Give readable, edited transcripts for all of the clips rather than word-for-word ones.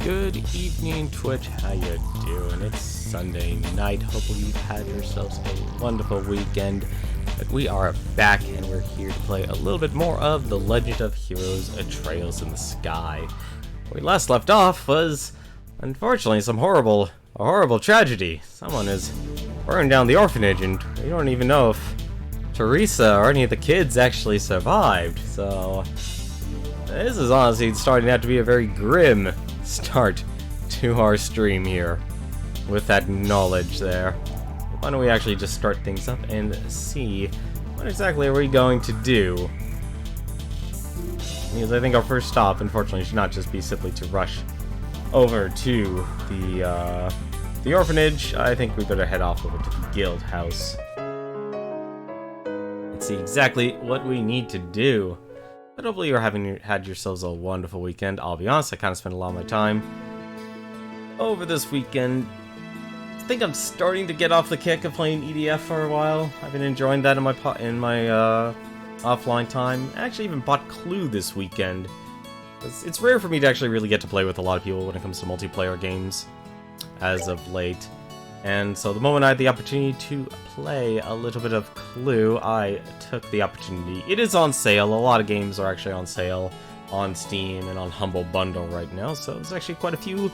Good evening, Twitch. How you doing? It's Sunday night. Hopefully you've had yourselves a wonderful weekend. But we are back, and we're here to play a little bit more of The Legend of Heroes: A Trails in the Sky. Where we last left off was, unfortunately, a horrible tragedy. Someone has burned down the orphanage, and we don't even know if Teresa or any of the kids actually survived. So this is honestly starting out to be a very grim start to our stream here with that knowledge there. Why don't we actually just start things up and see what exactly are we going to do? Because I think our first stop, unfortunately, should not just be simply to rush over to the orphanage. I think we better head off over to the guild house and see exactly what we need to do. But hopefully you're had yourselves a wonderful weekend. I'll be honest, I kind of spent a lot of my time over this weekend. I think I'm starting to get off the kick of playing EDF for a while. I've been enjoying that in my offline time. I actually even bought Clue this weekend. It's rare for me to actually really get to play with a lot of people when it comes to multiplayer games as of late. And so the moment I had the opportunity to play a little bit of Clue, I took the opportunity. It is on sale. A lot of games are actually on sale on Steam and on Humble Bundle right now. So there's actually quite a few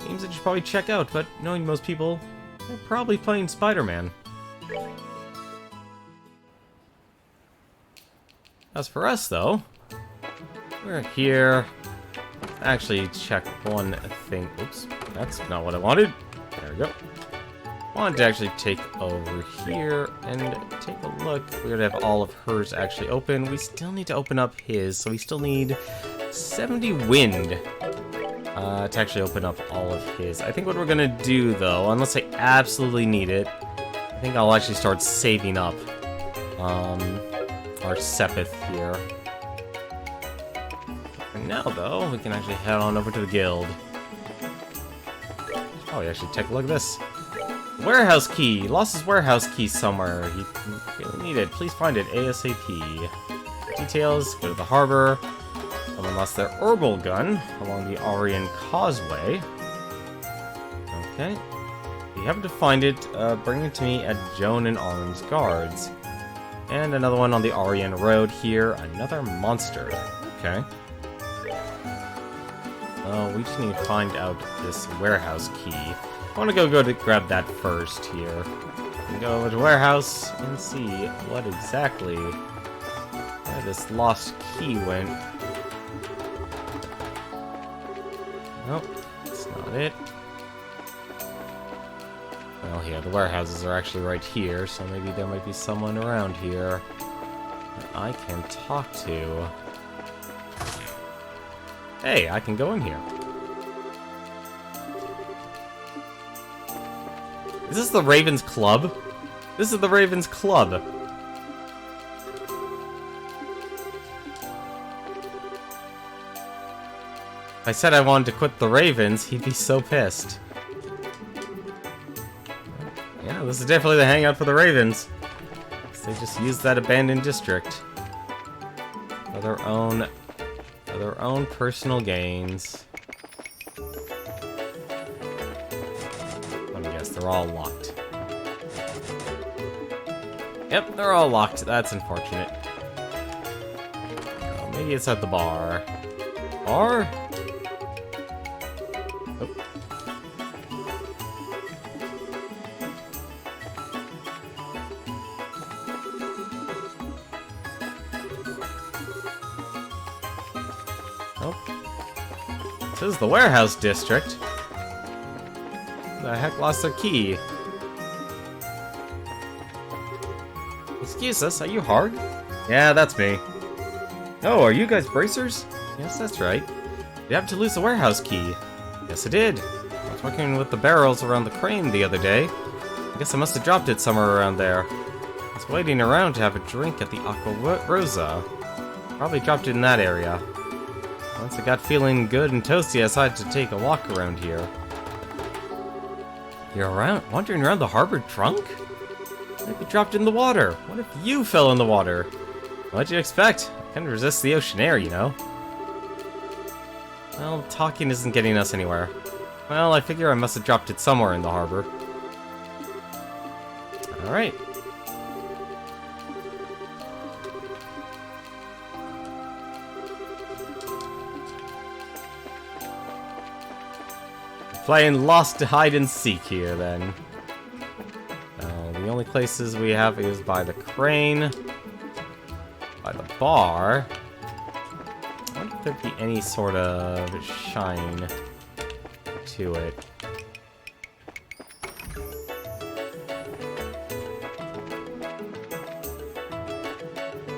games that you should probably check out. But knowing most people, they're probably playing Spider-Man. As for us, though, we're here. Actually, check one thing. Oops, that's not what I wanted. There we go. I wanted to actually take over here and take a look. We're gonna have all of hers actually open. We still need to open up his, so we still need 70 wind to actually open up all of his. I think what we're gonna do, though, unless I absolutely need it, I think I'll actually start saving up our Sepith here. For now, though, we can actually head on over to the guild. Oh, we actually take a look at this. Warehouse key. Lost his warehouse key somewhere. He really need it. Please find it ASAP. Details. Go to the harbor. Someone lost their herbal gun along the Aryan Causeway. Okay. If you happen to find it, bring it to me at Joan and Arm's Guards. And another one on the Aryan Road here. Another monster. Okay. Oh, we just need to find out this warehouse key. I want to go to grab that first here. And go over to warehouse and see what exactly where this lost key went. Nope, that's not it. Well, yeah, the warehouses are actually right here, so maybe there might be someone around here that I can talk to. Hey, I can go in here. Is this the Ravens Club? This is the Ravens Club. If I said I wanted to quit the Ravens, he'd be so pissed. Yeah, this is definitely the hangout for the Ravens. They just use that abandoned district for their own personal gains. Let me guess, they're all locked. Yep, they're all locked. That's unfortunate. Oh, maybe it's at the bar. Bar? Oh. This is the warehouse district. The heck lost their key? Excuse us, are you Harg? Yeah, that's me. Oh, are you guys bracers? Yes, that's right. You happened to lose the warehouse key. Yes, I did. I was working with the barrels around the crane the other day. I guess I must have dropped it somewhere around there. I was waiting around to have a drink at the Aqua Rosa. Probably dropped it in that area. Once I got feeling good and toasty, I decided to take a walk around here. You're wandering around the harbor drunk? What if you dropped in the water? What if you fell in the water? What'd you expect? I couldn't resist the ocean air, you know. Well, talking isn't getting us anywhere. Well, I figure I must have dropped it somewhere in the harbor. Alright. Playing Lost to Hide and Seek here, then. The only places we have is by the crane, by the bar. I wonder if there'd be any sort of shine to it.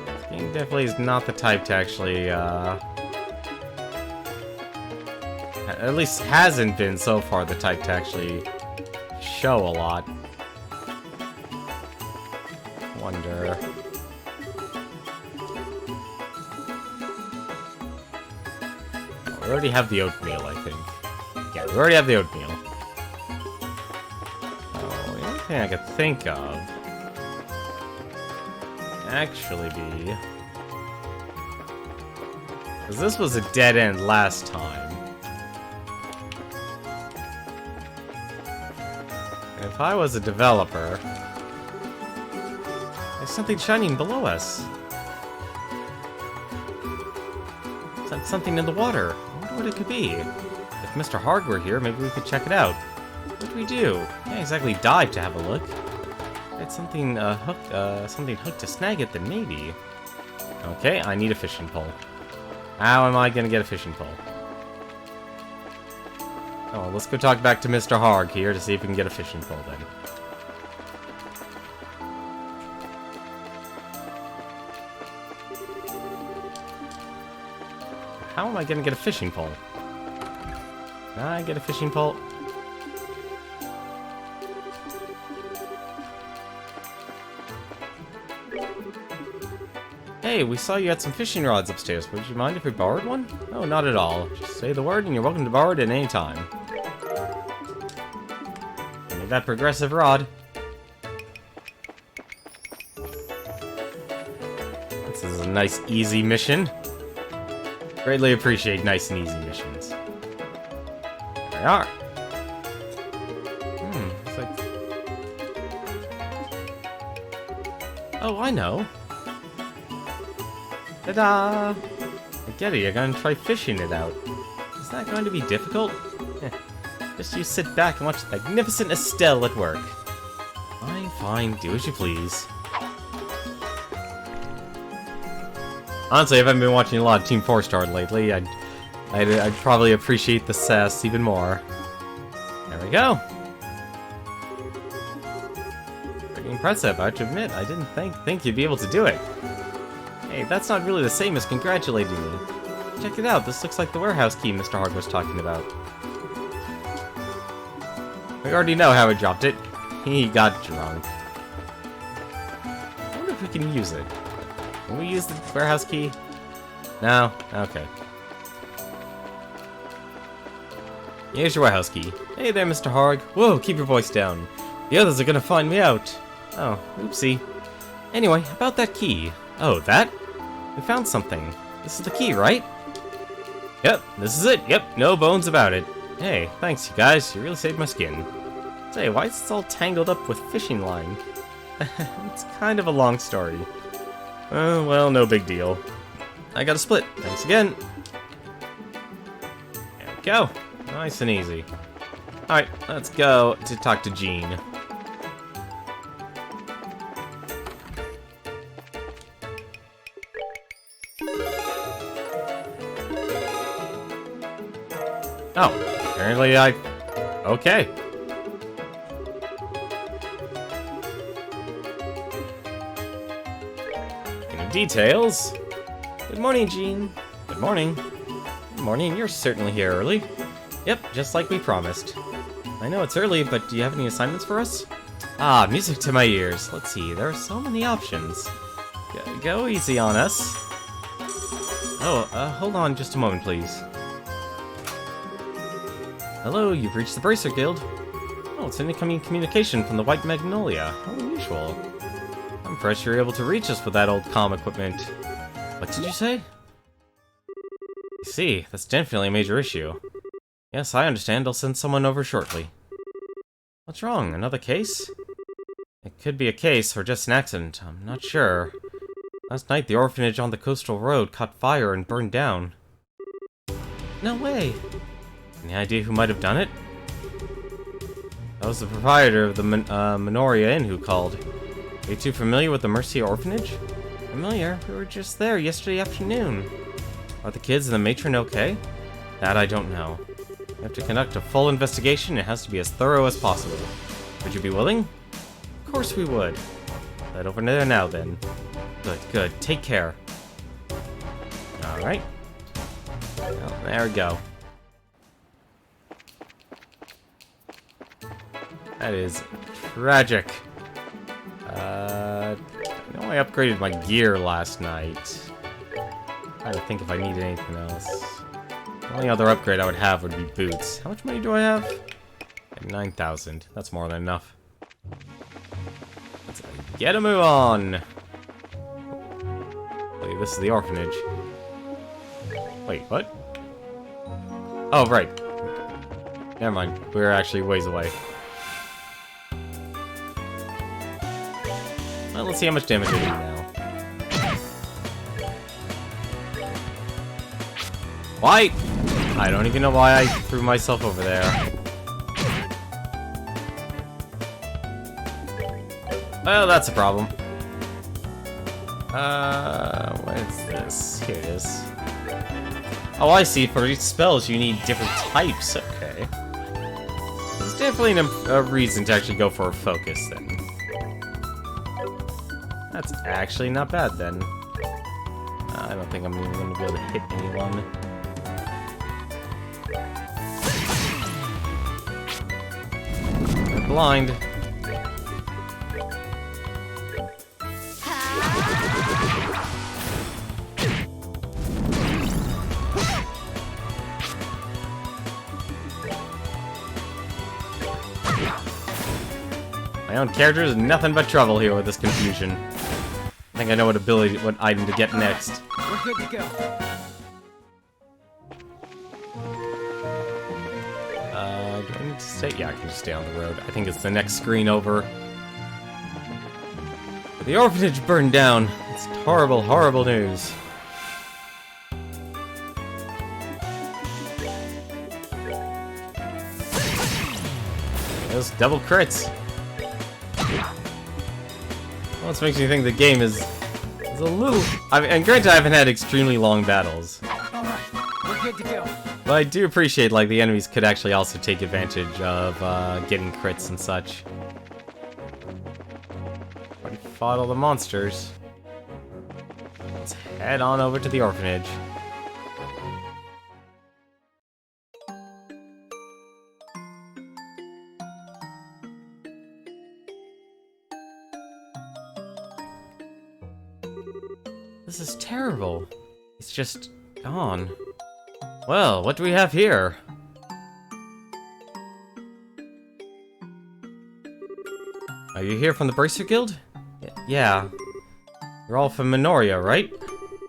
This game definitely is not the type to actually, at least hasn't been so far the type to actually show a lot. Wonder. Oh, we already have the oatmeal, I think. Yeah, we already have the oatmeal. Oh, the only thing I could think of actually be, because this was a dead end last time. If I was a developer, there's something shining below us. Something in the water. I wonder what it could be. If Mr. Harg were here, maybe we could check it out. What do we do? Can't exactly dive to have a look. If it's something hooked to snag it, then maybe. Okay, I need a fishing pole. How am I gonna get a fishing pole? Oh, let's go talk back to Mr. Harg here to see if we can get a fishing pole then. How am I gonna get a fishing pole? Can I get a fishing pole? Hey, we saw you had some fishing rods upstairs. Would you mind if we borrowed one? Oh, not at all. Just say the word and you're welcome to borrow it at any time. Give me that progressive rod. This is a nice, easy mission. Greatly appreciate nice and easy missions. There we are. It's like... Oh, I know. Ta-da! I get it, you're gonna try fishing it out. Is that going to be difficult? Just you sit back and watch the magnificent Estelle at work. Fine, fine, do as you please. Honestly, if I haven't been watching a lot of Team 4-Star lately, I'd probably appreciate the sass even more. There we go. Pretty impressive, I have to admit. I didn't think you'd be able to do it. Hey, that's not really the same as congratulating me. Check it out, this looks like the warehouse key Mr. Harg was talking about. We already know how he dropped it. He got drunk. I wonder if we can use it. Can we use the warehouse key? No? Okay. Here's your warehouse key. Hey there, Mr. Harg. Whoa, keep your voice down. The others are gonna find me out. Oh, oopsie. Anyway, about that key. Oh, that? We found something. This is the key, right? Yep, this is it. Yep, no bones about it. Hey, thanks, you guys. You really saved my skin. Say, why is this all tangled up with fishing line? It's kind of a long story. Well, no big deal. I got a split. Thanks again. There we go. Nice and easy. Alright, let's go to talk to Jean. Oh, apparently okay. Any details? Good morning, Jean. Good morning. Good morning, you're certainly here early. Yep, just like we promised. I know it's early, but do you have any assignments for us? Ah, music to my ears. Let's see, there are so many options. Go easy on us. Oh, hold on just a moment, please. Hello, you've reached the Bracer Guild. Oh, it's an incoming communication from the White Magnolia. How unusual. I'm impressed you're able to reach us with that old comm equipment. What did you say? You see, that's definitely a major issue. Yes, I understand. I'll send someone over shortly. What's wrong? Another case? It could be a case or just an accident. I'm not sure. Last night, the orphanage on the coastal road caught fire and burned down. No way! Any idea who might have done it? That was the proprietor of the Minoria Inn who called. Are you too familiar with the Mercy Orphanage? Familiar? We were just there yesterday afternoon. Are the kids and the matron okay? That I don't know. We have to conduct a full investigation. It has to be as thorough as possible. Would you be willing? Of course we would. Head over there now, then. Good, good. Take care. Alright. Well, there we go. That is tragic. I know I upgraded my gear last night. Trying to think if I needed anything else. The only other upgrade I would have would be boots. How much money do I have? 9,000. That's more than enough. Let's get a move on. Wait, this is the orphanage. Wait, what? Oh, right. Never mind. We're actually ways away. Well, let's see how much damage I do now. Why? I don't even know why I threw myself over there. Well, that's a problem. What is this? Here it is. Oh, I see. For each spells, you need different types. Okay. There's definitely a reason to actually go for a focus, then. That's actually not bad, then. I don't think I'm even going to be able to hit anyone. They're blind. My own character is nothing but trouble here with this confusion. I think I know what item to get next. We're good to go. Do I need to stay? Yeah, I can just stay on the road. I think it's the next screen over. The orphanage burned down. It's horrible, horrible news. Those double crits. Well, this makes me think the game is a little... and granted, I haven't had extremely long battles. Alright, we're good to go. But I do appreciate, like, the enemies could actually also take advantage of getting crits and such. Already fought all the monsters. Let's head on over to the orphanage. This is terrible. It's just gone. Well, what do we have here? Are you here from the Bracer Guild? Yeah. You're all from Minoria, right?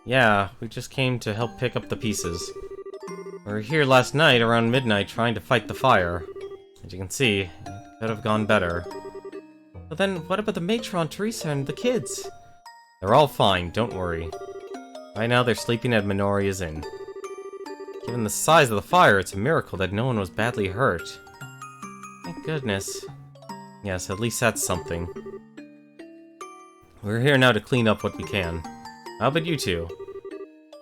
Yeah, we just came to help pick up the pieces. We were here last night around midnight trying to fight the fire. As you can see, it could have gone better. But then, what about the matron, Teresa, and the kids? They're all fine, don't worry. Right now they're sleeping at Minoria's Inn. Given the size of the fire, it's a miracle that no one was badly hurt. Thank goodness. Yes, at least that's something. We're here now to clean up what we can. How about you two?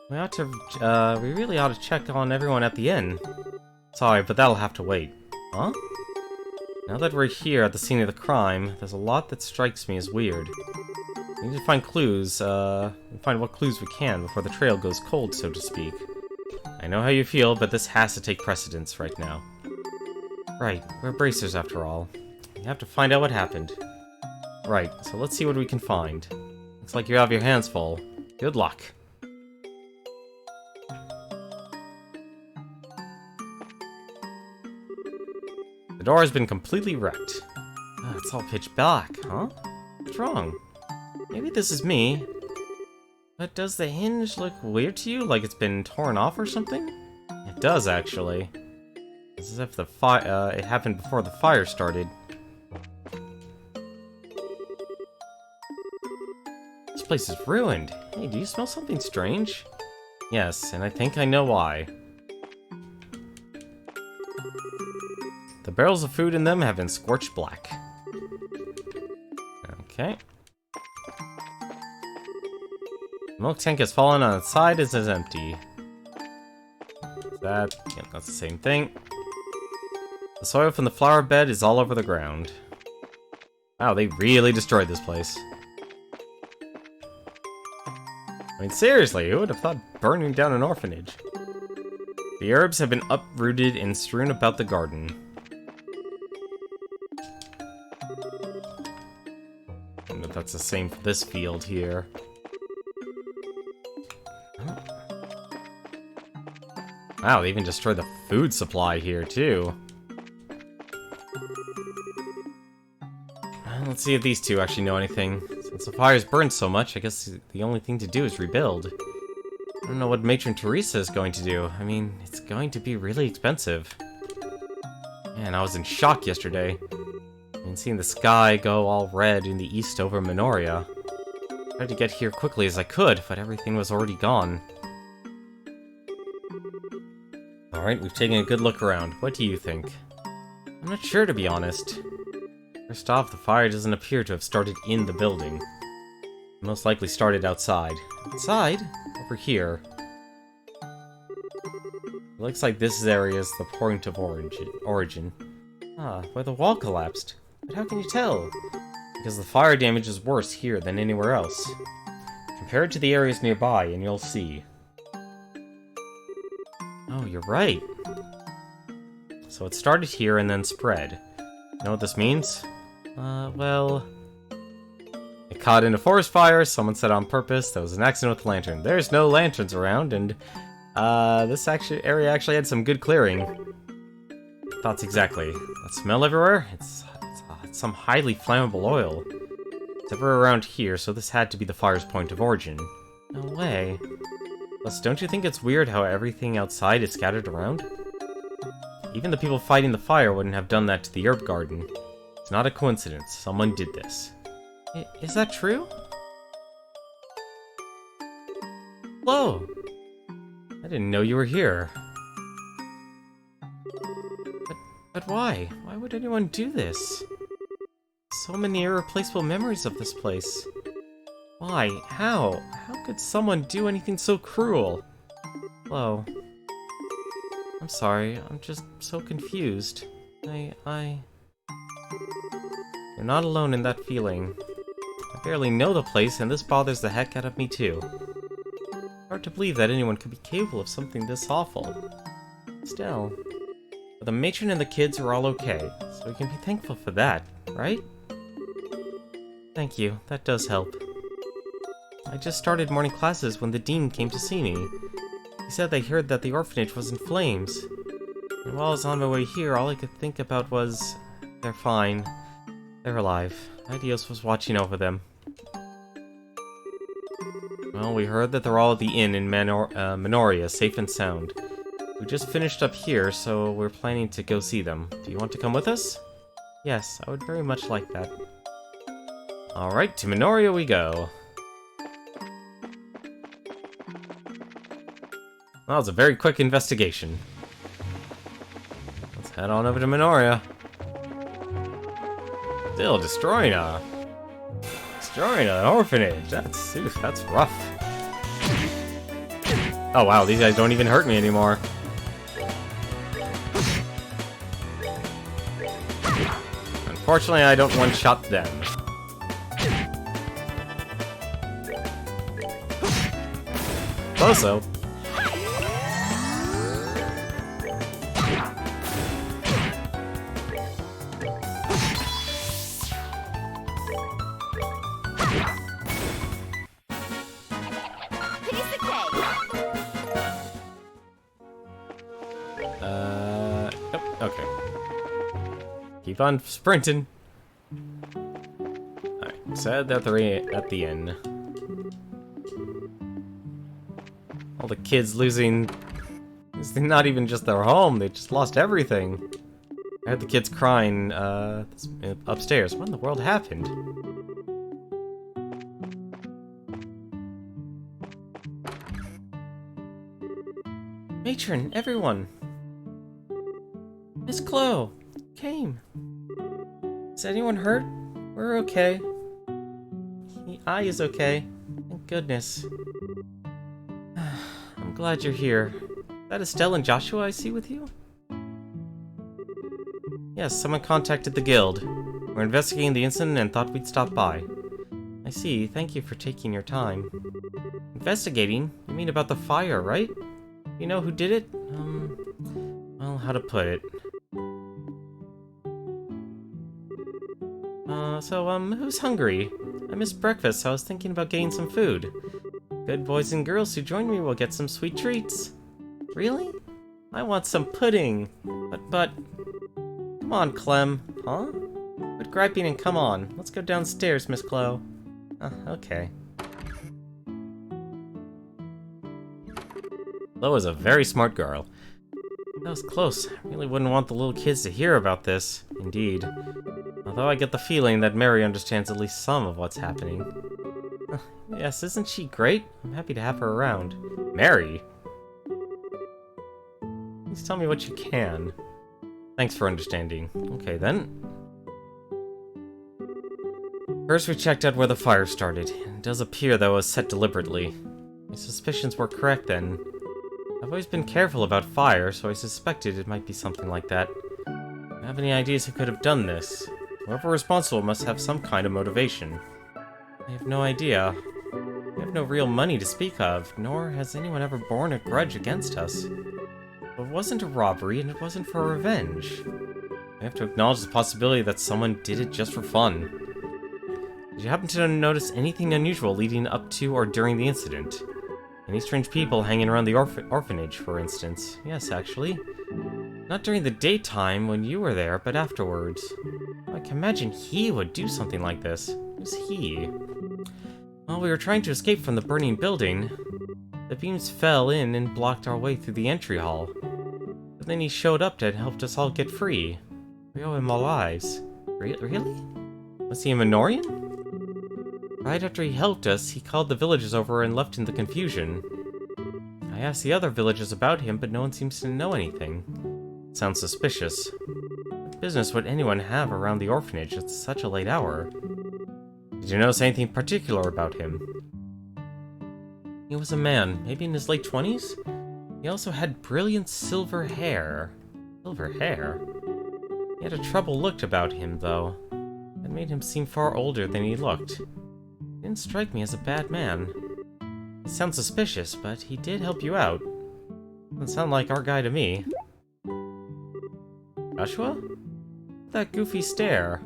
We really ought to check on everyone at the inn. Sorry, but that'll have to wait. Huh? Now that we're here at the scene of the crime, there's a lot that strikes me as weird. We need to find clues, find what clues we can before the trail goes cold, so to speak. I know how you feel, but this has to take precedence right now. Right, we're bracers after all. We have to find out what happened. Right, so let's see what we can find. Looks like you have your hands full. Good luck. The door has been completely wrecked. It's all pitch black, huh? What's wrong? Maybe this is me. But does the hinge look weird to you? Like it's been torn off or something? It does, actually. It's as if the it happened before the fire started. This place is ruined. Hey, do you smell something strange? Yes, and I think I know why. The barrels of food in them have been scorched black. Okay. The milk tank has fallen on its side as is empty. That, yeah, that's the same thing. The soil from the flower bed is all over the ground. Wow, they really destroyed this place. I mean, seriously, who would have thought burning down an orphanage? The herbs have been uprooted and strewn about the garden. I wonder if that's the same for this field here. Wow, they even destroyed the food supply here, too. Let's see if these two actually know anything. Since the fire's burned so much, I guess the only thing to do is rebuild. I don't know what Matron Teresa is going to do. I mean, it's going to be really expensive. Man, I was in shock yesterday. And seeing the sky go all red in the east over Minoria. I tried to get here quickly as I could, but everything was already gone. Alright, we've taken a good look around. What do you think? I'm not sure, to be honest. First off, the fire doesn't appear to have started in the building. It most likely started outside. Outside? Over here. It looks like this area is the point of origin. Ah, where the wall collapsed. But how can you tell? Because the fire damage is worse here than anywhere else. Compare it to the areas nearby and you'll see. Oh, you're right. So it started here and then spread. You know what this means? Well... It caught in a forest fire, someone set on purpose, there was an accident with the lantern. There's no lanterns around, and, this area actually had some good clearing. Thoughts exactly. That smell everywhere? It's some highly flammable oil. It's everywhere around here, so this had to be the fire's point of origin. No way. Plus, don't you think it's weird how everything outside is scattered around? Even the people fighting the fire wouldn't have done that to the herb garden. It's not a coincidence. Someone did this. Is that true? Hello! I didn't know you were here. But why? Why would anyone do this? So many irreplaceable memories of this place. Why? How? How could someone do anything so cruel? Hello. I'm sorry, I'm just so confused. You're not alone in that feeling. I barely know the place, and this bothers the heck out of me too. Hard to believe that anyone could be capable of something this awful. Still, the matron and the kids are all okay, so we can be thankful for that, right? Thank you, that does help. I just started morning classes when the dean came to see me. He said they heard that the orphanage was in flames. And while I was on my way here, all I could think about was... They're fine. They're alive. Adios was watching over them. Well, we heard that they're all at the inn in Minoria, safe and sound. We just finished up here, so we're planning to go see them. Do you want to come with us? Yes, I would very much like that. Alright, to Minoria we go. That was a very quick investigation. Let's head on over to Minoria. Still destroying an orphanage. That's rough. Oh wow, these guys don't even hurt me anymore. Unfortunately, I don't one-shot them. Also, Yep, okay. Keep on sprinting. Alright, said that they're at the inn. All the kids losing... It's not even just their home, they just lost everything. I heard the kids crying, upstairs. What in the world happened? Matron, everyone! Miss Chloe came. Is anyone hurt? We're okay. I is okay. Thank goodness. I'm glad you're here. Is that Estelle and Joshua I see with you? Yes, someone contacted the guild. We're investigating the incident and thought we'd stop by. I see. Thank you for taking your time. Investigating? You mean about the fire, right? You know who did it? Well, how to put it? Who's hungry? I missed breakfast, so I was thinking about getting some food. Good boys and girls who join me will get some sweet treats. Really? I want some pudding. But... Come on, Clem. Huh? Quit griping and come on. Let's go downstairs, Miss Chloe. Okay. Chloe is a very smart girl. That was close. I really wouldn't want the little kids to hear about this. Indeed. Although I get the feeling that Mary understands at least some of what's happening. Yes, isn't she great? I'm happy to have her around. Mary? Please tell me what you can. Thanks for understanding. Okay, then. First we checked out where the fire started. It does appear that it was set deliberately. My suspicions were correct then. I've always been careful about fire, so I suspected it might be something like that. Do you have any ideas who could have done this? Whoever responsible must have some kind of motivation. I have no idea. We have no real money to speak of, nor has anyone ever borne a grudge against us. It wasn't a robbery, and it wasn't for revenge. We have to acknowledge the possibility that someone did it just for fun. Did you happen to notice anything unusual leading up to or during the incident? Any strange people hanging around the orphanage, for instance? Yes, actually. Not during the daytime when you were there, but afterwards. I can imagine he would do something like this. Who's he? While we were trying to escape from the burning building, the beams fell in and blocked our way through the entry hall. But then he showed up and helped us all get free. We owe him our lives. Really? Was he a Minorian? Right after he helped us, he called the villagers over and left in the confusion. I asked the other villagers about him, but no one seems to know anything. Sounds suspicious. What business would anyone have around the orphanage at such a late hour? Did you notice anything particular about him? He was a man, maybe in his late 20s? He also had brilliant silver hair. Silver hair? He had a troubled look about him, though. That made him seem far older than he looked. He didn't strike me as a bad man. He sounds suspicious, but he did help you out. Doesn't sound like our guy to me. Joshua? That goofy stare.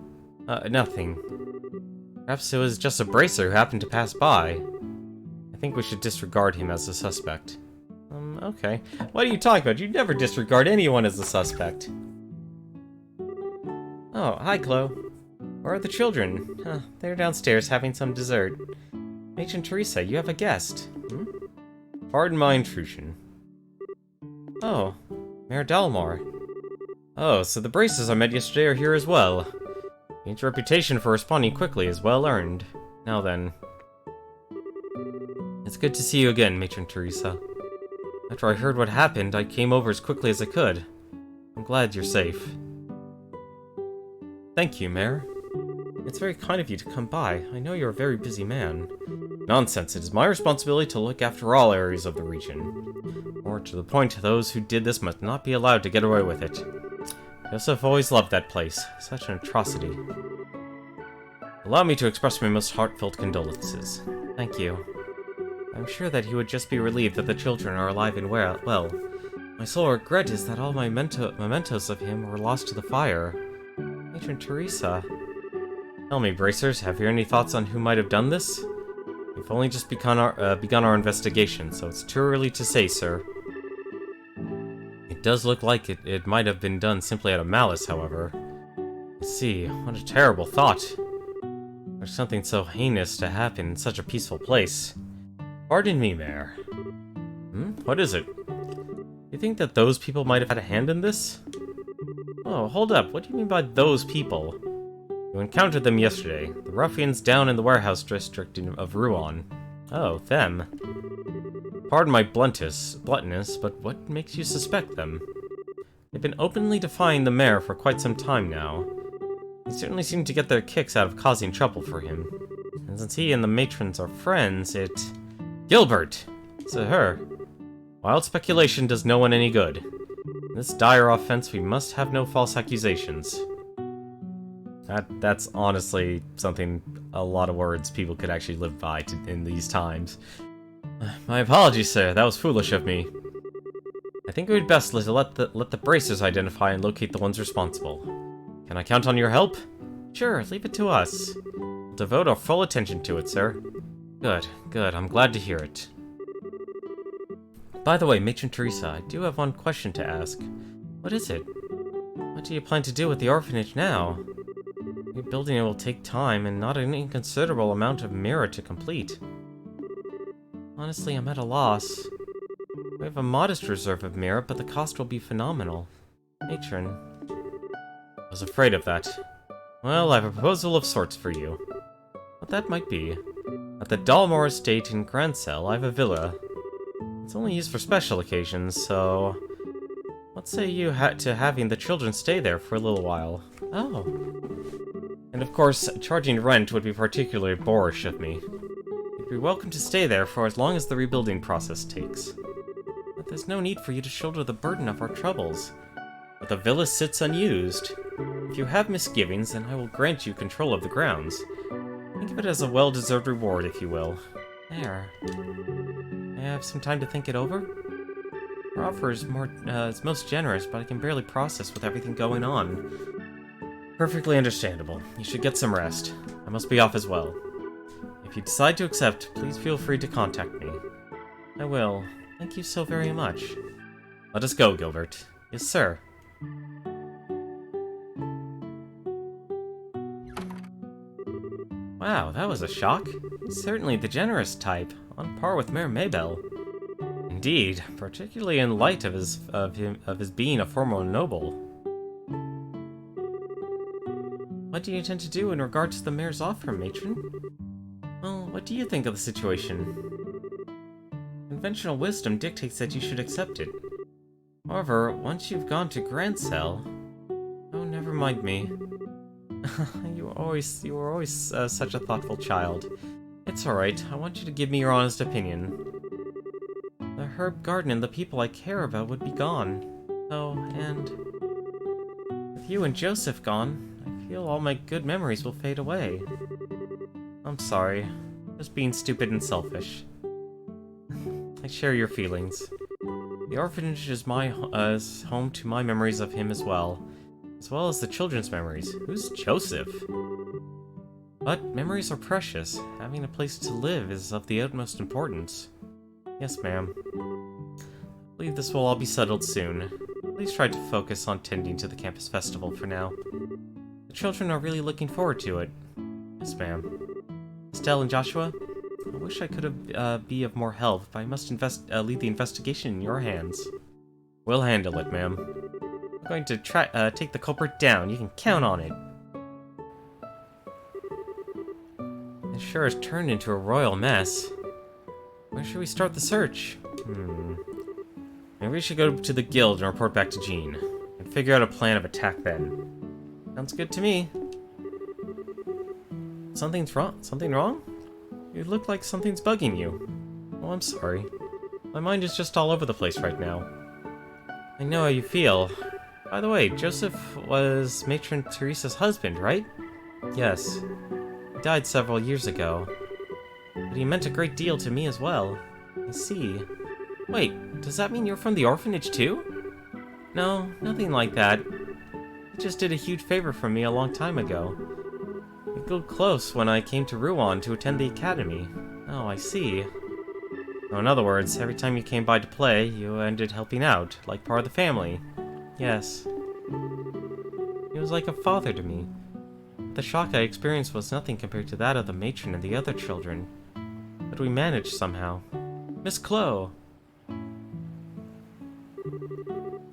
Nothing. Perhaps it was just a bracer who happened to pass by. I think we should disregard him as a suspect. Okay. What are you talking about? You'd never disregard anyone as a suspect. Oh, hi, Chloe. Where are the children? They're downstairs having some dessert. Matron Teresa, you have a guest. Pardon my intrusion. Oh, Mayor Dalmor. Oh, so the braces I met yesterday are here as well. Your reputation for responding quickly is well earned. Now then. It's good to see you again, Matron Teresa. After I heard what happened, I came over as quickly as I could. I'm glad you're safe. Thank you, Mayor. It's very kind of you to come by. I know you're a very busy man. Nonsense, it is my responsibility to look after all areas of the region. More to the point, those who did this must not be allowed to get away with it. Joseph always loved that place. Such an atrocity. Allow me to express my most heartfelt condolences. Thank you. I'm sure that he would just be relieved that the children are alive and well. My sole regret is that all my mementos of him were lost to the fire. Matron Teresa. Tell me, Bracers, have you any thoughts on who might have done this? We've only just begun our investigation, so it's too early to say, sir. It does look like it might have been done simply out of malice, however. Let's see, what a terrible thought. For something so heinous to happen in such a peaceful place. Pardon me, Mayor. What is it? You think that those people might have had a hand in this? Oh, hold up, what do you mean by those people? You encountered them yesterday, the ruffians down in the warehouse district of Rouen. Oh, them. Pardon my bluntness, but what makes you suspect them? They've been openly defying the mayor for quite some time now. They certainly seem to get their kicks out of causing trouble for him. And since he and the matrons are friends, Gilbert! It's her. Wild speculation does no one any good. In this dire offense, we must have no false accusations. That's honestly something, a lot of words people could actually live by in these times. My apologies, sir. That was foolish of me. I think it would be best to let the Bracers identify and locate the ones responsible. Can I count on your help? Sure, leave it to us. We'll devote our full attention to it, sir. Good. I'm glad to hear it. By the way, Matron Teresa, I do have one question to ask. What is it? What do you plan to do with the orphanage now? Rebuilding it will take time and not an inconsiderable amount of mirror to complete. Honestly, I'm at a loss. We have a modest reserve of mirror, but the cost will be phenomenal. Matron. I was afraid of that. Well, I have a proposal of sorts for you. What that might be. At the Dalmore estate in Grancel, I have a villa. It's only used for special occasions, so... What say you to having the children stay there for a little while? Oh. And of course, charging rent would be particularly boorish of me. You'd be welcome to stay there for as long as the rebuilding process takes. But there's no need for you to shoulder the burden of our troubles. But the villa sits unused. If you have misgivings, then I will grant you control of the grounds. Think of it as a well-deserved reward, if you will. There. May I have some time to think it over? Your offer is it's most generous, but I can barely process with everything going on. Perfectly understandable. You should get some rest. I must be off as well. If you decide to accept, please feel free to contact me. I will. Thank you so very much. Let us go, Gilbert. Yes, sir. Wow, that was a shock. He's certainly the generous type, on par with Mayor Maybell. Indeed, particularly in light of his being a former noble. What do you intend to do in regard to the mayor's offer, Matron? Well, what do you think of the situation? Conventional wisdom dictates that you should accept it. However, once you've gone to Grancel... Oh, never mind me. You were always such a thoughtful child. It's alright, I want you to give me your honest opinion. The herb garden and the people I care about would be gone. Oh, and... with you and Joseph gone, I feel all my good memories will fade away. I'm sorry. Just being stupid and selfish. I share your feelings. The orphanage is home to my memories of him as well as the children's memories. Who's Joseph? But memories are precious. Having a place to live is of the utmost importance. Yes, ma'am. I believe this will all be settled soon. Please try to focus on tending to the campus festival for now. The children are really looking forward to it. Yes, ma'am. Estelle and Joshua, I wish I could be of more help, but I must leave the investigation in your hands. We'll handle it, ma'am. I'm going to take the culprit down. You can count on it. It sure has turned into a royal mess. Where should we start the search? Maybe we should go to the guild and report back to Jean. And figure out a plan of attack then. Sounds good to me. Something's wrong? Something wrong? You look like something's bugging you. Oh, I'm sorry. My mind is just all over the place right now. I know how you feel. By the way, Joseph was Matron Teresa's husband, right? Yes. He died several years ago. But he meant a great deal to me as well. I see. Wait, does that mean you're from the orphanage too? No, nothing like that. He just did a huge favor for me a long time ago. We grew close when I came to Rouen to attend the academy. Oh, I see. So in other words, every time you came by to play, you ended helping out, like part of the family. Yes. He was like a father to me. The shock I experienced was nothing compared to that of the matron and the other children. But we managed somehow. Miss Chloe!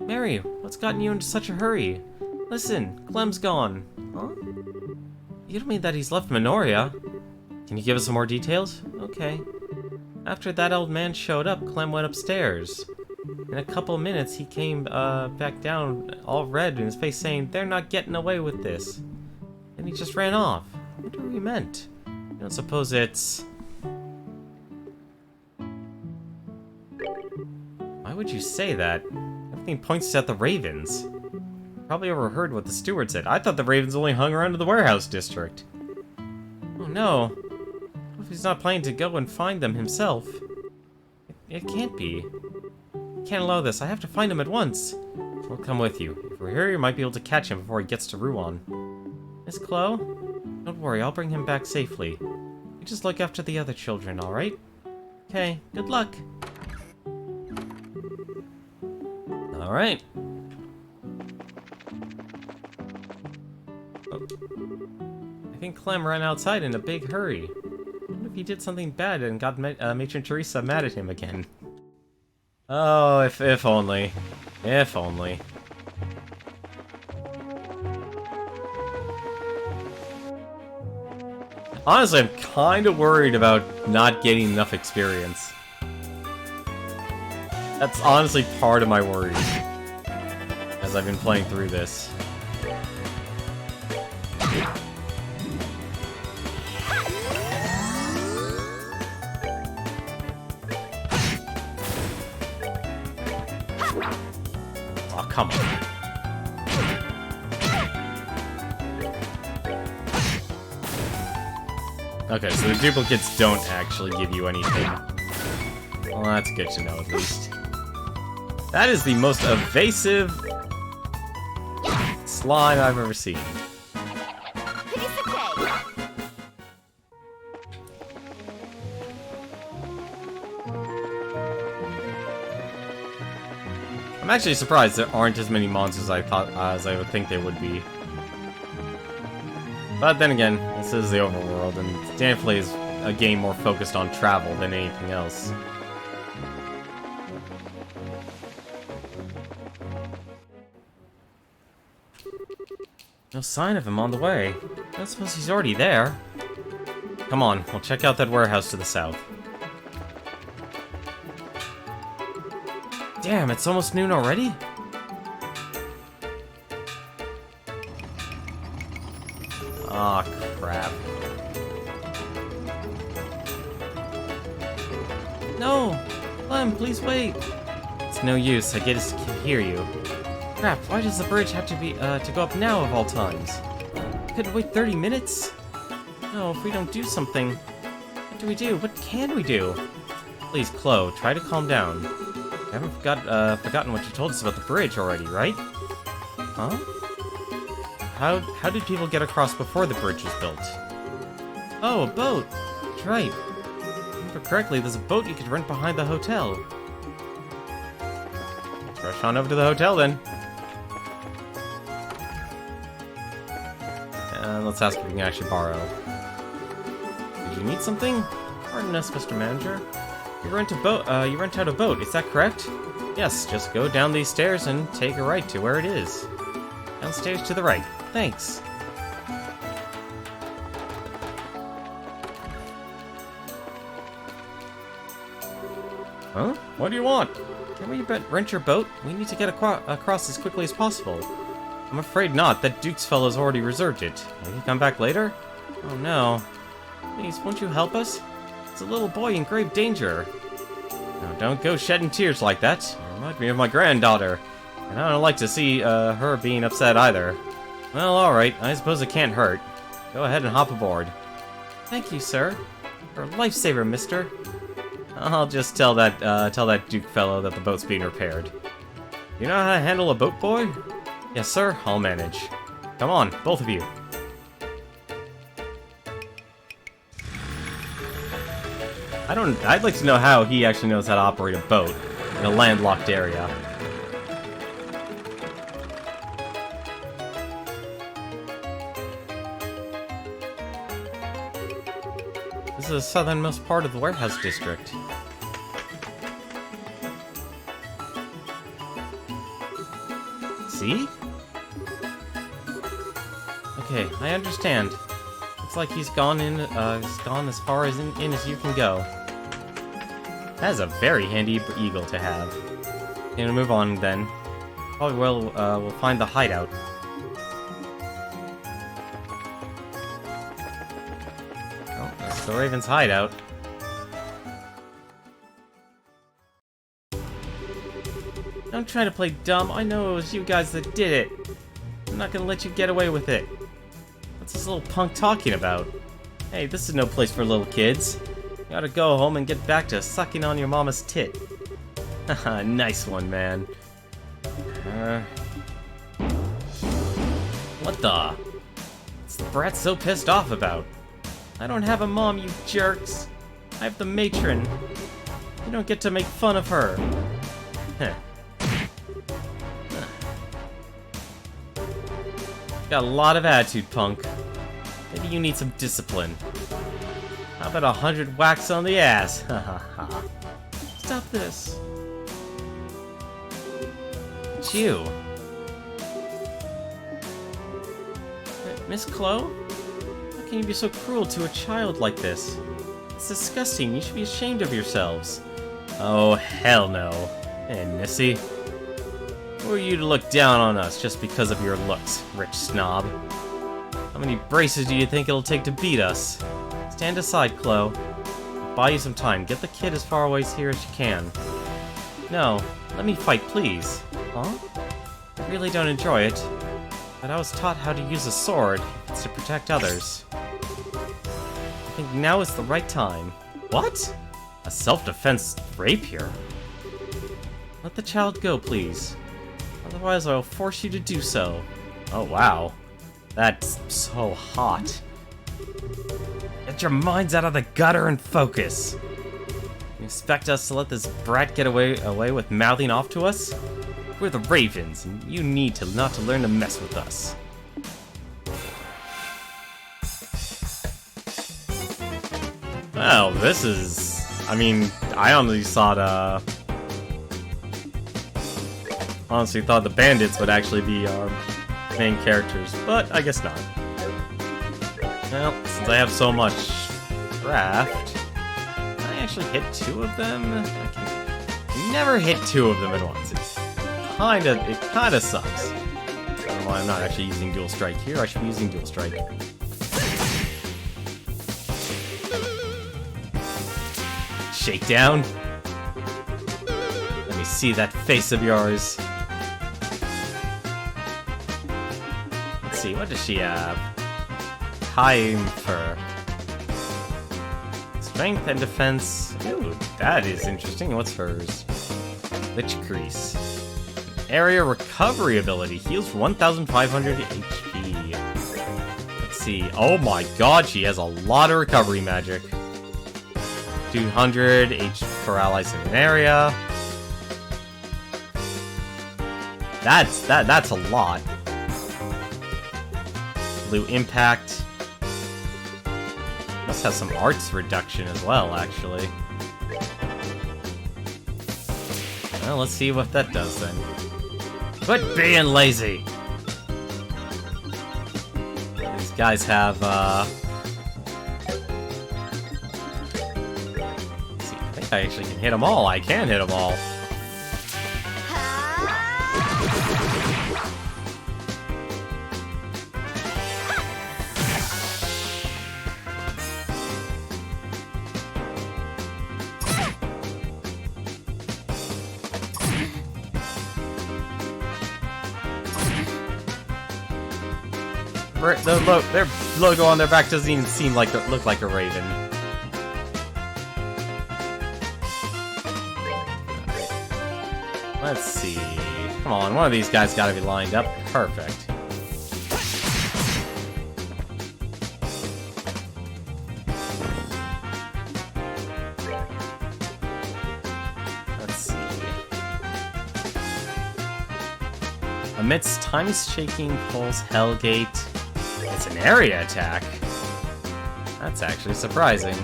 Mary, what's gotten you into such a hurry? Listen, Clem's gone. Huh? You don't mean that he's left Minoria? Can you give us some more details? Okay. After that old man showed up, Clem went upstairs. In a couple minutes, he came back down, all red in his face, saying, "They're not getting away with this." Then he just ran off. I wonder what he meant. I don't suppose it's... Why would you say that? Everything points at the Ravens. Probably overheard what the steward said. I thought the Ravens only hung around in the warehouse district. Oh no. What if he's not planning to go and find them himself? It can't be. I can't allow this. I have to find him at once. We'll come with you. If we're here, you might be able to catch him before he gets to Rouen. Miss Chloe? Don't worry, I'll bring him back safely. You just look after the other children, alright? Okay, good luck. Alright. Oh. I think Clem ran outside in a big hurry. What if he did something bad and got Matron Teresa mad at him again? Oh, if only. If only. Honestly, I'm kind of worried about not getting enough experience. That's honestly part of my worry as I've been playing through this. Oh, come on. Okay, so the duplicates don't actually give you anything. Well, that's good to know, at least. That is the most evasive slime I've ever seen. I'm actually surprised there aren't as many monsters as I would think there would be. But then again, this is the overworld, and definitely is a game more focused on travel than anything else. No sign of him on the way. I don't suppose he's already there. Come on, we'll check out that warehouse to the south. Damn, it's almost noon already? Aw, crap. No! Clem, please wait! It's no use, I can hear you. Crap, why does the bridge have to be, to go up now of all times? Couldn't wait 30 minutes? No, if we don't do something... What do we do? What can we do? Please, Chloe, try to calm down. You haven't forgotten what you told us about the bridge already, right? Huh? How did people get across before the bridge was built? Oh, a boat! That's right. If I remember correctly, there's a boat you could rent behind the hotel. Let's rush on over to the hotel, then. And let's ask if we can actually borrow. Did you need something? Pardon us, Mr. Manager. You rent out a boat, is that correct? Yes, just go down these stairs and take a right to where it is. Downstairs to the right. Thanks. Huh? What do you want? Can we rent your boat? We need to get across as quickly as possible. I'm afraid not. That Duke's fellow's already reserved it. Will he come back later? Oh no. Please, won't you help us? It's a little boy in grave danger. Now, don't go shedding tears like that. You remind me of my granddaughter. And I don't like to see her being upset either. Well, alright. I suppose it can't hurt. Go ahead and hop aboard. Thank you, sir. You're a lifesaver, mister. I'll just tell that Duke fellow that the boat's being repaired. You know how to handle a boat, boy? Yes, sir. I'll manage. Come on, both of you. I'd like to know how he actually knows how to operate a boat in a landlocked area. This is the southernmost part of the warehouse district. See? Okay, I understand. Looks like he's gone as far as in as you can go. That is a very handy eagle to have. Gonna move on then. Probably we'll find the hideout. Oh, that's the Raven's hideout. Don't try to play dumb. I know it was you guys that did it. I'm not gonna let you get away with it. What's this little punk talking about? Hey, this is no place for little kids. You gotta go home and get back to sucking on your mama's tit. Haha, nice one, man. What the? What's the brat so pissed off about? I don't have a mom, you jerks. I have the matron. You don't get to make fun of her. Heh. Got a lot of attitude, punk. Maybe you need some discipline. How about 100 whacks on the ass? Ha ha ha. Stop this. It's you. Miss Chloe? How can you be so cruel to a child like this? It's disgusting. You should be ashamed of yourselves. Oh, hell no. Hey, Missy. Who are you to look down on us just because of your looks, rich snob? How many braces do you think it'll take to beat us? Stand aside, Chloe. I'll buy you some time. Get the kid as far away here as you can. No, let me fight, please. Huh? I really don't enjoy it. But I was taught how to use a sword. It's to protect others. I think now is the right time. What? A self-defense rapier? Let the child go, please. Otherwise, I will force you to do so. Oh, wow. That's so hot. Get your minds out of the gutter and focus. You expect us to let this brat get away with mouthing off to us? We're the Ravens, and you need to not to learn to mess with us. Well, this is... I mean, I honestly thought the bandits would actually be our main characters, but I guess not. Well, since I have so much craft, can I actually hit 2 of them? I can never hit 2 of them at once. It kinda sucks. I don't know why I'm not actually using dual strike here. I should be using dual strike. Shakedown. Let me see that face of yours. Let's see, what does she have? Time for strength and defense. Ooh, that is interesting. What's hers? Lich Crease. Area recovery ability heals 1,500 HP. Let's see. Oh my god, she has a lot of recovery magic. 200 HP for allies in an area. That's a lot. Blue impact. Must have some arts reduction as well, actually. Well, let's see what that does then. Quit being lazy! These guys have, let's see, I think I actually can hit them all. I can hit them all. their logo on their back doesn't even seem like look like a raven. Let's see. Come on, one of these guys gotta be lined up. Perfect. Let's see. Amidst time-shaking pulse Hellgate, it's an area attack. That's actually surprising.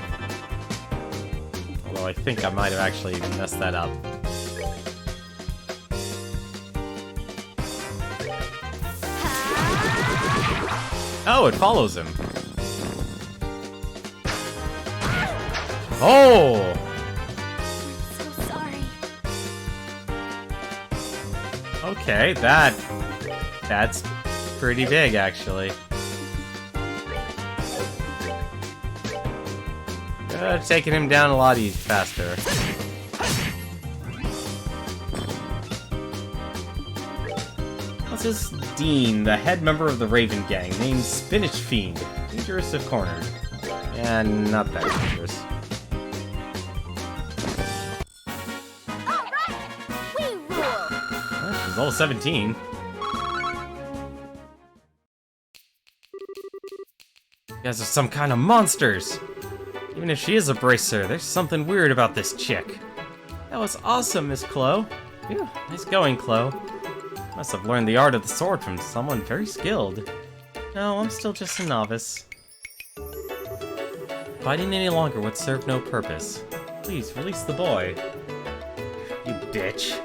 Although I think I might have actually messed that up. Oh, it follows him. Oh! So sorry. Okay, that's pretty big, actually. Taking him down a lot faster. This is Dean, the head member of the Raven Gang, named Spinach Fiend. Dangerous if cornered. And not that dangerous. Alright! We rule! Well, she's level 17. You guys are some kind of monsters! Even if she is a bracer, there's something weird about this chick. That was awesome, Miss Chloe. Phew, nice going, Chloe. Must have learned the art of the sword from someone very skilled. No, I'm still just a novice. Fighting any longer would serve no purpose. Please, release the boy. You bitch.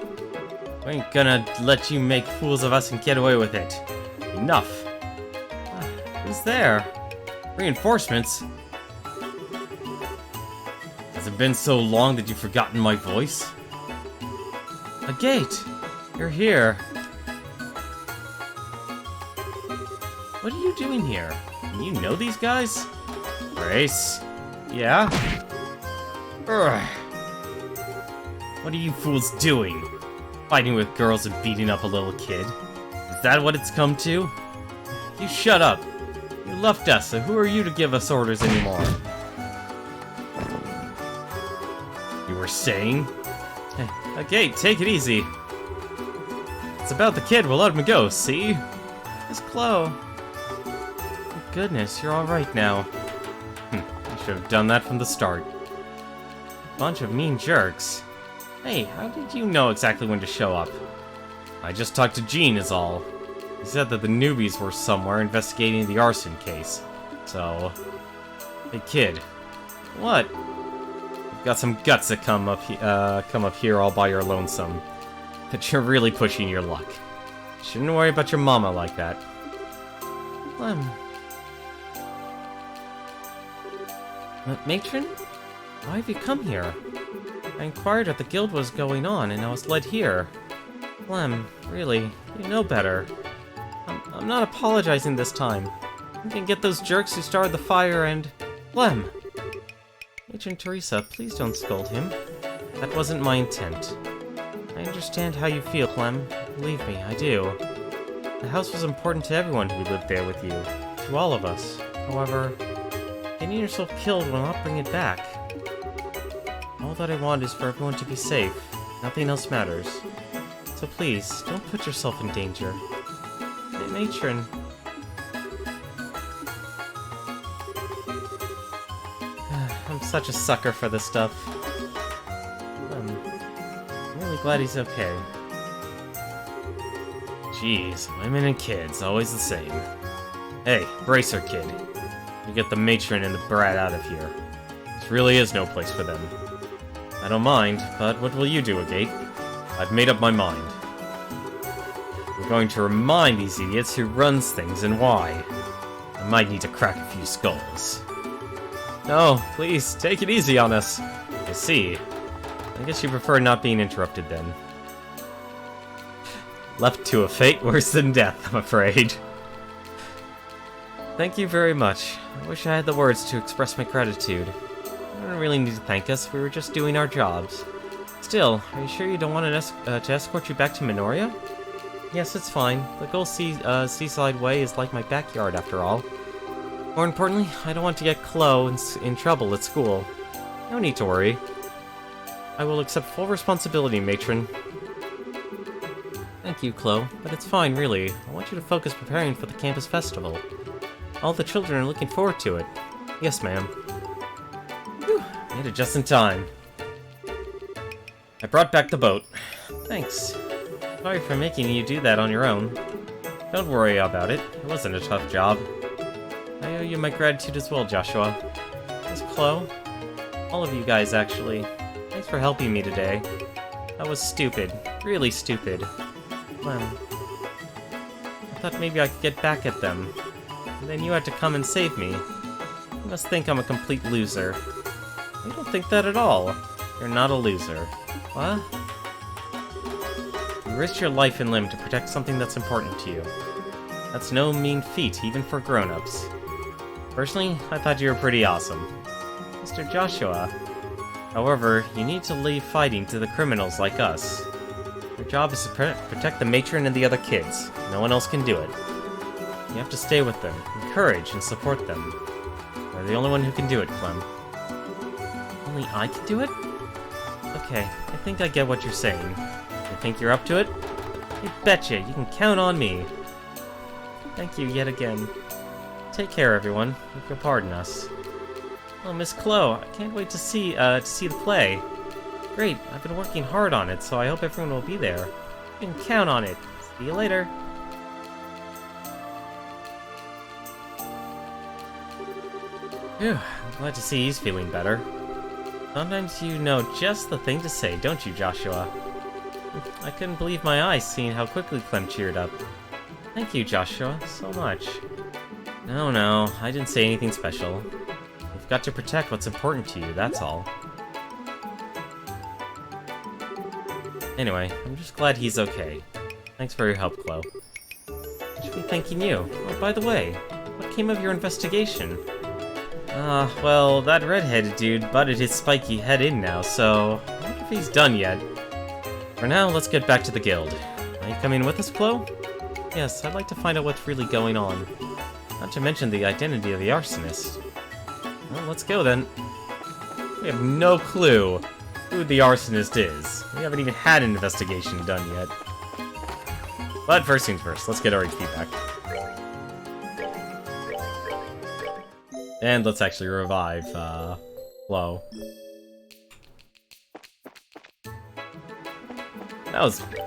We ain't gonna let you make fools of us and get away with it. Enough. Who's there? Reinforcements? Has it been so long that you've forgotten my voice? A gate! You're here. What are you doing here? You know these guys? Grace? Yeah? Urgh. What are you fools doing? Fighting with girls and beating up a little kid? Is that what it's come to? You shut up. You left us, so who are you to give us orders anymore? You were saying? Hey, okay, take it easy. It's about the kid, we'll let him go, see? It's Chloe. Thank goodness, you're alright now. I should have done that from the start. Bunch of mean jerks. Hey, how did you know exactly when to show up? I just talked to Gene is all. He said that the newbies were somewhere investigating the arson case. So... Hey kid. What? You've got some guts to come up here all by your lonesome. But you're really pushing your luck. Shouldn't worry about your mama like that. Matron? Why have you come here? I inquired what the guild was going on, and I was led here. Clem, really, you know better. I'm not apologizing this time. You can get those jerks who started the fire and... Clem! Matron Teresa, please don't scold him. That wasn't my intent. I understand how you feel, Clem. Believe me, I do. The house was important to everyone who lived there with you. To all of us. However, getting yourself killed will not bring it back. All that I want is for everyone to be safe. Nothing else matters. So please, don't put yourself in danger. Hey, Matron. I'm such a sucker for this stuff. I'm really glad he's okay. Jeez, women and kids, always the same. Hey, Bracer Kid. You get the matron and the brat out of here. This really is no place for them. I don't mind, but what will you do, Agate? I've made up my mind. We're going to remind these idiots who runs things and why. I might need to crack a few skulls. No, please, take it easy on us. I see. I guess you prefer not being interrupted then. Left to a fate worse than death, I'm afraid. Thank you very much. I wish I had the words to express my gratitude. You don't really need to thank us, we were just doing our jobs. Still, are you sure you don't want us to escort you back to Minoria? Yes, it's fine. The Gull Seaside Way is like my backyard, after all. More importantly, I don't want to get Chloe in trouble at school. No need to worry. I will accept full responsibility, matron. Thank you, Chloe, but it's fine, really. I want you to focus preparing for the campus festival. All the children are looking forward to it. Yes, ma'am. Whew, made it just in time. I brought back the boat. Thanks. Sorry for making you do that on your own. Don't worry about it. It wasn't a tough job. I owe you my gratitude as well, Joshua. Miss Chloe. All of you guys, actually. Thanks for helping me today. That was stupid. Really stupid. Well, I thought maybe I could get back at them. And then you had to come and save me. You must think I'm a complete loser. I don't think that at all. You're not a loser. What? You risked your life and limb to protect something that's important to you. That's no mean feat, even for grown-ups. Personally, I thought you were pretty awesome. Mr. Joshua. However, you need to leave fighting to the criminals like us. Your job is to protect the matron and the other kids. No one else can do it. You have to stay with them, encourage and support them. You're the only one who can do it, Clem. Only I can do it? Okay, I think I get what you're saying. You think you're up to it? You betcha, you can count on me. Thank you yet again. Take care, everyone, if you'll pardon us. Oh, Miss Chloe, I can't wait to see the play. Great, I've been working hard on it, so I hope everyone will be there. You can count on it. See you later. Phew, I'm glad to see he's feeling better. Sometimes you know just the thing to say, don't you, Joshua? I couldn't believe my eyes seeing how quickly Clem cheered up. Thank you, Joshua, so much. No, I didn't say anything special. You've got to protect what's important to you, that's all. Anyway, I'm just glad he's okay. Thanks for your help, Chloe. I should be thanking you. Oh, by the way, what came of your investigation? Well, that redheaded dude butted his spiky head in now, so I wonder if he's done yet. For now, let's get back to the guild. Are you coming with us, Chloe? Yes, I'd like to find out what's really going on. Not to mention the identity of the arsonist. Well, let's go then. We have no clue who the arsonist is. We haven't even had an investigation done yet. But first things first, let's get our HP back. And let's actually revive, Chloe.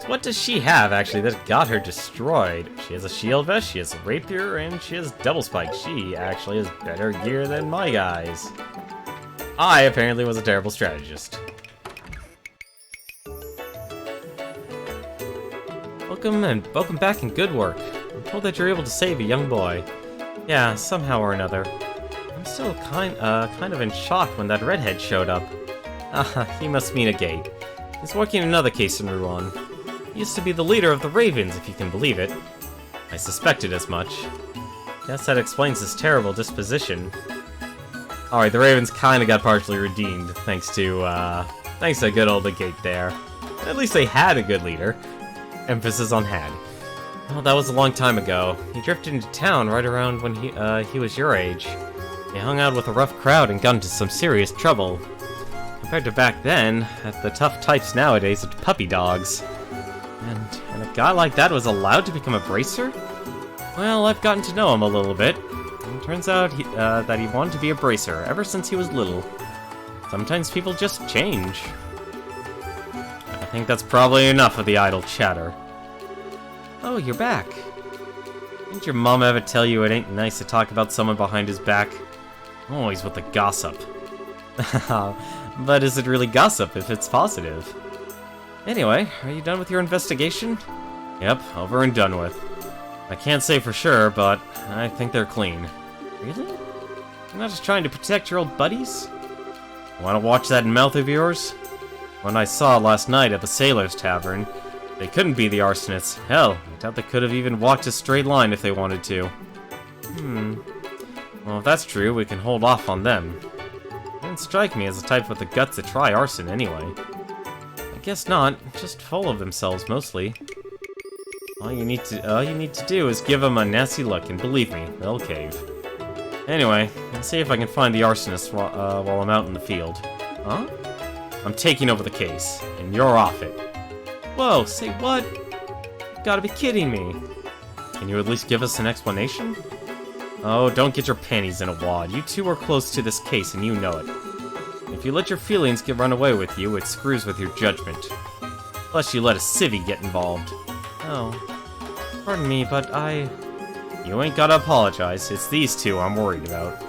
What does she have, actually, that got her destroyed? She has a shield vest, she has a rapier, and she has double spike. She actually has better gear than my guys. I apparently was a terrible strategist. Welcome back and good work. I'm told that you're able to save a young boy. Yeah, somehow or another. I'm still kind of in shock when that redhead showed up. He must mean a gate. He's working another case in Rouen. He used to be the leader of the Ravens, if you can believe it. I suspected as much. Guess that explains his terrible disposition. Alright, the Ravens kinda got partially redeemed, thanks to good old Gate there. At least they had a good leader. Emphasis on had. Well, that was a long time ago. He drifted into town right around when he was your age. He hung out with a rough crowd and got into some serious trouble. Compared to back then, the tough types nowadays are puppy dogs. And a guy like that was allowed to become a bracer? Well, I've gotten to know him a little bit. And it turns out that he wanted to be a bracer ever since he was little. Sometimes people just change. I think that's probably enough of the idle chatter. Oh, you're back. Didn't your mom ever tell you it ain't nice to talk about someone behind his back? Always with the gossip. But is it really gossip if it's positive? Anyway, are you done with your investigation? Yep, over and done with. I can't say for sure, but I think they're clean. Really? You're not just trying to protect your old buddies? Want to watch that mouth of yours? When I saw last night at the Sailor's Tavern, they couldn't be the arsonists. Hell, I doubt they could have even walked a straight line if they wanted to. Well, if that's true, we can hold off on them. Didn't strike me as the type with the guts to try arson, anyway. I guess not. Just full of themselves, mostly. All you need to do is give them a nasty look, and believe me, they'll cave. Anyway, let's see if I can find the arsonist while I'm out in the field. Huh? I'm taking over the case, and you're off it. Whoa, say what? You gotta be kidding me. Can you at least give us an explanation? Oh, don't get your panties in a wad. You two are close to this case, and you know it. If you let your feelings get run away with you, it screws with your judgment. Plus, you let a civvy get involved. Oh, pardon me, but You ain't gotta apologize. It's these two I'm worried about.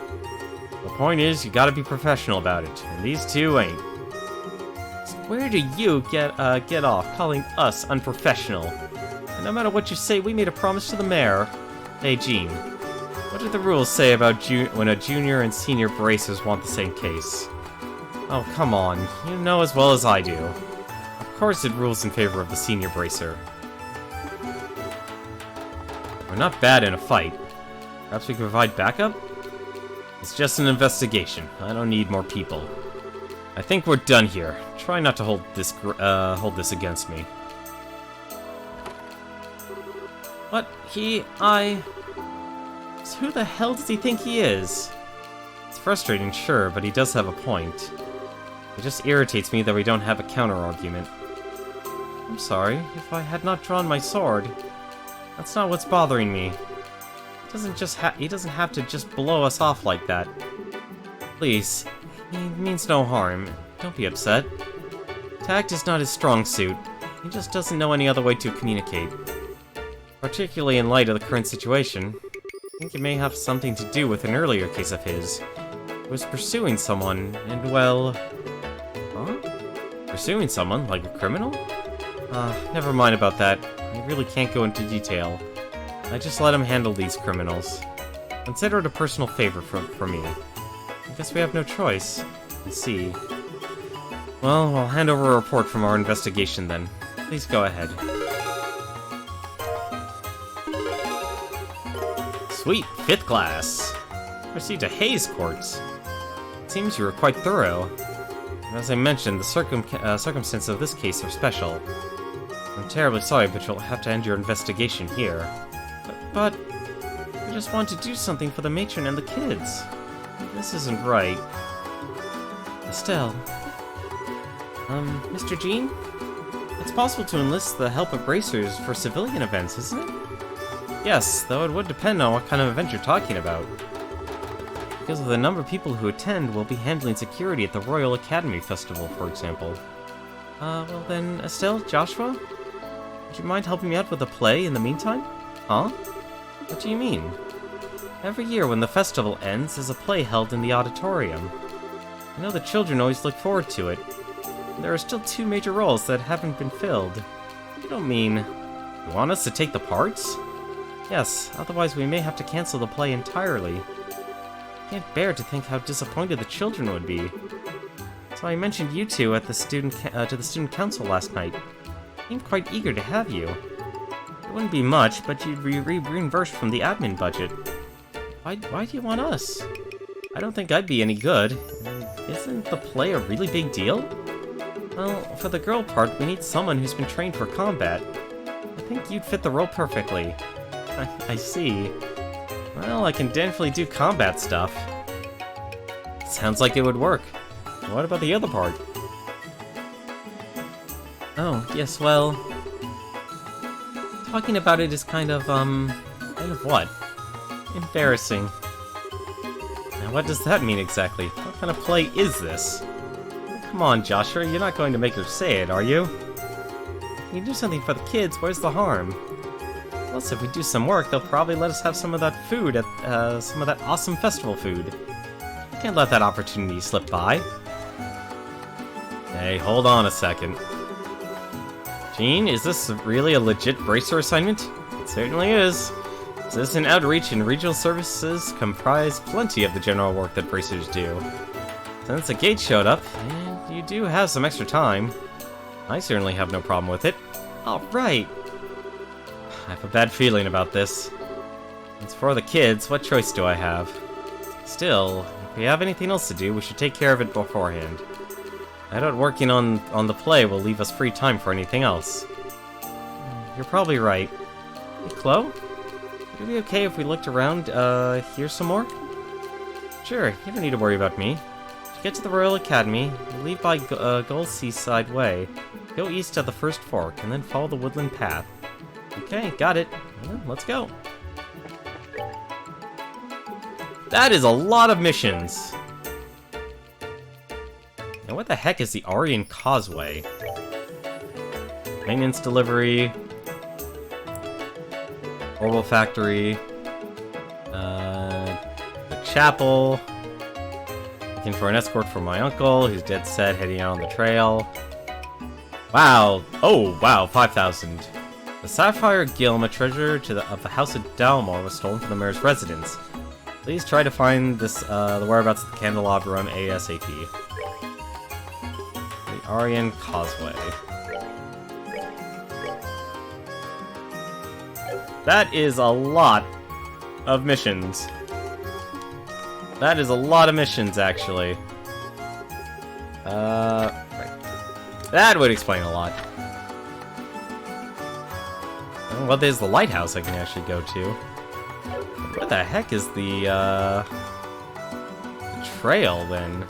The point is, you gotta be professional about it, and these two ain't. So where do you get off calling us unprofessional? And no matter what you say, we made a promise to the mayor. Hey, Gene. What do the rules say about when a junior and senior bracers want the same case? Oh, come on. You know as well as I do. Of course it rules in favor of the senior bracer. We're not bad in a fight. Perhaps we can provide backup? It's just an investigation. I don't need more people. I think we're done here. Try not to hold this against me. What? So who the hell does he think he is? It's frustrating, sure, but he does have a point. It just irritates me that we don't have a counter-argument. I'm sorry, if I had not drawn my sword. That's not what's bothering me. He doesn't have to just blow us off like that. Please, he means no harm. Don't be upset. Tact is not his strong suit. He just doesn't know any other way to communicate. Particularly in light of the current situation. I think it may have something to do with an earlier case of his. He was pursuing someone, and well... Huh? Pursuing someone? Like a criminal? Never mind about that. I really can't go into detail. I just let him handle these criminals. Consider it a personal favor for me. I guess we have no choice. I see. Well, I'll hand over a report from our investigation then. Please go ahead. Sweet, 5th class. Proceed to Hayes Courts. It seems you were quite thorough. As I mentioned, the circumstances of this case are special. I'm terribly sorry, but you'll have to end your investigation here. But I just want to do something for the matron and the kids. This isn't right. Estelle. Mr. Jean? It's possible to enlist the help of bracers for civilian events, isn't it? Yes, though it would depend on what kind of event you're talking about. Because of the number of people who attend, we'll be handling security at the Royal Academy Festival, for example. Well then, Estelle, Joshua? Would you mind helping me out with a play in the meantime? Huh? What do you mean? Every year when the festival ends, there's a play held in the auditorium. I know the children always look forward to it. There are still 2 major roles that haven't been filled. You don't mean... You want us to take the parts? Yes, otherwise we may have to cancel the play entirely. I can't bear to think how disappointed the children would be. So I mentioned you two at the student to the student council last night. They seemed quite eager to have you. It wouldn't be much, but you'd be reimbursed from the admin budget. Why do you want us? I don't think I'd be any good. Isn't the play a really big deal? Well, for the girl part, we need someone who's been trained for combat. I think you'd fit the role perfectly. I see. Well, I can definitely do combat stuff. Sounds like it would work. What about the other part? Oh, yes, well... Talking about it is kind of what? Embarrassing. Now, what does that mean exactly? What kind of play is this? Come on, Joshua, you're not going to make her say it, are you? If you do something for the kids, where's the harm? Plus, if we do some work, they'll probably let us have some of that food at, some of that awesome festival food. Can't let that opportunity slip by. Hey, hold on a second. Gene, is this really a legit bracer assignment? It certainly is. Citizen outreach and regional services comprise plenty of the general work that bracers do. Since the gate showed up, and you do have some extra time, I certainly have no problem with it. Alright! I have a bad feeling about this. It's for the kids, what choice do I have? Still, if we have anything else to do, we should take care of it beforehand. I doubt working on the play will leave us free time for anything else. You're probably right. Hey, Chloe? Would it be okay if we looked around, here some more? Sure, you don't need to worry about me. To get to the Royal Academy, you leave by Gull Seaside Way. Go east at the first fork, and then follow the woodland path. Okay, got it. Well, let's go. That is a lot of missions. And what the heck is the Aryan Causeway? Maintenance delivery. Orbital Factory. The chapel. Looking for an escort for my uncle, who's dead set, heading out on the trail. Wow. Oh, wow, 5,000. The Sapphire Gilm, a treasure of the House of Dalmor, was stolen from the mayor's residence. Please try to find the whereabouts of the Candelabra ASAP. The Aryan Causeway. That is a lot of missions. That is a lot of missions, actually. Right. That would explain a lot. What is the lighthouse I can actually go to? What the heck is the trail, then?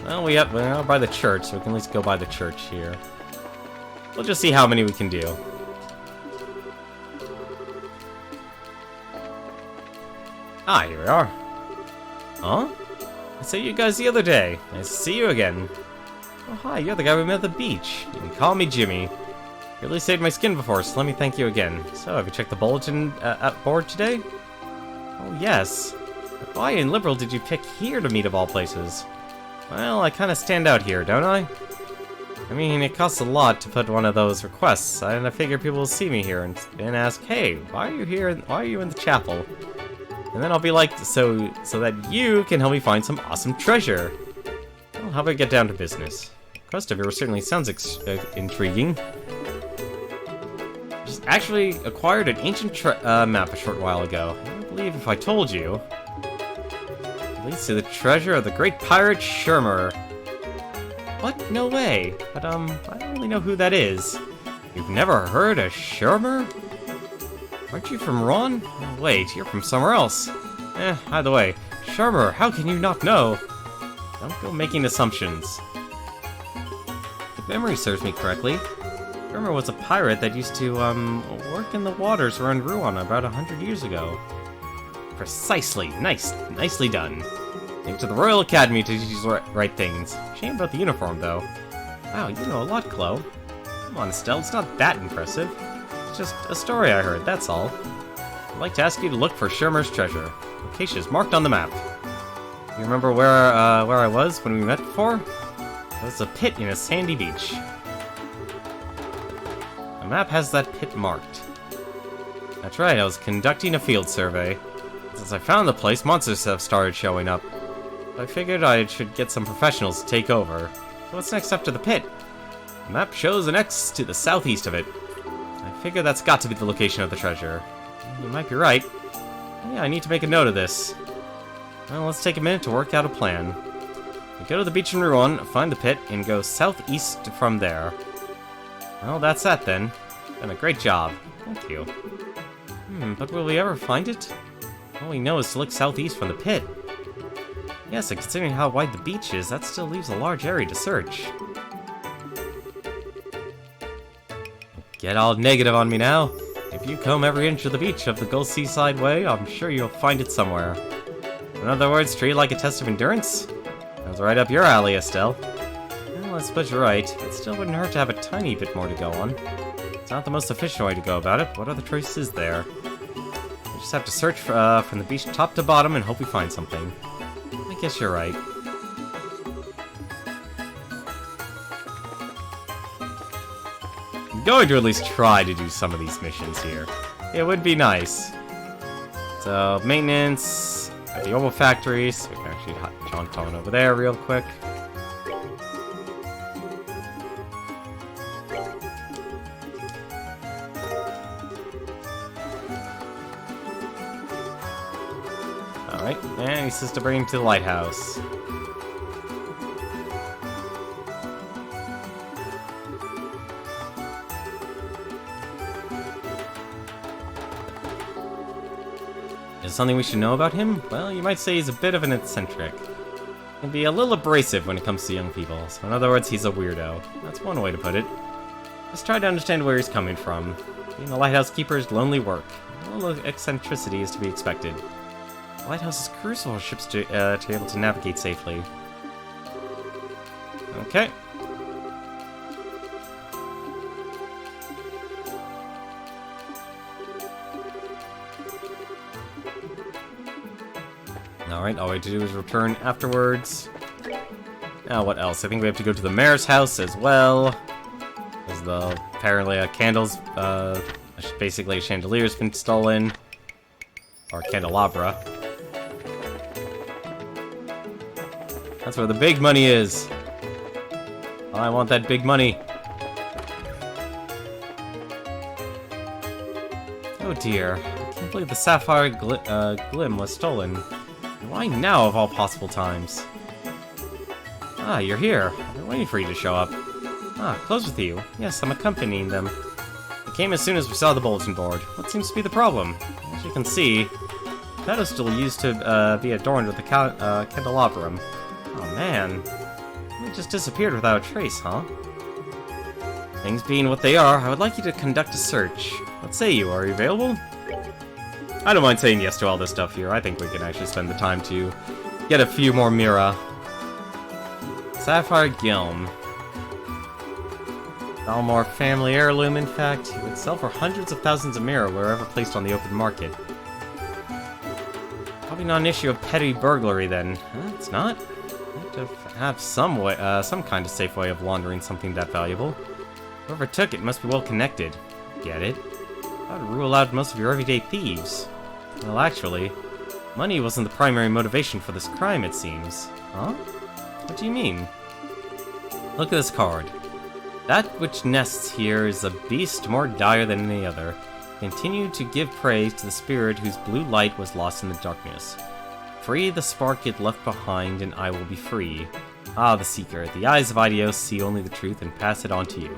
Well, we're by the church, so we can at least go by the church here. We'll just see how many we can do. Ah, here we are. Huh? I saw you guys the other day. Nice to see you again. Oh, hi, you're the guy we met at the beach. You can call me Jimmy. You really saved my skin before, so let me thank you again. So, have you checked the bulletin board today? Oh, yes. Why in Liberal did you pick here to meet of all places? Well, I kind of stand out here, don't I? I mean, it costs a lot to put one of those requests, and I figure people will see me here and ask, hey, why are you here? Why are you in the chapel? And then I'll be like, so that you can help me find some awesome treasure. Well, how about we get down to business? Quest of yours certainly sounds intriguing. Just actually acquired an ancient map a short while ago. I don't believe if I told you. It leads to the treasure of the great pirate Shermer. What? No way. But, I don't really know who that is. You've never heard of Shermer? Aren't you from Ron? Oh, wait, you're from somewhere else. Either way, Shermer, how can you not know? Don't go making assumptions. If memory serves me correctly, Shermer was a pirate that used to, work in the waters around Rouen about 100 years ago. Precisely. Nicely done. Take to the Royal Academy to teach you the right things. Shame about the uniform, though. Wow, you know a lot, Chloe. Come on, Estelle, it's not that impressive. It's just a story I heard, that's all. I'd like to ask you to look for Shermer's treasure. Location is marked on the map. You remember where I was when we met before? It was a pit in a sandy beach. The map has that pit marked. That's right, I was conducting a field survey. Since I found the place, monsters have started showing up. I figured I should get some professionals to take over. So what's next after the pit? The map shows an X to the southeast of it. I figure that's got to be the location of the treasure. You might be right. Yeah, I need to make a note of this. Well, let's take a minute to work out a plan. We go to the beach in Rouen, find the pit, and go southeast from there. Well, that's that then. Done a great job. Thank you. But will we ever find it? All we know is to look southeast from the pit. Yes, and considering how wide the beach is, that still leaves a large area to search. Get all negative on me now. If you comb every inch of the beach of the Gull Seaside Way, I'm sure you'll find it somewhere. In other words, treat it like a test of endurance? That's right up your alley, Estelle. Well, I suppose you're right. It still wouldn't hurt to have a tiny bit more to go on. It's not the most efficient way to go about it. What other choice is there? We just have to search from the beach top to bottom and hope we find something. I guess you're right. I'm going to at least try to do some of these missions here. It would be nice. So, maintenance at the Orbital Factory, so we can actually jaunt on over there real quick. Alright, and he says to bring him to the lighthouse. Is something we should know about him? Well, you might say he's a bit of an eccentric. Can be a little abrasive when it comes to young people, so in other words, he's a weirdo. That's one way to put it. Just try to understand where he's coming from. Being a lighthouse keeper is lonely work. A little eccentricity is to be expected. The lighthouse is crucial for ships to be able to navigate safely. Okay. Alright, all we have to do is return afterwards. Now, what else? I think we have to go to the mayor's house as well. Because apparently candles, basically a chandelier's been stolen. Or candelabra. That's where the big money is. I want that big money. Oh dear. I can't believe the sapphire glim was stolen. Why now of all possible times? Ah, you're here. I've been waiting for you to show up. Ah, close with you. Yes, I'm accompanying them. I came as soon as we saw the bulletin board. What seems to be the problem? As you can see, the pedestal used to be adorned with the candelabrum. Oh man. It just disappeared without a trace, huh? Things being what they are, I would like you to conduct a search. What say you? Are you available? I don't mind saying yes to all this stuff here. I think we can actually spend the time to get a few more Mira. Sapphire Gilm. Dalmor family heirloom, in fact. It would sell for hundreds of thousands of Mira wherever placed on the open market. Probably not an issue of petty burglary then. Huh? It's not? You have to have some way, some kind of safe way of laundering something that valuable. Whoever took it must be well connected. Get it? That would rule out most of your everyday thieves. Well, actually, money wasn't the primary motivation for this crime, it seems. Huh? What do you mean? Look at this card. That which nests here is a beast more dire than any other. Continue to give praise to the spirit whose blue light was lost in the darkness. Free the spark it left behind, and I will be free. Ah, the seeker. The eyes of Idios see only the truth and pass it on to you.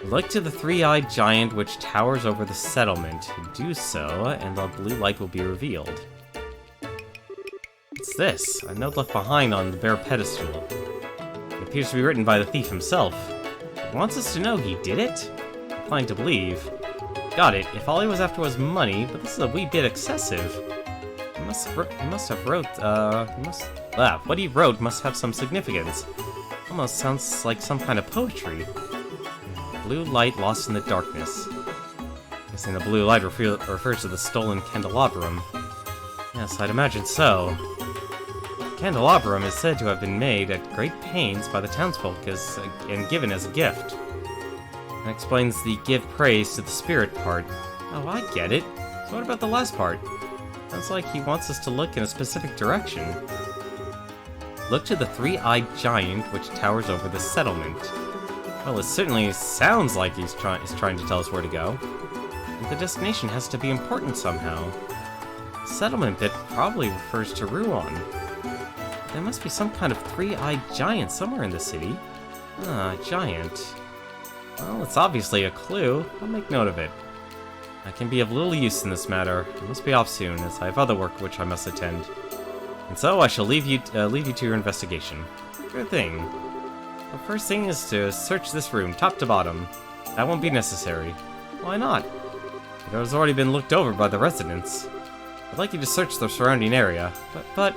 Look to the three-eyed giant which towers over the settlement. Do so, and the blue light will be revealed. What's this? A note left behind on the bare pedestal. It appears to be written by the thief himself. He wants us to know he did it? Inclined to believe. Got it. If all he was after was money, but this is a wee bit excessive. What he wrote must have some significance. Almost sounds like some kind of poetry. Blue light lost in the darkness. Guessing the blue light refers to the stolen candelabrum. Yes, I'd imagine so. Candelabrum is said to have been made at great pains by the townsfolk and given as a gift. That explains the give praise to the spirit part. Oh, I get it. So what about the last part? Sounds like he wants us to look in a specific direction. Look to the three-eyed giant which towers over the settlement. Well, it certainly sounds like he's trying to tell us where to go. And the destination has to be important somehow. The settlement bit probably refers to Ruan. There must be some kind of three-eyed giant somewhere in the city. Ah, giant. Well, it's obviously a clue. I'll make note of it. I can be of little use in this matter. I must be off soon, as I have other work which I must attend. And so I shall leave you to your investigation. Good thing. The first thing is to search this room, top to bottom. That won't be necessary. Why not? It has already been looked over by the residents. I'd like you to search the surrounding area, but...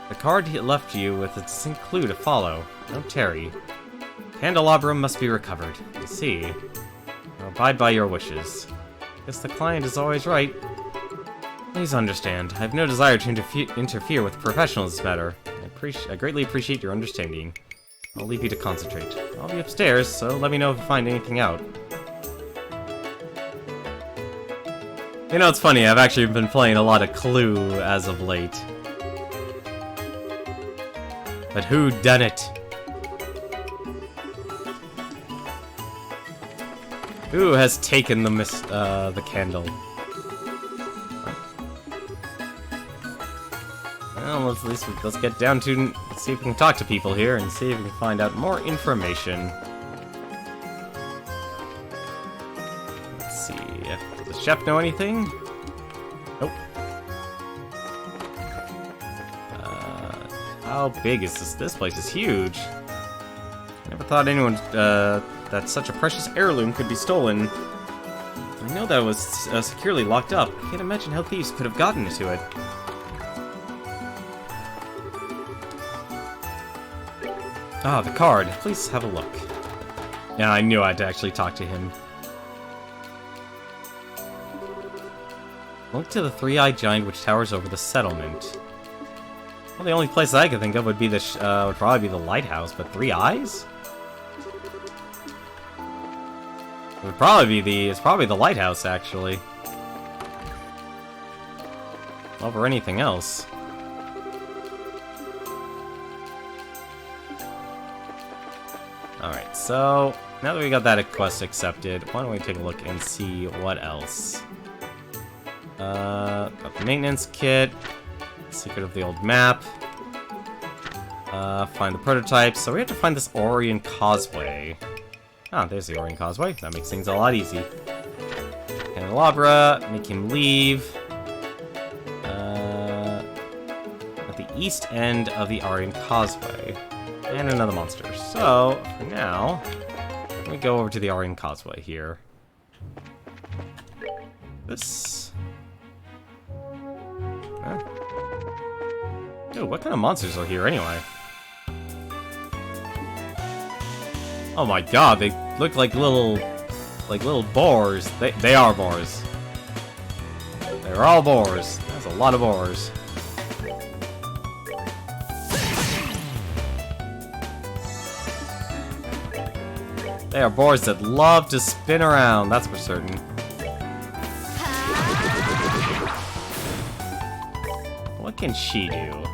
The card he left you with a distinct clue to follow. Don't tarry. Candelabrum must be recovered. I see. I'll abide by your wishes. Guess the client is always right. Please understand, I have no desire to interfere with professionals in this matter. I greatly appreciate your understanding. I'll leave you to concentrate. I'll be upstairs, so let me know if you find anything out. You know, it's funny, I've actually been playing a lot of Clue as of late. But who done it? Who has taken the candle? Well, let's get down to see if we can talk to people here and see if we can find out more information. Let's see. Does the chef know anything? Nope. How big is this? This place is huge. Never thought anyone that such a precious heirloom could be stolen. I know that it was securely locked up. I can't imagine how thieves could have gotten into it. Ah, the card. Please have a look. Yeah, I knew I had to actually talk to him. Look to the three-eyed giant which towers over the settlement. Well, the only place I could think of would be the would probably be the lighthouse, but 3 eyes? It would probably be it's probably the lighthouse, actually. Over anything else. Alright, so now that we got that quest accepted, why don't we take a look and see what else? Got the maintenance kit, secret of the old map, find the prototypes. So we have to find this Orient Causeway. Ah, there's the Orient Causeway. That makes things a lot easy. Candelabra, make him leave. At the east end of the Orient Causeway. And another monster. So, for now, let me go over to the Orient Causeway here. This... Huh? Dude, what kind of monsters are here anyway? Oh my god, they look like little boars. They are boars. They're all boars. That's a lot of boars. They are boars that love to spin around, that's for certain. What can she do?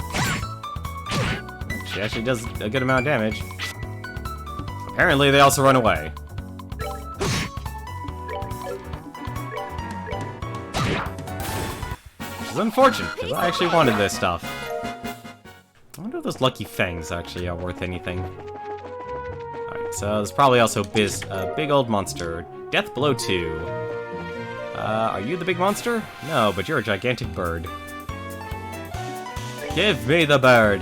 She actually does a good amount of damage. Apparently, they also run away. Which is unfortunate, because I actually wanted this stuff. I wonder if those lucky fangs actually are worth anything. Alright, so there's probably also a big old monster. Death Blow 2. Are you the big monster? No, but you're a gigantic bird. Give me the bird!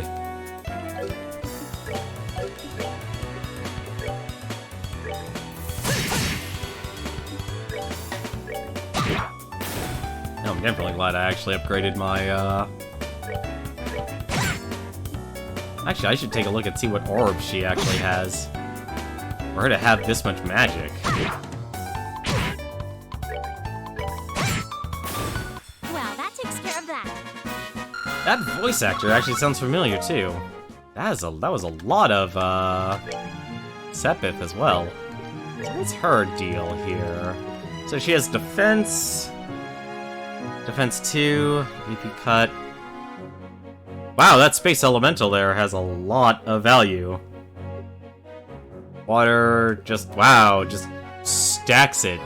I'm definitely glad I actually upgraded my, Actually, I should take a look and see what orb she actually has. For her to have this much magic. Well, that takes care of that. That voice actor actually sounds familiar, too. That was a lot of, Sepith as well. So what's her deal here? So she has defense... Defense 2, EP cut. Wow, that space elemental there has a lot of value. Water, wow, just stacks it.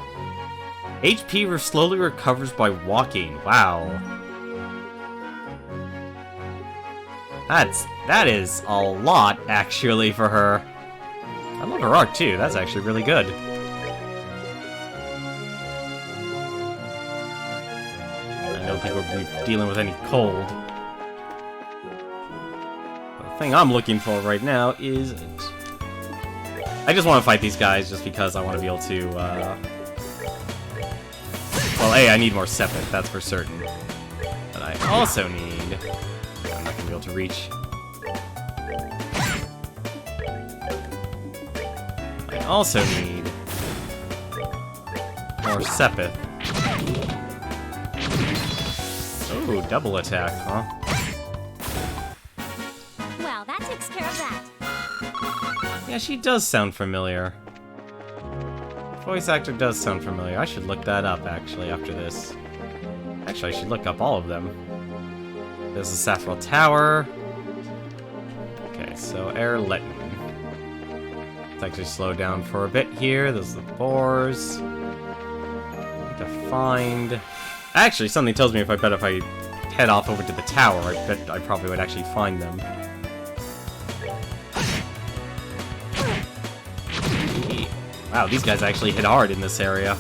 HP slowly recovers by walking. Wow. That is a lot, actually, for her. I love her art, too. That's actually really good. I don't think we'll be dealing with any cold. The thing I'm looking for right now is... I just want to fight these guys just because I want to be able to, Well, A, I need more Sepith, that's for certain. But I also need... I'm not going to be able to reach. I also need... more Sepith. Ooh, double attack, huh? Well, that takes care of that. Yeah, she does sound familiar. Voice actor does sound familiar. I should look that up, actually, after this. Actually, I should look up all of them. There's the Saffron Tower. Okay, so Air Letton. Let's actually slow down for a bit here. There's the boars. Need to find... Actually, something tells me if I head off over to the tower, I bet I probably would actually find them. Wow, these guys actually hit hard in this area.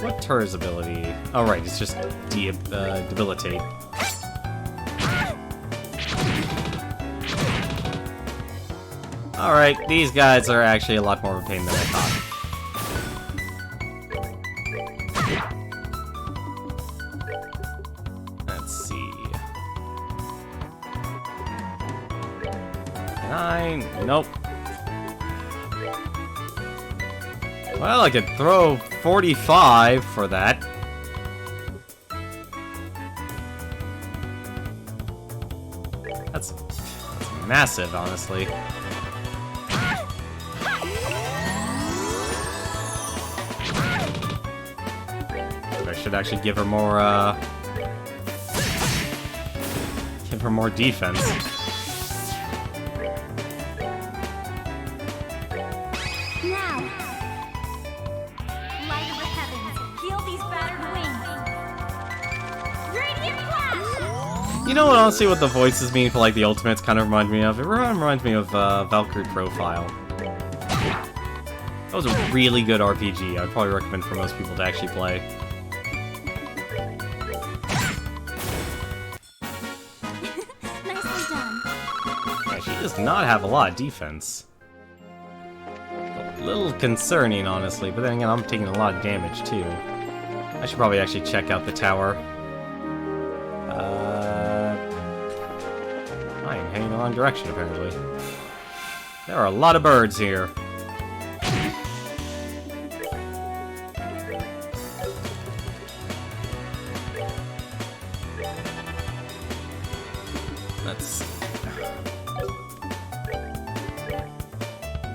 what Tur's ability? Oh, right, it's just debilitate. Alright, these guys are actually a lot more of a pain than I thought. Let's see. Nope. Well, I could throw 45 for that. That's massive, honestly. I should actually give her more, defense. Now, light of the heavens, heal these battered wings. Radiant flash! You know what, honestly, what the voices mean for, like, the ultimates kind of remind me of? It reminds me of, Valkyrie Profile. That was a really good RPG. I'd probably recommend for most people to actually play. Nicely done. Yeah, she does not have a lot of defense. A little concerning, honestly, but then again, I'm taking a lot of damage, too. I should probably actually check out the tower. I am heading the wrong direction, apparently. There are a lot of birds here.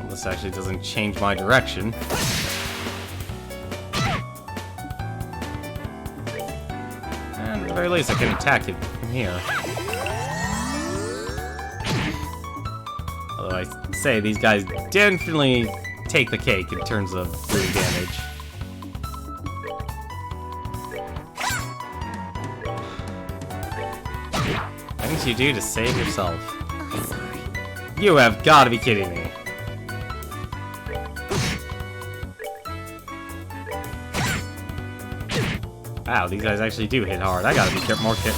This actually doesn't change my direction. And at the very least, I can attack it from here. Although I say these guys definitely take the cake in terms of doing damage. Things you do to save yourself. Oh, sorry. You have got to be kidding me. Wow, these guys actually do hit hard. I gotta be a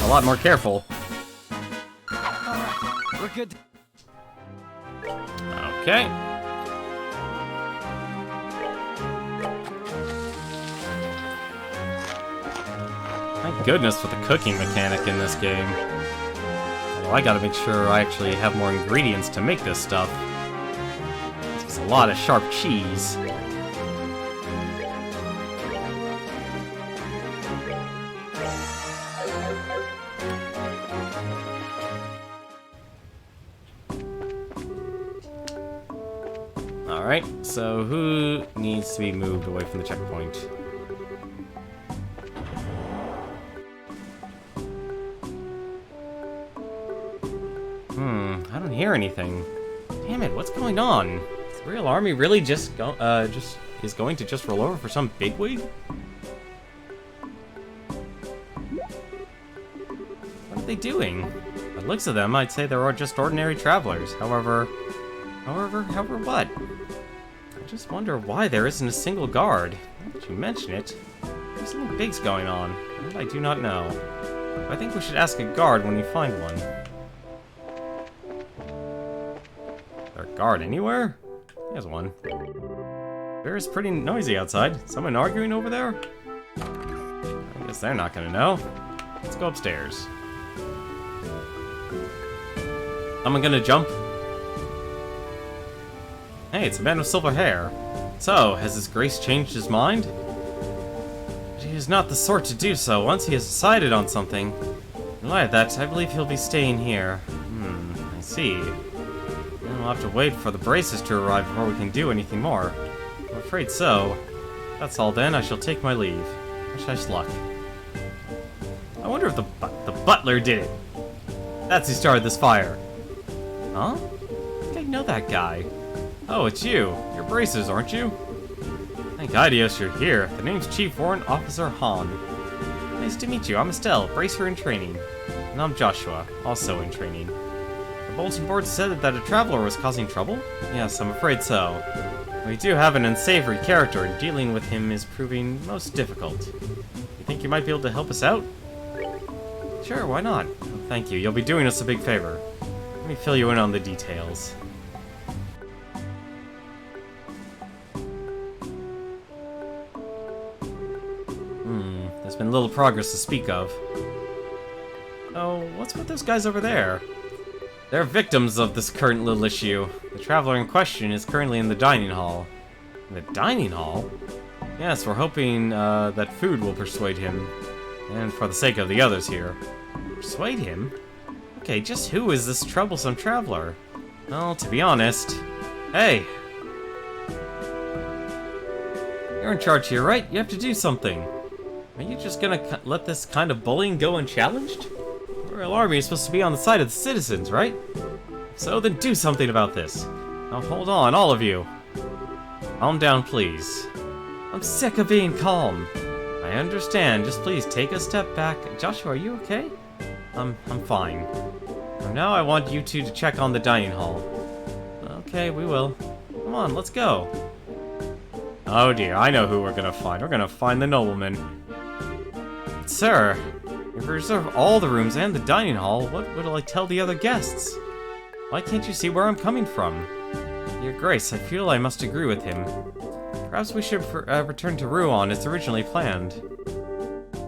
lot more careful. Alright, we're good. Okay. Thank goodness for the cooking mechanic in this game. Although I gotta make sure I actually have more ingredients to make this stuff. It's a lot of sharp cheese. Alright, so who needs to be moved away from the checkpoint? I don't hear anything. Damn it, what's going on? Is the real army really is going to just roll over for some bigwig? What are they doing? By the looks of them, I'd say they're just ordinary travelers. However what? I just wonder why there isn't a single guard. Now that you mention it, there's something big's going on, and I do not know. I think we should ask a guard when we find one. Is there a guard anywhere? There's one. It's pretty noisy outside. Someone arguing over there? I guess they're not gonna know. Let's go upstairs. Am I gonna jump? Hey, it's a man with silver hair. So, has His Grace changed his mind? But he is not the sort to do so once he has decided on something. In light of that, I believe he'll be staying here. I see. Then we'll have to wait for the braces to arrive before we can do anything more. I'm afraid so. That's all then, I shall take my leave. Wish us luck. I wonder if the butler did it. That's who started this fire. Huh? I think I know that guy. Oh, it's you. You're bracers, aren't you? Thank Idios you're here. The name's Chief Warrant Officer Han. Nice to meet you. I'm Estelle, bracer in training. And I'm Joshua, also in training. The bulletin board said that a traveler was causing trouble? Yes, I'm afraid so. We do have an unsavory character, and dealing with him is proving most difficult. You think you might be able to help us out? Sure, why not? Thank you, you'll be doing us a big favor. Let me fill you in on the details. There's been little progress to speak of. Oh, what's with those guys over there? They're victims of this current little issue. The traveler in question is currently in the dining hall. In the dining hall? Yes, we're hoping that food will persuade him. And for the sake of the others here. Persuade him? Okay, just who is this troublesome traveler? Well, to be honest... Hey! You're in charge here, right? You have to do something. Are you just gonna let this kind of bullying go unchallenged? The Royal Army is supposed to be on the side of the citizens, right? So then do something about this. Now hold on, all of you. Calm down, please. I'm sick of being calm. I understand, just please take a step back. Joshua, are you okay? I'm fine. Now I want you two to check on the dining hall. Okay, we will. Come on, let's go. Oh dear, I know who we're gonna find. We're gonna find the nobleman. Sir, if we reserve all the rooms and the dining hall, what will I tell the other guests? Why can't you see where I'm coming from? Your Grace, I feel I must agree with him. Perhaps we should return to Rouen as originally planned.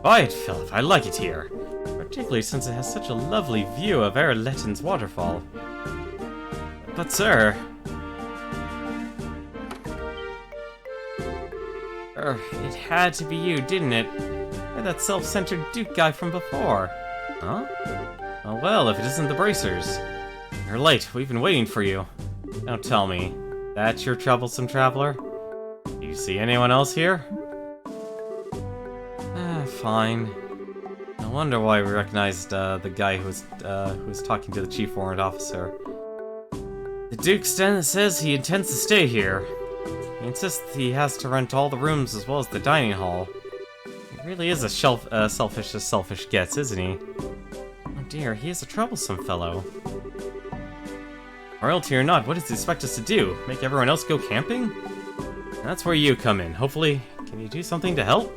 Quiet, Philip, I like it here. Particularly since it has such a lovely view of Erletten's waterfall. But sir... it had to be you, didn't it? You're that self-centered Duke guy from before. Huh? Oh well, if it isn't the bracers. You're late, we've been waiting for you. Don't tell me. That's your troublesome traveler? Do you see anyone else here? Fine. No wonder why we recognized the guy who was talking to the chief warrant officer. The Duke says he intends to stay here. He insists he has to rent all the rooms as well as the dining hall. He really is a selfish as selfish gets, isn't he? Oh dear, he is a troublesome fellow. Royalty or not, what does he expect us to do? Make everyone else go camping? That's where you come in. Hopefully, can you do something to help?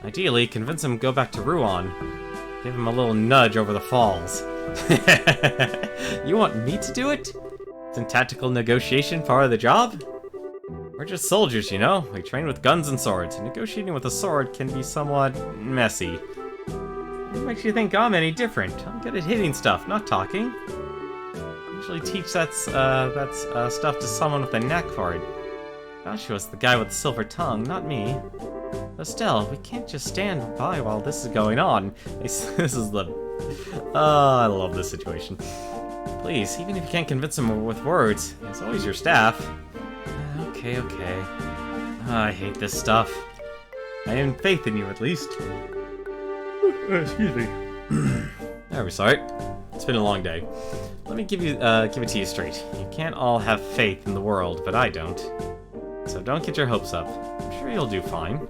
Ideally, convince him to go back to Rouen. Give him a little nudge over the falls. You want me to do it? Isn't tactical negotiation part of the job? We're just soldiers, you know? We train with guns and swords. Negotiating with a sword can be somewhat messy. What makes you think I'm any different? I'm good at hitting stuff, not talking. I usually teach that stuff to someone with a knack for it. Joshua's the guy with the silver tongue, not me. But still, we can't just stand by while this is going on. This is the... I love this situation. Please, even if you can't convince him with words, there's always your staff. Okay. I hate this stuff. I have faith in you, at least. Excuse me. Very sorry. It's been a long day. Let me give it to you straight. You can't all have faith in the world, but I don't. So don't get your hopes up. I'm sure you'll do fine.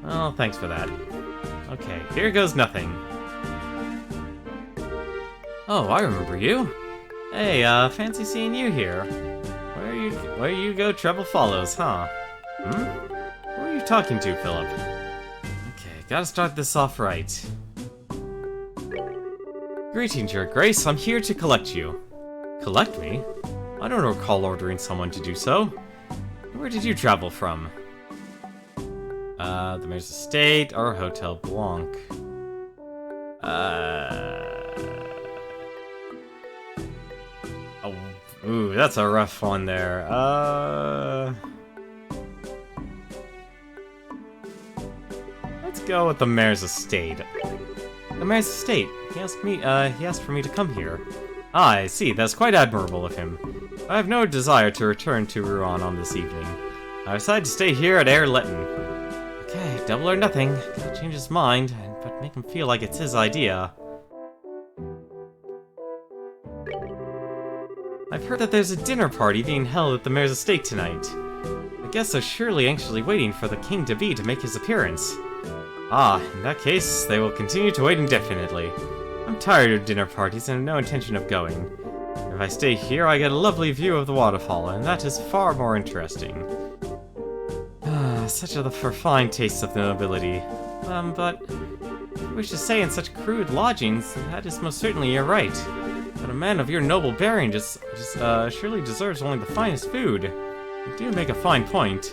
Well, thanks for that. Okay, here goes nothing. Oh, I remember you. Hey, fancy seeing you here. Where you go, trouble follows, huh? Who are you talking to, Philip? Okay, gotta start this off right. Greetings, Your Grace. I'm here to collect you. Collect me? I don't recall ordering someone to do so. Where did you travel from? The Mayor's Estate or Hotel Blanc? Oh, ooh, that's a rough one there. Let's go with the Mayor's Estate. The Mayor's Estate. He asked for me to come here. Ah, I see. That's quite admirable of him. I have no desire to return to Rouen on this evening. I decided to stay here at Erletten. Okay, double or nothing. Gotta change his mind, but make him feel like it's his idea. I've heard that there's a dinner party being held at the Mayor's Estate tonight. The guests are surely anxiously waiting for the king-to-be to make his appearance. Ah, in that case, they will continue to wait indefinitely. I'm tired of dinner parties and have no intention of going. There If I stay here, I get a lovely view of the waterfall, and that is far more interesting. Such are the refined tastes of the nobility. But if you wish to stay in such crude lodgings, that is most certainly your right. But a man of your noble bearing surely deserves only the finest food. You do make a fine point.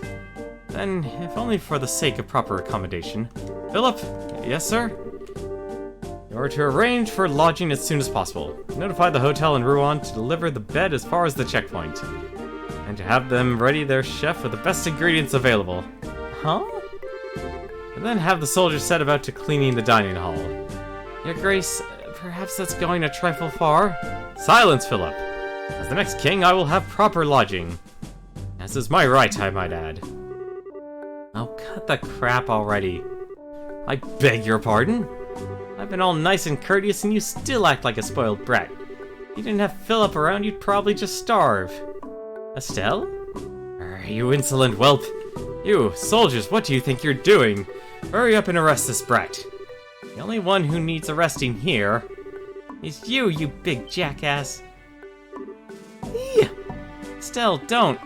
Then, if only for the sake of proper accommodation. Philip? Yes, sir? You are to arrange for lodging as soon as possible. Notify the hotel in Rouen to deliver the bed as far as the checkpoint. And to have them ready their chef with the best ingredients available. Huh? And then have the soldiers set about to cleaning the dining hall. Your Grace, perhaps that's going a trifle far? Silence, Philip! As the next king, I will have proper lodging. As is my right, I might add. Oh, cut the crap already. I beg your pardon? I've been all nice and courteous and you still act like a spoiled brat. If you didn't have Philip around, you'd probably just starve. Estelle? You insolent whelp. You, soldiers, what do you think you're doing? Hurry up and arrest this brat. The only one who needs arresting here is you, you big jackass. Eee! Estelle, don't.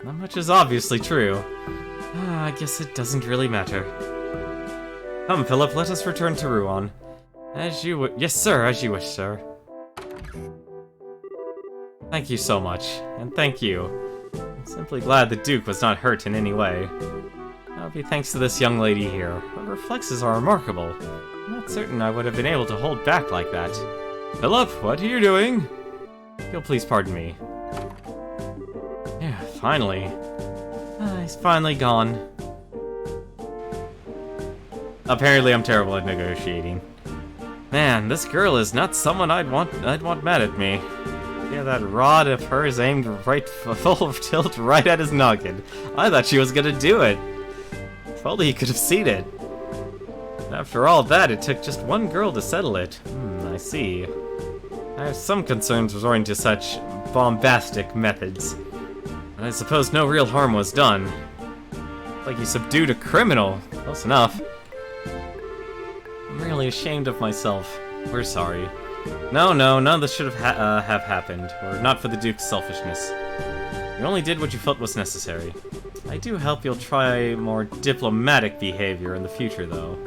Not much is obviously true. I guess it doesn't really matter. Come, Philip, let us return to Rouen. As you yes, sir, as you wish, sir. Thank you so much, and thank you. I'm simply glad the Duke was not hurt in any way. That would be thanks to this young lady here. Her reflexes are remarkable. I'm not certain I would have been able to hold back like that. Philip, what are you doing? If you'll please pardon me. Yeah, finally. He's finally gone. Apparently I'm terrible at negotiating. Man, this girl is not someone I'd want mad at me. Yeah, that rod of hers aimed right full of tilt right at his noggin. I thought she was gonna do it. If only he could have seen it. After all that, it took just one girl to settle it. I see. I have some concerns resorting to such bombastic methods. But I suppose no real harm was done. Like you subdued a criminal. Close enough. I'm really ashamed of myself. We're sorry. No, none of this should have happened, were it not for the Duke's selfishness. You only did what you felt was necessary. I do hope you'll try more diplomatic behavior in the future, though.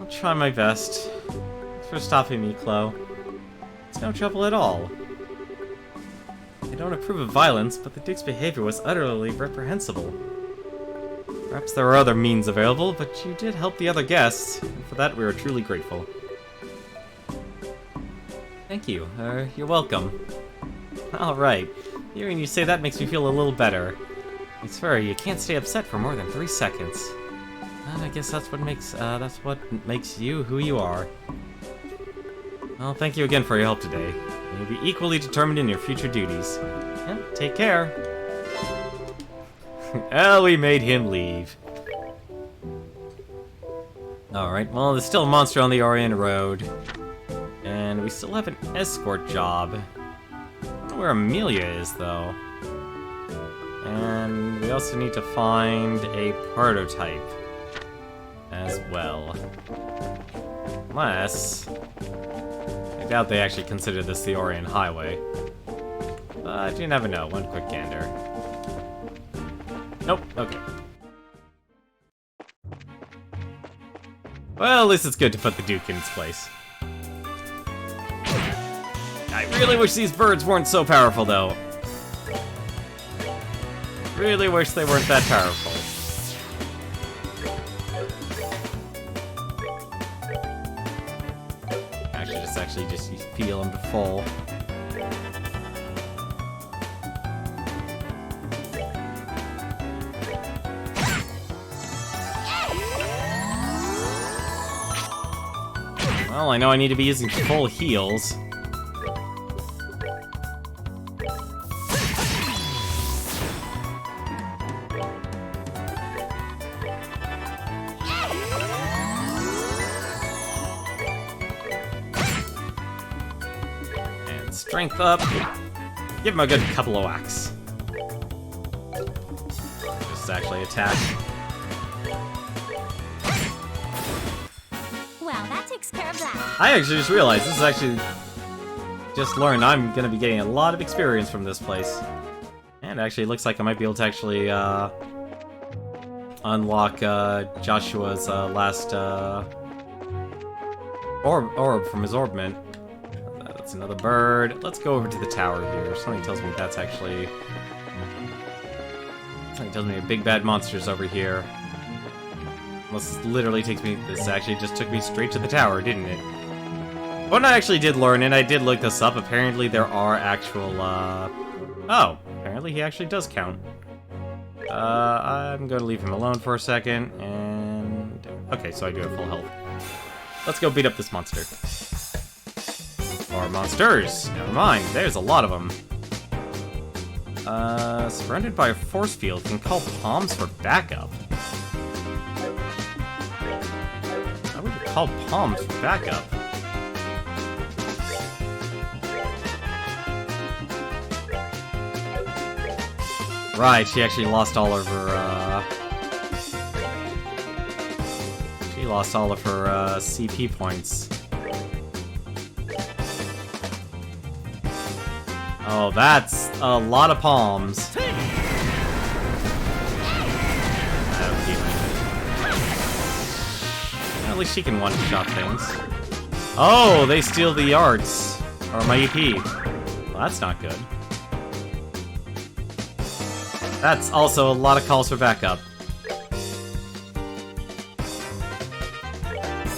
I'll try my best. Thanks for stopping me, Chloe. It's no trouble at all. I don't approve of violence, but the Duke's behavior was utterly reprehensible. Perhaps there are other means available, but you did help the other guests, and for that we are truly grateful. Thank you. You're welcome. Alright. Hearing you say that makes me feel a little better. I swear, you can't stay upset for more than 3 seconds. I guess that's what makes you who you are. Well, thank you again for your help today. You'll be equally determined in your future duties. And take care. Well, we made him leave. Alright, well, there's still a monster on the Orient Road. And we still have an escort job. I don't know where Amelia is, though. And we also need to find a prototype as well. Unless... I doubt they actually consider this the Orient Highway. But you never know. One quick gander. Nope. Okay. Well, at least it's good to put the Duke in its place. I really wish these birds weren't so powerful, though. Really wish they weren't that powerful. I should just feel them to fall. Well, I know I need to be using full heals. And strength up. Give him a good couple of whacks. Just actually attack. takes care of that. I actually just realized this is actually just learned I'm gonna be getting a lot of experience from this place. And actually, it looks like I might be able to actually unlock Joshua's last orb from his orbment. That's another bird. Let's go over to the tower here. Something tells me that's actually... Something tells me a big bad monster's over here. Unless this literally takes me... This actually just took me straight to the tower, didn't it? What I actually did learn, and I did look this up, apparently there are actual, Oh, apparently he actually does count. I'm gonna leave him alone for a second, and... Okay, so I do have full health. Let's go beat up this monster. Or monsters! Never mind, there's a lot of them. Surrounded by a force field, can call palms for backup. Why would you call palms for backup? Right, she actually lost all of her, She lost all of her, CP points. Oh, that's a lot of palms. At least she can one-shot things. Oh, they steal the arts. Or my EP. Well, that's not good. That's also a lot of calls for backup.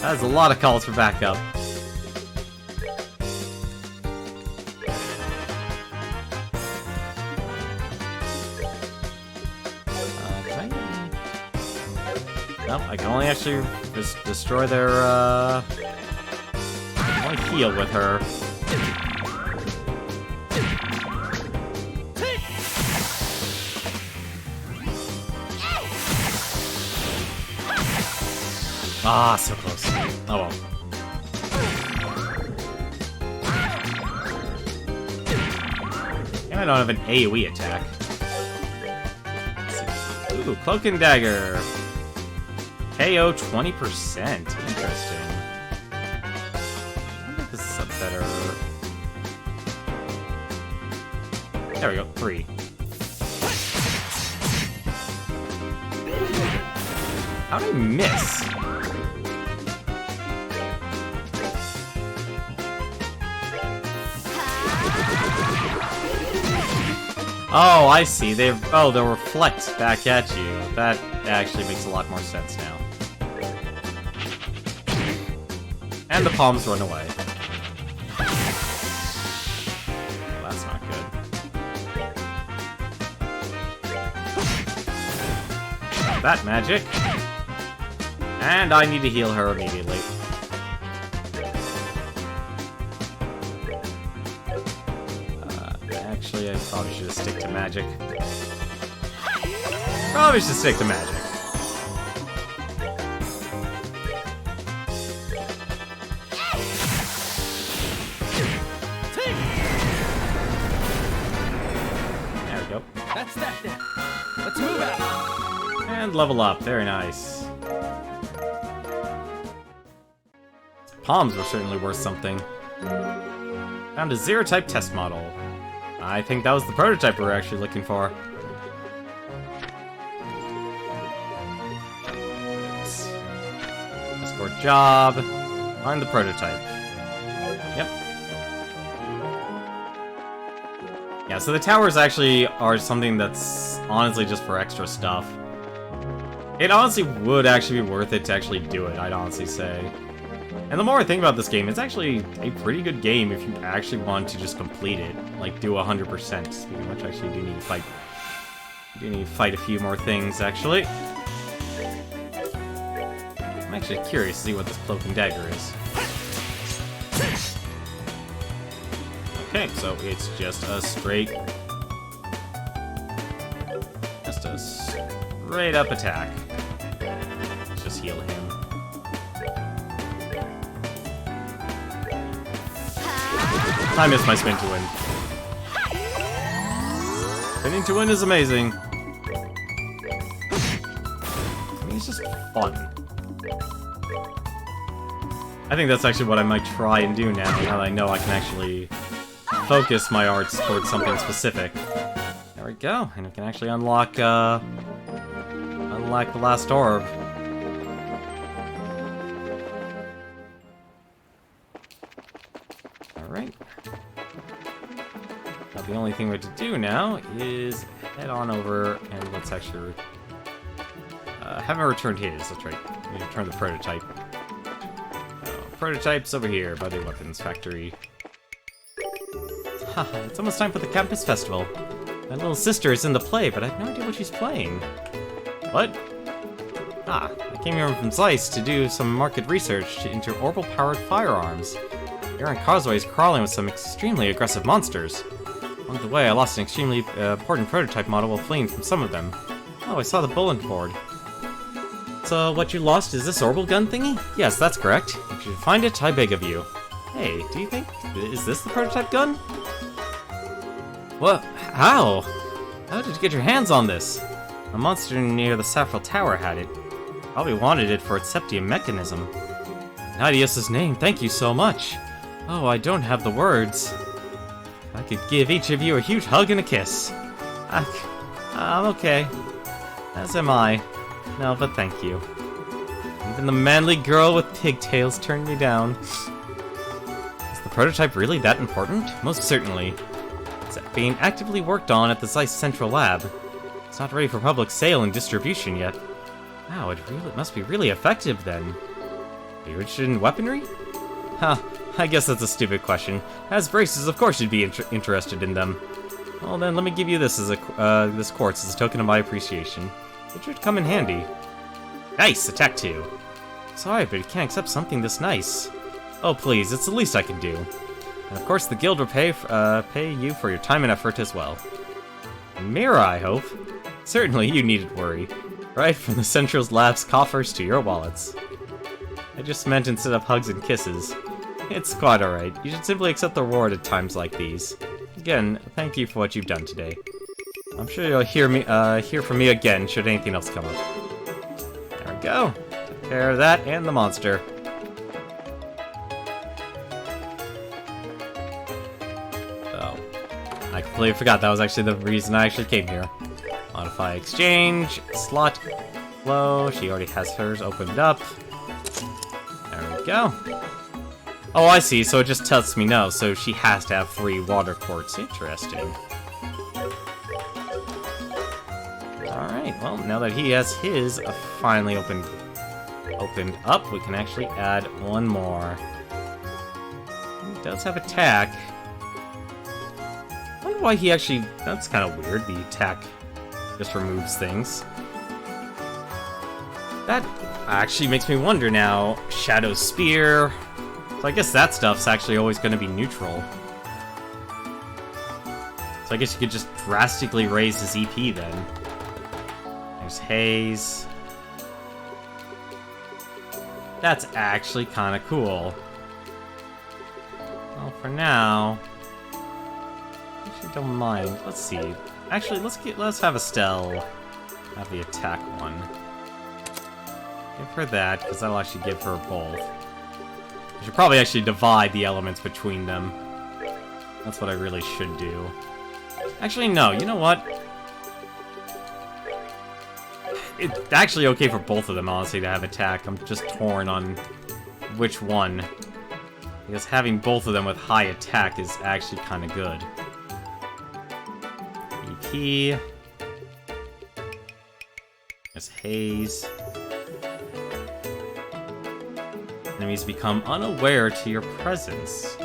That's a lot of calls for backup. Nope, I can only actually just destroy their, I can only heal with her. Ah, so close. Oh well. And I don't have an AoE attack. Ooh, Cloak and Dagger. KO 20%. Interesting. I wonder if this is a better... There we go, 3. How did I miss? Oh, I see. They'll reflect back at you. That actually makes a lot more sense now. And the palms run away. Well, that's not good. That magic. And I need to heal her immediately. Actually, I probably should stick to magic. Probably should stick to magic. There we go. That's that then. Let's move out. And level up. Very nice. Palms were certainly worth something. Found a zero-type test model. I think that was the prototype we were actually looking for. Escort job. Find the prototype. Yep. Yeah, so the towers actually are something that's honestly just for extra stuff. It honestly would actually be worth it to actually do it, I'd honestly say. And the more I think about this game, it's actually a pretty good game if you actually want to just complete it. Like, do 100%. Speaking of which, I actually do need to fight. I do need to fight a few more things, actually. I'm actually curious to see what this Cloak and Dagger is. Okay, so it's just a straight... Just a straight-up attack. Let's just heal him. I missed my spin to win. Spinning to win is amazing. I mean, it's just fun. I think that's actually what I might try and do now that I know I can actually focus my arts towards something specific. There we go, and we can actually unlock the last orb. Alright. Now the only thing we have to do now is head on over and let's actually... haven't returned his, that's right. We return the prototype. Prototype's over here by the weapons factory. Haha, it's almost time for the campus festival. My little sister is in the play, but I have no idea what she's playing. What? Ah, I came here from Zeiss to do some market research into orbital-powered firearms. Aaron Causeway is crawling with some extremely aggressive monsters. Along the way, I lost an extremely important prototype model while fleeing from some of them. Oh, I saw the bulletin board. So, what you lost is this orbital gun thingy? Yes, that's correct. If you find it, I beg of you. Hey, do you think... is this the prototype gun? What? How? How did you get your hands on this? A monster near the Saffron Tower had it. Probably wanted it for its septium mechanism. In Idios's name, thank you so much. Oh, I don't have the words. I could give each of you a huge hug and a kiss. I'm okay. As am I. No, but thank you. Even the manly girl with pigtails turned me down. Is the prototype really that important? Most certainly. It's being actively worked on at the Zeiss Central Lab. It's not ready for public sale and distribution yet. Wow, it must be really effective then. Are you interested in weaponry? Huh, I guess that's a stupid question. As braces, of course you'd be interested in them. Well then, let me give you this as this quartz as a token of my appreciation. It should come in handy. Nice! Attack 2. Sorry, but you can't accept something this nice. Oh please, it's the least I can do. And of course the guild will pay you for your time and effort as well. Mira, I hope? Certainly, you needn't worry. Right from the Central's lab's coffers to your wallets. I just meant instead of hugs and kisses. It's quite alright. You should simply accept the reward at times like these. Again, thank you for what you've done today. I'm sure you'll hear from me again should anything else come up. There we go. Took care of that and the monster. Oh. I completely forgot that was actually the reason I actually came here. Modify exchange, slot, flow. She already has hers opened up. There we go. Oh, I see. So it just tells me no. So she has to have 3 water quartz. Interesting. Alright, well, now that he has his finally opened up, we can actually add one more. He does have attack. I wonder why he actually... that's kind of weird, the attack just removes things. That actually makes me wonder now. Shadow Spear. So I guess that stuff's actually always going to be neutral. So I guess you could just drastically raise his EP then. There's Haze. That's actually kind of cool. Well, for now, I actually don't mind. Let's see. Actually, let's have Estelle have the attack one. Give her that, because that'll actually give her both. I should probably actually divide the elements between them. That's what I really should do. Actually, no. You know what? It's actually okay for both of them, honestly, to have attack. I'm just torn on which one. Because having both of them with high attack is actually kind of good. EP. There's Haze. Enemies become unaware to your presence.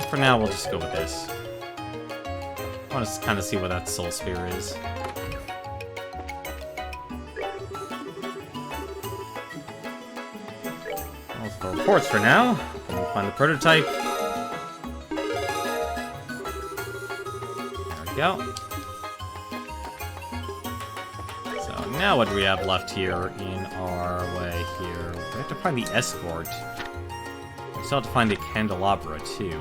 For now, we'll just go with this. I want to kind of see what that Soul Spear is. For reports for now. We'll find the prototype. There we go. So now what do we have left here in our way here? We have to find the escort. We still have to find the candelabra too.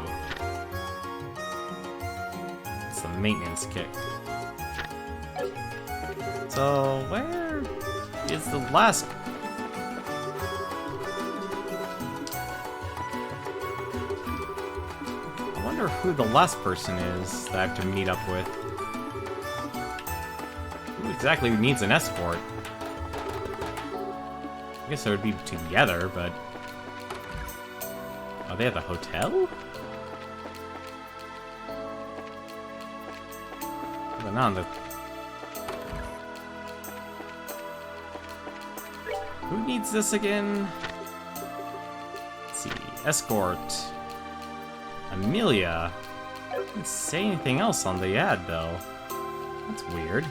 It's the maintenance kit. So where is the last... wonder who the last person is that I have to meet up with. Who exactly needs an escort? I guess it would be together, but... Are they at the hotel? They're not on the... Who needs this again? Let's see. Escort. Amelia. Didn't say anything else on the ad, though. That's weird.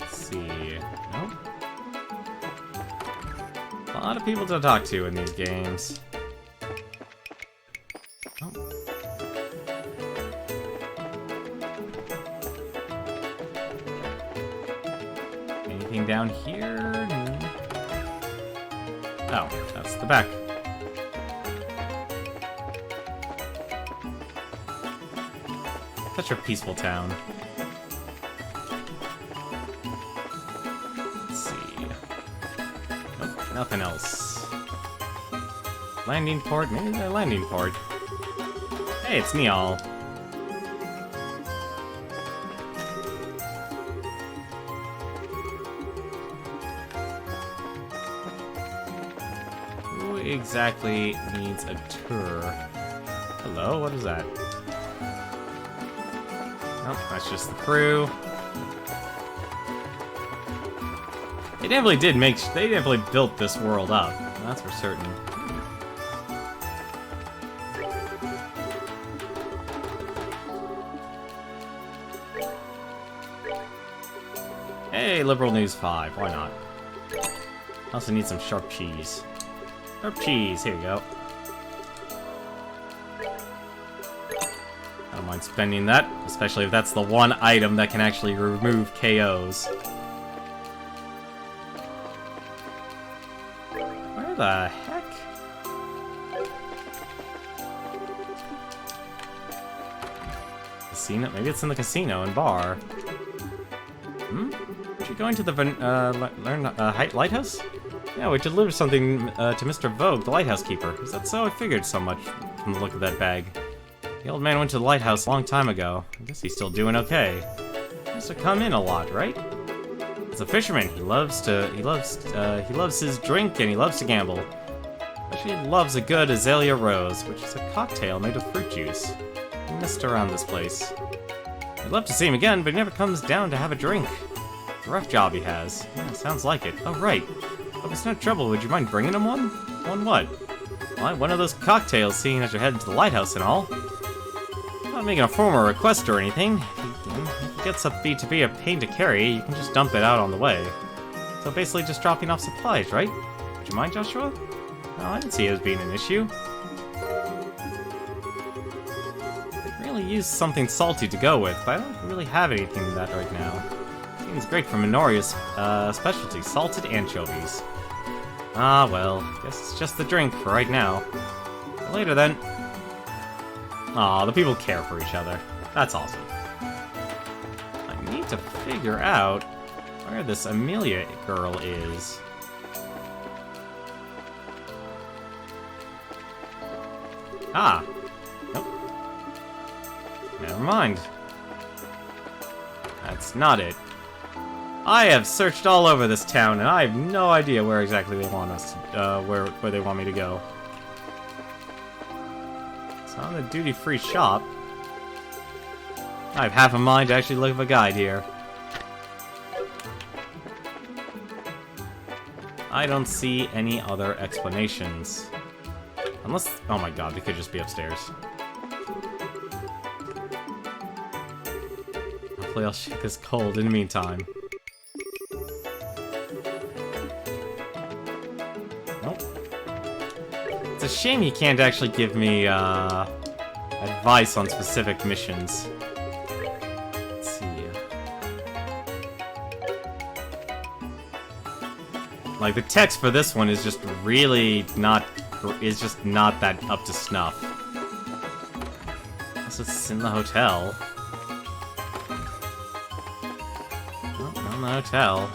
Let's see. Nope. A lot of people to talk to in these games. Anything down here? Oh, that's the back. Such a peaceful town. Let's see. Nope, nothing else. Landing port? Maybe they're landing port. Hey, it's Neal. Who exactly needs a tour? Hello, what is that? Nope, that's just the crew. They definitely built this world up. That's for certain. Hey, Liberal News 5, why not? Also need some sharp cheese. Sharp cheese, here you go. I don't mind spending that, especially if that's the one item that can actually remove KOs. Where the heck? Casino? Maybe it's in the casino and bar. Are you going to the lighthouse? Yeah, we delivered something to Mr. Vogue, the lighthouse keeper. Is that so? I figured so much from the look of that bag. The old man went to the lighthouse a long time ago. I guess he's still doing okay. He used to come in a lot, right? As a fisherman, he loves his drink and he loves to gamble. Especially loves a good azalea rose, which is a cocktail made of fruit juice. He missed around this place. I'd love to see him again, but he never comes down to have a drink. It's a rough job he has. Yeah, sounds like it. Oh, right. If it's no trouble, would you mind bringing him one? One what? Why, one of those cocktails, seeing as you're heading to the lighthouse and all. I'm not making a formal request or anything. If it gets up to be a pain to carry, you can just dump it out on the way. So basically just dropping off supplies, right? Would you mind, Joshua? No, I didn't see it as being an issue. I really use something salty to go with, but I don't really have anything in that right now. Seems great for Minoria's specialty, salted anchovies. Ah, well, guess it's just the drink for right now. Later then. Aw, the people care for each other. That's awesome. I need to figure out where this Amelia girl is. Ah. Nope. Never mind. That's not it. I have searched all over this town, and I have no idea where exactly they want us to, where they want me to go. It's on the duty-free shop. I have half a mind to actually look at a guide here. I don't see any other explanations. Unless... oh my god, they could just be upstairs. Hopefully I'll shake this cold in the meantime. Nope. It's a shame you can't actually give me, advice on specific missions. Let's see. Like, the text for this one is just really not... is just not that up to snuff. Unless it's in the hotel. Not in the hotel.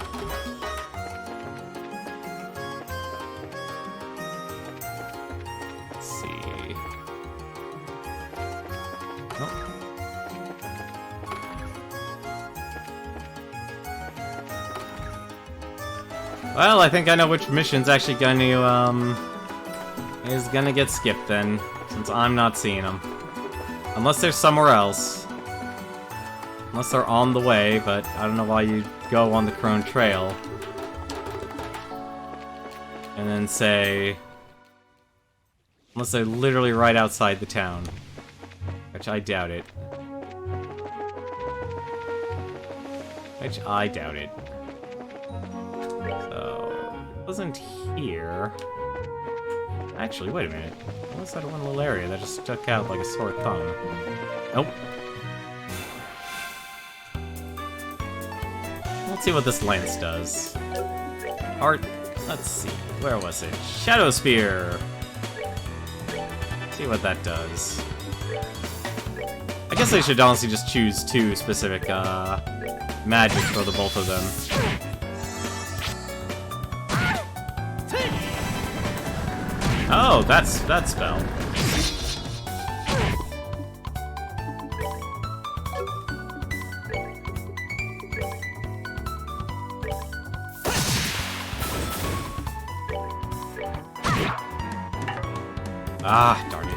Let's see. Oh. Well, I think I know which mission's actually gonna get skipped then, since I'm not seeing them. Unless they're somewhere else. Unless they're on the way, but I don't know why you'd go on the Crone Trail. And then say... Unless they're literally right outside the town. Which I doubt it. Which I doubt it. So... It wasn't here. Actually, wait a minute. What was that one little area that just stuck out like a sore thumb? Nope. Let's see what this lance does. Art. Let's see. Where was it? Shadow Spear! See what that does. I guess I should honestly just choose two specific magic for the both of them. Oh, that's that spell. Ah, darn it.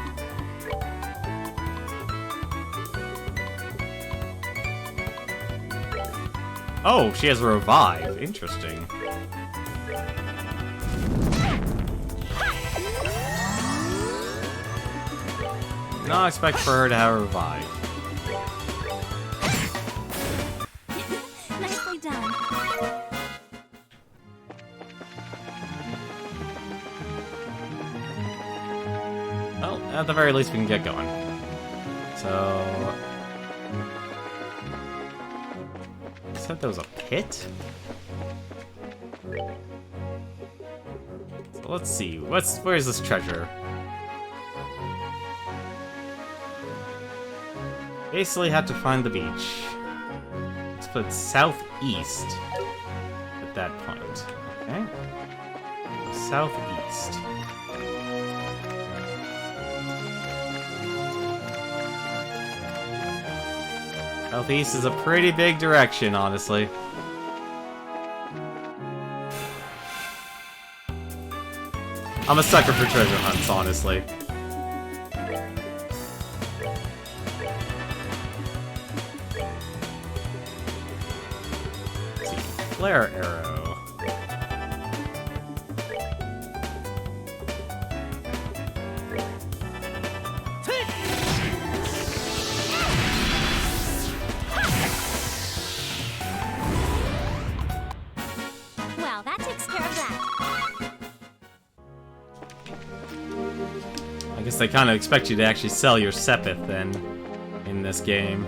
Oh, she has a revive. Interesting. Not expect for her to have a revive. Nicely done. Well, at the very least we can get going. So... You said there was a pit? So let's see, where's this treasure? Basically have to find the beach. Let's put southeast at that point. Okay? Southeast. Southeast is a pretty big direction, honestly. I'm a sucker for treasure hunts, honestly. Let's see. Flare arrow. Well, that takes care of that. I guess they kind of expect you to actually sell your Sepith then in this game.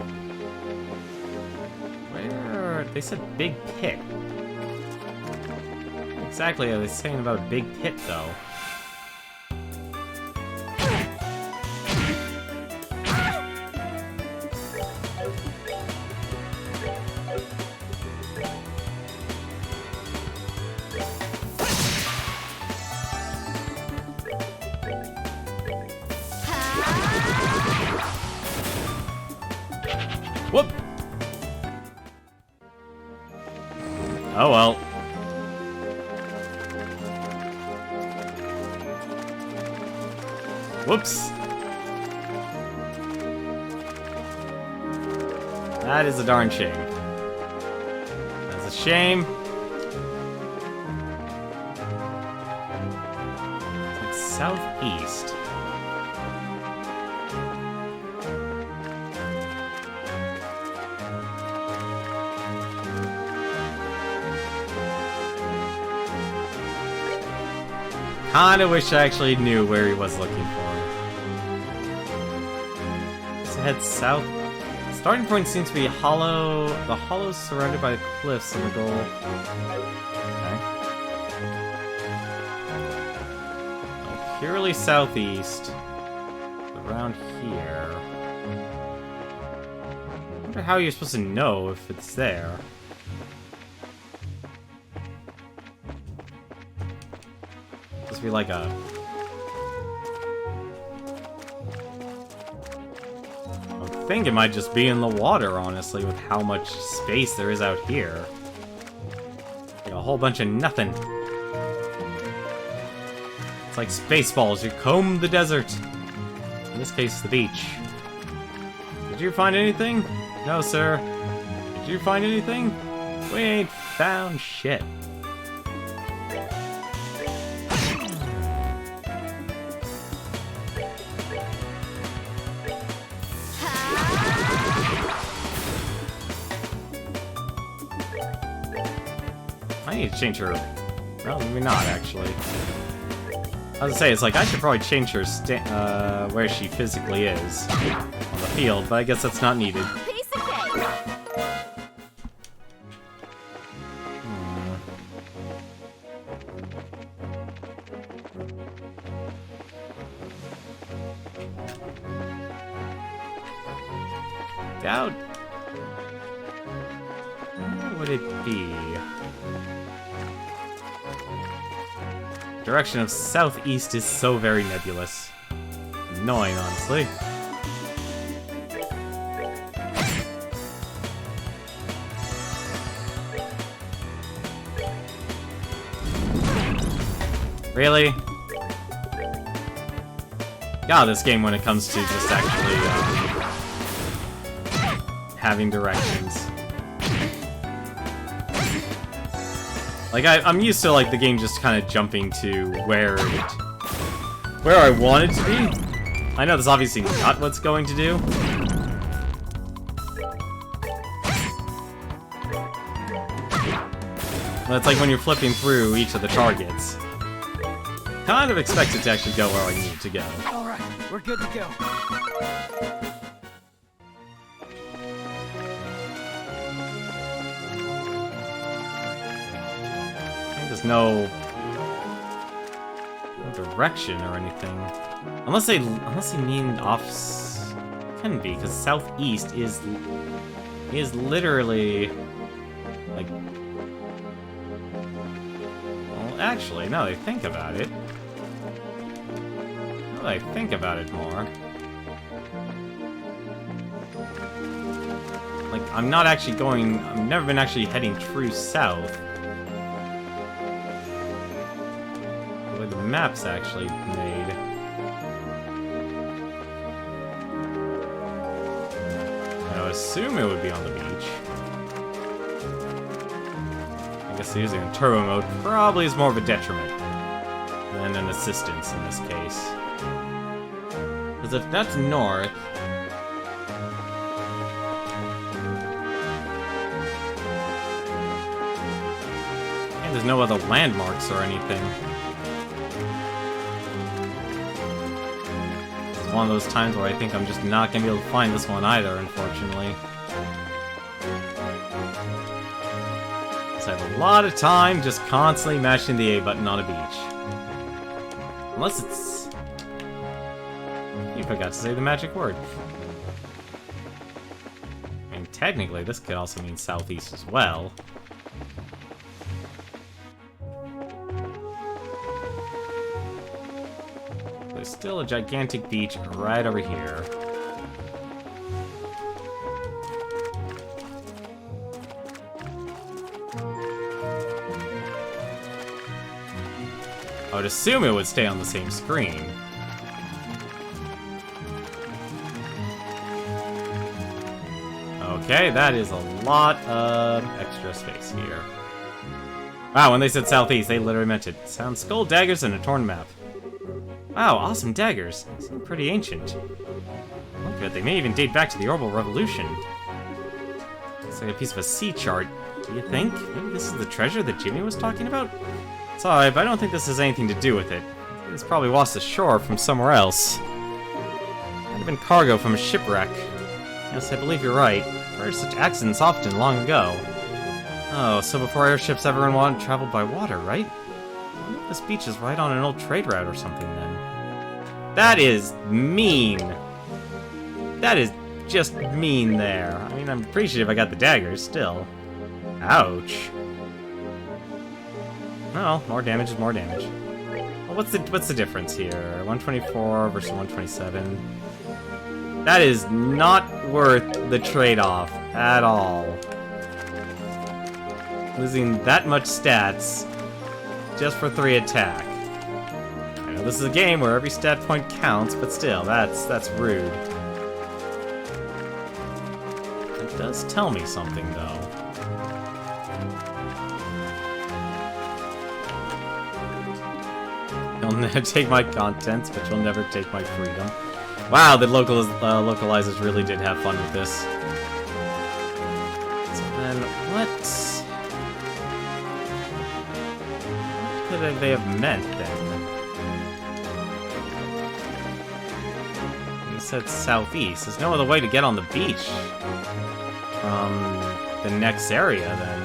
Where they said big pit. What exactly are they saying about a big pit though? Whoop! Oh well. Whoops. That is a darn shame. That's a shame. It's southeast. Kinda wish I actually knew where he was looking for. Let's head south. Starting point seems to be hollow. The hollow's surrounded by the cliffs and the goal. Okay. Oh, purely southeast. Around here. I wonder how you're supposed to know if it's there. be like a... I think it might just be in the water, honestly, with how much space there is out here. Like a whole bunch of nothing. It's like Spaceballs, you comb the desert. In this case, the beach. Did you find anything? No, sir. Did you find anything? We ain't found shit. I need to change her. Well, maybe not, actually. I was gonna say, it's like, I should probably change her where she physically is on the field, but I guess that's not needed. Piece of cake. Doubt. Where would it be? Direction of southeast is so very nebulous. Annoying, honestly. Really? God, this game when it comes to just actually having directions. Like, I'm used to, like, the game just kind of jumping to where I want it to be. I know that's obviously not what's going to do. But it's like when you're flipping through each of the targets. Kind of expect it to actually go where I need it to go. Alright, we're good to go. There's no direction or anything, unless they mean off. Can be, because southeast is literally like. Well, actually, now that I think about it. Now that I think about it more. Like, I'm not actually going. I've never been actually heading true south. The map's actually made. I would assume it would be on the beach. I guess using in turbo mode probably is more of a detriment than an assistance in this case. Because if that's north, and there's no other landmarks or anything. One of those times where I think I'm just not gonna be able to find this one either, unfortunately. So I have a lot of time just constantly mashing the A button on a beach. Unless it's... You forgot to say the magic word. I mean, technically, this could also mean southeast as well. There's still a gigantic beach right over here. I would assume it would stay on the same screen. Okay, that is a lot of extra space here. Wow, when they said southeast, they literally meant it. Sounds skull, daggers, and a torn map. Wow, awesome daggers. They seem pretty ancient. Look at, they may even date back to the Orbital Revolution. It's like a piece of a sea chart. Do you think? Maybe this is the treasure that Jimmy was talking about? Sorry, but I don't think this has anything to do with it. It's probably washed ashore from somewhere else. Might have been cargo from a shipwreck. Yes, I believe you're right. I've heard such accidents often long ago. Oh, so before airships everyone traveled by water, right? I wonder if this beach is right on an old trade route or something then. That is mean. That is just mean there. I mean, I'm appreciative I got the daggers still. Ouch. Well, more damage is more damage. What's the difference here? 124 versus 127. That is not worth the trade-off at all. Losing that much stats just for 3 attack. I know this is a game where every stat point counts, but still, that's rude. It does tell me something, though. You'll never take my contents, but you'll never take my freedom. Wow, the localizers really did have fun with this. So then, what could they have meant then? He said southeast. There's no other way to get on the beach from the next area then.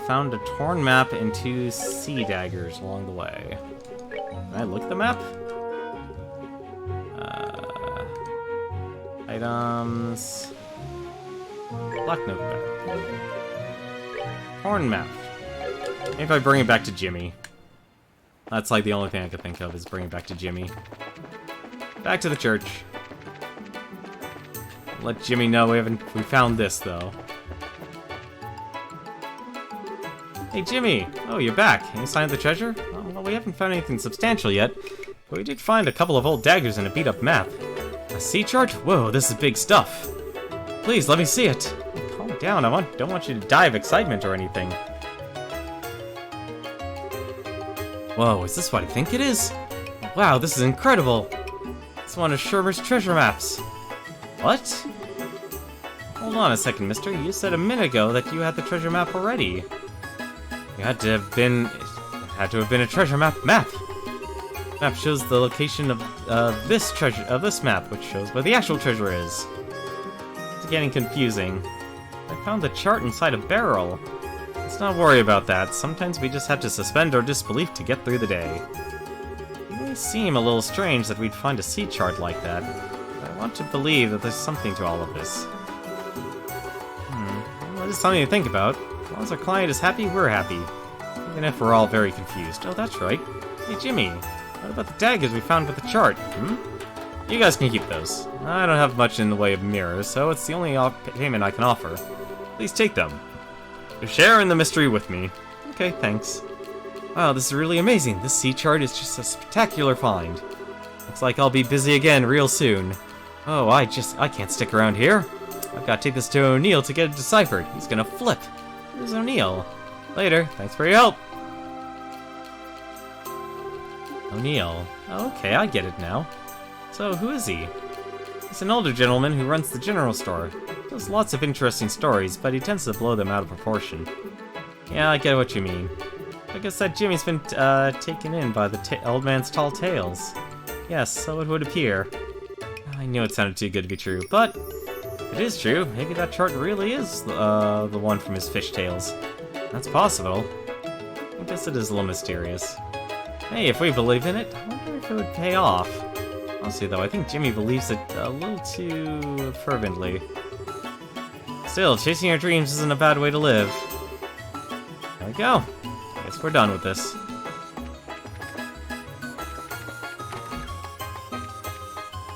Found a torn map and 2 sea daggers along the way. Can I look at the map? Items... Black notebook. Torn map. Maybe if I bring it back to Jimmy. That's like the only thing I could think of is bring it back to Jimmy. Back to the church. Let Jimmy know we found this though. Hey, Jimmy! Oh, you're back. Any sign of the treasure? Oh, well, we haven't found anything substantial yet, but we did find a couple of old daggers and a beat-up map. A sea chart? Whoa, this is big stuff. Please, let me see it. Calm down, don't want you to die of excitement or anything. Whoa, is this what I think it is? Wow, this is incredible. It's one of Shermer's treasure maps. What? Hold on a second, mister. You said a minute ago that you had the treasure map already. It had to have been a treasure map. Map shows the location of this map, which shows where the actual treasure is. It's getting confusing. I found the chart inside a barrel. Let's not worry about that. Sometimes we just have to suspend our disbelief to get through the day. It may seem a little strange that we'd find a sea chart like that, but I want to believe that there's something to all of this. Well, this is something to think about. As long as our client is happy, we're happy. Even if we're all very confused. Oh, that's right. Hey, Jimmy, what about the daggers we found with the chart? You guys can keep those. I don't have much in the way of mirrors, so it's the only payment I can offer. Please take them. Share in the mystery with me. Okay, thanks. Wow, this is really amazing. This sea chart is just a spectacular find. Looks like I'll be busy again real soon. Oh, I can't stick around here. I've got to take this to O'Neill to get it deciphered. He's gonna flip. Where's O'Neill? Later. Thanks for your help. O'Neill. Okay, I get it now. So, who is he? He's an older gentleman who runs the general store. He tells lots of interesting stories, but he tends to blow them out of proportion. Yeah, I get what you mean. I guess that Jimmy's been taken in by the old man's tall tales. Yes, so it would appear. I knew it sounded too good to be true, but if it is true, maybe that chart really is the one from his fish tales. That's possible. I guess it is a little mysterious. Hey, if we believe in it, I wonder if it would pay off. Honestly, though, I think Jimmy believes it a little too fervently. Still, chasing your dreams isn't a bad way to live. There we go. Guess we're done with this.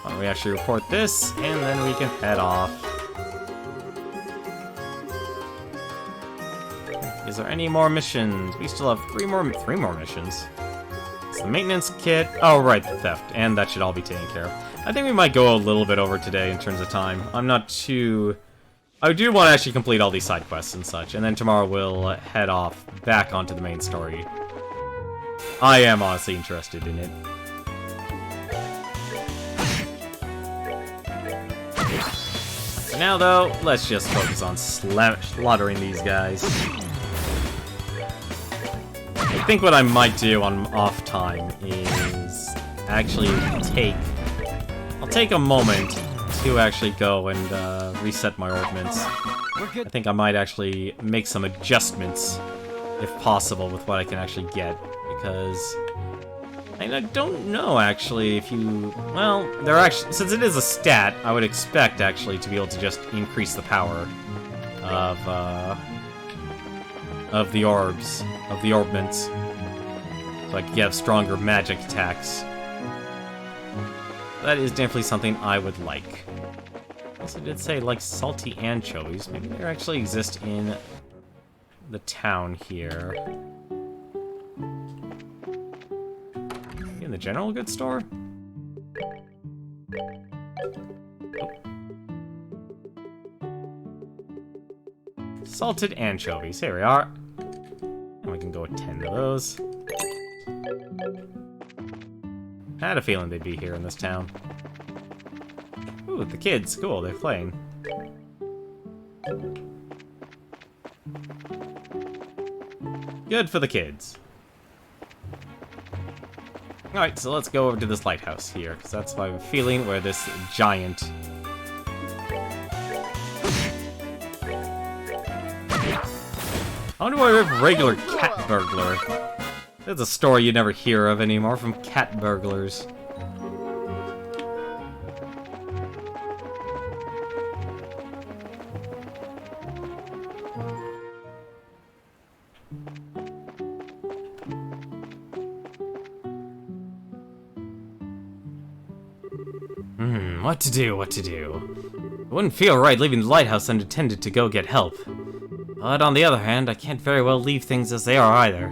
Why don't we actually report this, and then we can head off. Is there any more missions? We still have three more missions. It's the maintenance kit. Oh, right, the theft. And that should all be taken care of. I think we might go a little bit over today in terms of time. I'm not too... I do want to actually complete all these side quests and such, and then tomorrow we'll head off back onto the main story. I am honestly interested in it. For now, though, let's just focus on slaughtering these guys. I think what I might do on off time is actually I'll take a moment to actually go and reset my ordnance. I think I might actually make some adjustments, if possible, with what I can actually get, because I don't know, actually, if you... Well, they're actually... Since it is a stat, I would expect, actually, to be able to just increase the power of the orbs, of the orbments. So I could have stronger magic attacks. That is definitely something I would like. I also did say, like, salty anchovies. Maybe they actually exist in the town here. In the general goods store? Oh. Salted anchovies. Here we are. And we can go with 10 of those. I had a feeling they'd be here in this town. Ooh, the kids. Cool, they're playing. Good for the kids. Alright, so let's go over to this lighthouse here, because that's my feeling where this giant... I wonder why we have regular cat burglar. That's a story you never hear of anymore from cat burglars. What to do, what to do. It wouldn't feel right leaving the lighthouse unattended to go get help. But on the other hand, I can't very well leave things as they are either.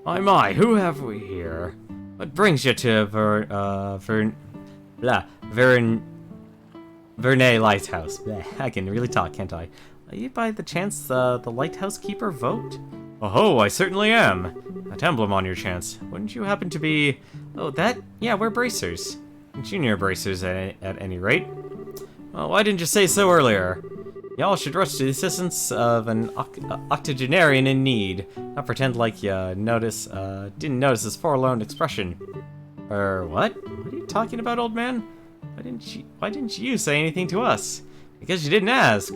My, who have we here? What brings you to Vernay Lighthouse? Bleh, I can really talk, can't I? Are you by the chance the lighthouse keeper vote? Oh, I certainly am. That emblem on your chance. Wouldn't you happen to be... Oh, that? Yeah, we're bracers. Junior bracers at any rate. Well, why didn't you say so earlier? Y'all should rush to the assistance of an octogenarian in need. Not pretend like you didn't notice his forlorn expression. What? What are you talking about, old man? Why didn't you say anything to us? Because you didn't ask.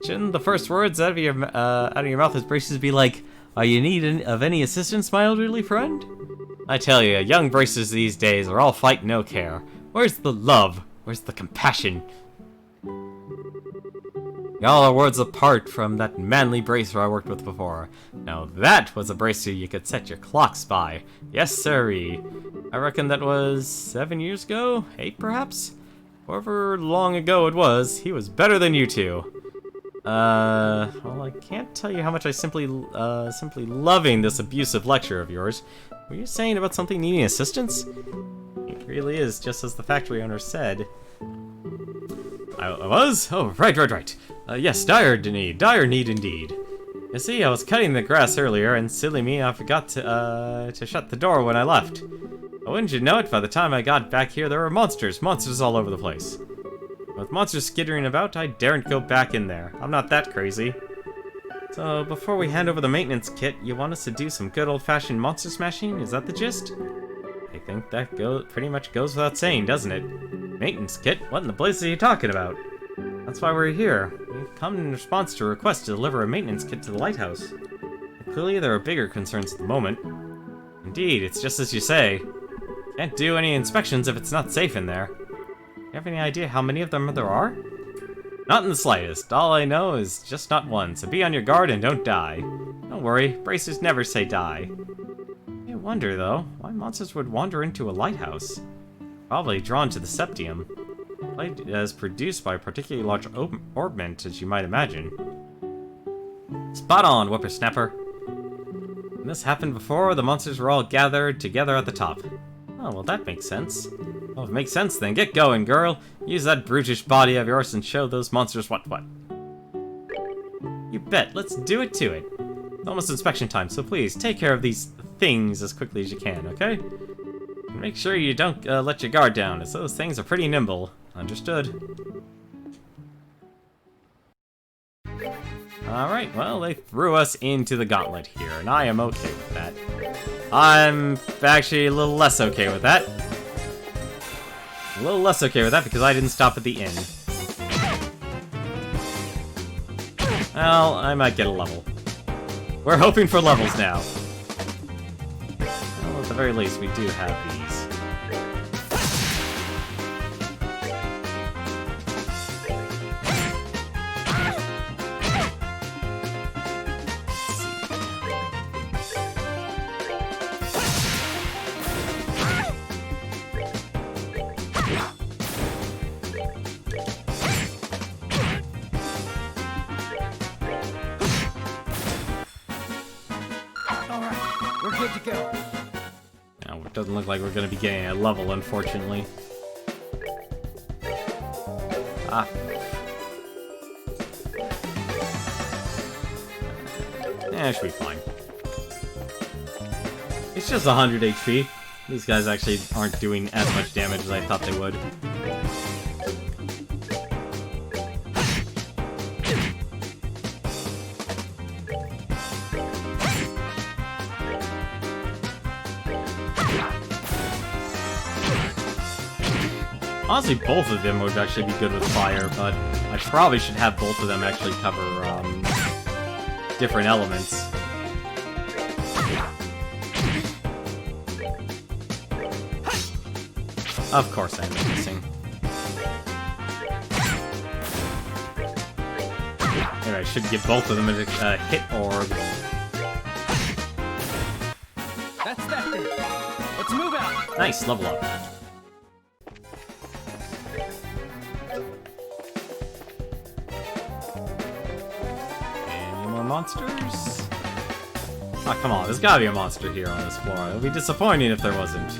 Shouldn't the first words out of your mouth as bracers be like, "Are you in need of any assistance, my elderly friend?" I tell you, young bracers these days are all fight, no care. Where's the love? Where's the compassion? Y'all are worlds apart from that manly bracer I worked with before. Now that was a bracer you could set your clocks by. Yes, sirree. I reckon that was 7 years ago? 8, perhaps? However long ago it was, he was better than you two. Well, I can't tell you how much I simply loving this abusive lecture of yours. Were you saying about something needing assistance? It really is, just as the factory owner said. I was? Oh, right. Yes, dire need indeed. You see, I was cutting the grass earlier, and silly me, I forgot to shut the door when I left. But wouldn't you know it, by the time I got back here, there were monsters all over the place. With monsters skittering about, I daren't go back in there. I'm not that crazy. So, before we hand over the maintenance kit, you want us to do some good old-fashioned monster smashing? Is that the gist? I think that pretty much goes without saying, doesn't it? Maintenance kit? What in the blazes are you talking about? That's why we're here. We've come in response to a request to deliver a maintenance kit to the lighthouse. Clearly, there are bigger concerns at the moment. Indeed, it's just as you say. Can't do any inspections if it's not safe in there. You have any idea how many of them there are? Not in the slightest. All I know is just not one, so be on your guard and don't die. Don't worry, bracers never say die. I wonder, though, why monsters would wander into a lighthouse. Probably drawn to the septium. Light is produced by a particularly large orbment, as you might imagine. Spot on, whippersnapper. When this happened before, the monsters were all gathered together at the top. Oh, well, that makes sense. Well, if it makes sense, then get going, girl. Use that brutish body of yours and show those monsters what. You bet. Let's do it to it. It's almost inspection time, so please, take care of these things as quickly as you can, okay? And make sure you don't let your guard down, as those things are pretty nimble. Understood. Alright, well, they threw us into the gauntlet here, and I am okay with that. I'm actually a little less okay with that. A little less okay with that because I didn't stop at the inn. Well, I might get a level. We're hoping for levels now. Well, the very least, we do have these. Alright, we're good to go. Now, it doesn't look like we're going to be getting a level, unfortunately. Ah. Yeah, it should be fine. It's just 100 HP. These guys actually aren't doing as much damage as I thought they would. Honestly, both of them would actually be good with fire, but I probably should have both of them actually cover different elements. Of course I'm missing. Anyway, I should give both of them a hit orb. That's that then. Let's move out. Nice, level up. Any more monsters? Oh, come on, there's gotta be a monster here on this floor. It would be disappointing if there wasn't.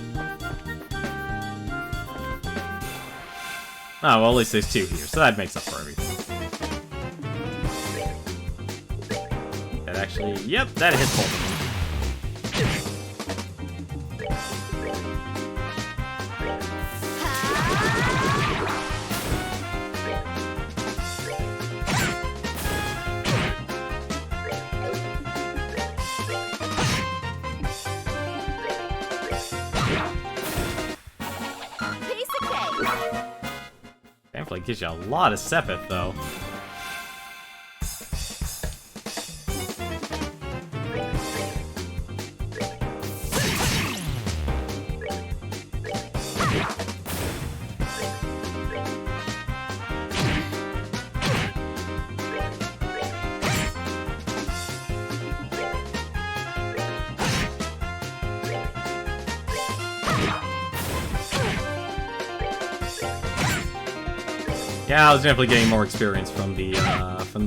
Oh, well, at least there's two here, so that makes up for everything. That actually, yep, that hits both of them. Thankfully, it gives you a lot of Sepith, though. Yeah, I was definitely getting more experience from the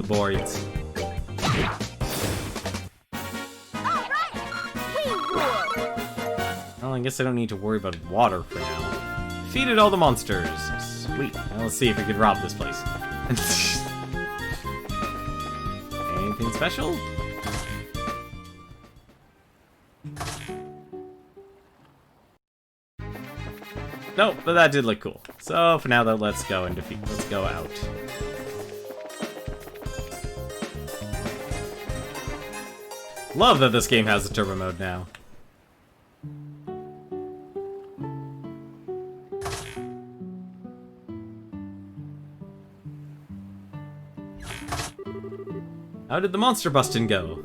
boards. Well, I guess I don't need to worry about water for now. Defeated all the monsters. Sweet. Now let's see if we can rob this place. Anything special? Nope, but that did look cool. So for now, though, let's go and defeat. Let's go out. Love that this game has a turbo mode now. How did the monster busting go?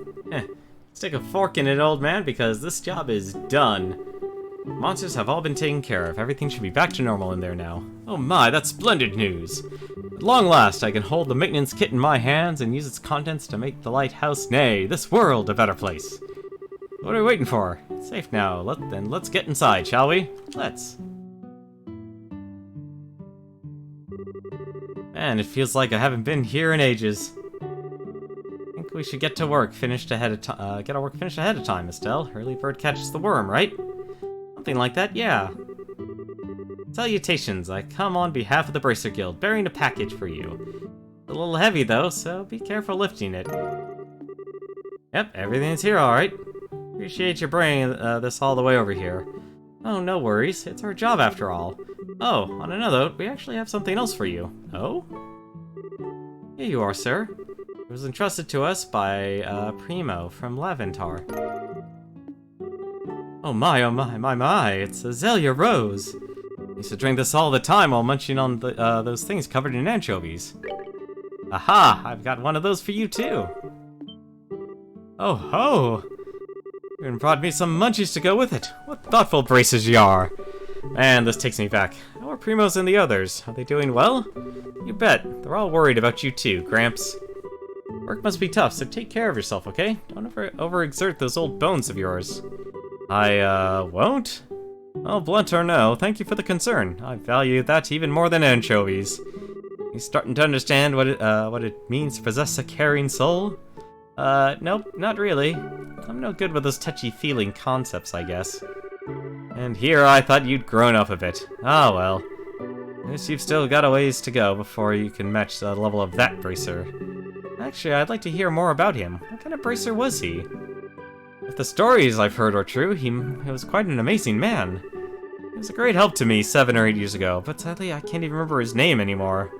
Stick a fork in it, old man, because this job is done. Monsters have all been taken care of. Everything should be back to normal in there now. Oh my, that's splendid news! At long last, I can hold the maintenance kit in my hands and use its contents to make the lighthouse, nay, this world, a better place. What are we waiting for? It's safe now. Then let's get inside, shall we? Let's. Man, it feels like I haven't been here in ages. I think we should get to work. Get our work finished ahead of time, Estelle. Early bird catches the worm, right? Something like that, yeah. Salutations, I come on behalf of the Bracer Guild, bearing a package for you. It's a little heavy though, so be careful lifting it. Yep, everything's here alright. Appreciate you bringing this all the way over here. Oh, no worries, it's our job after all. Oh, on another note, we actually have something else for you. Oh? Here you are, sir. It was entrusted to us by, Primo from Laventar. Oh my, it's Azalea Rose. I used to drink this all the time while munching on those things covered in anchovies. Aha, I've got one of those for you too. Oh ho! And brought me some munchies to go with it. What thoughtful braces you are. And this takes me back. How are Primos and the others? Are they doing well? You bet. They're all worried about you too, Gramps. Work must be tough, so take care of yourself, okay? Don't overexert those old bones of yours. I, won't? Well, blunt or no, thank you for the concern. I value that even more than anchovies. You starting to understand what it means to possess a caring soul? Nope, not really. I'm no good with those touchy-feeling concepts, I guess. And here I thought you'd grown up a bit. Ah, well. Guess you've still got a ways to go before you can match the level of that bracer. Actually, I'd like to hear more about him. What kind of bracer was he? If the stories I've heard are true, he was quite an amazing man. He was a great help to me 7 or 8 years ago, but sadly I can't even remember his name anymore.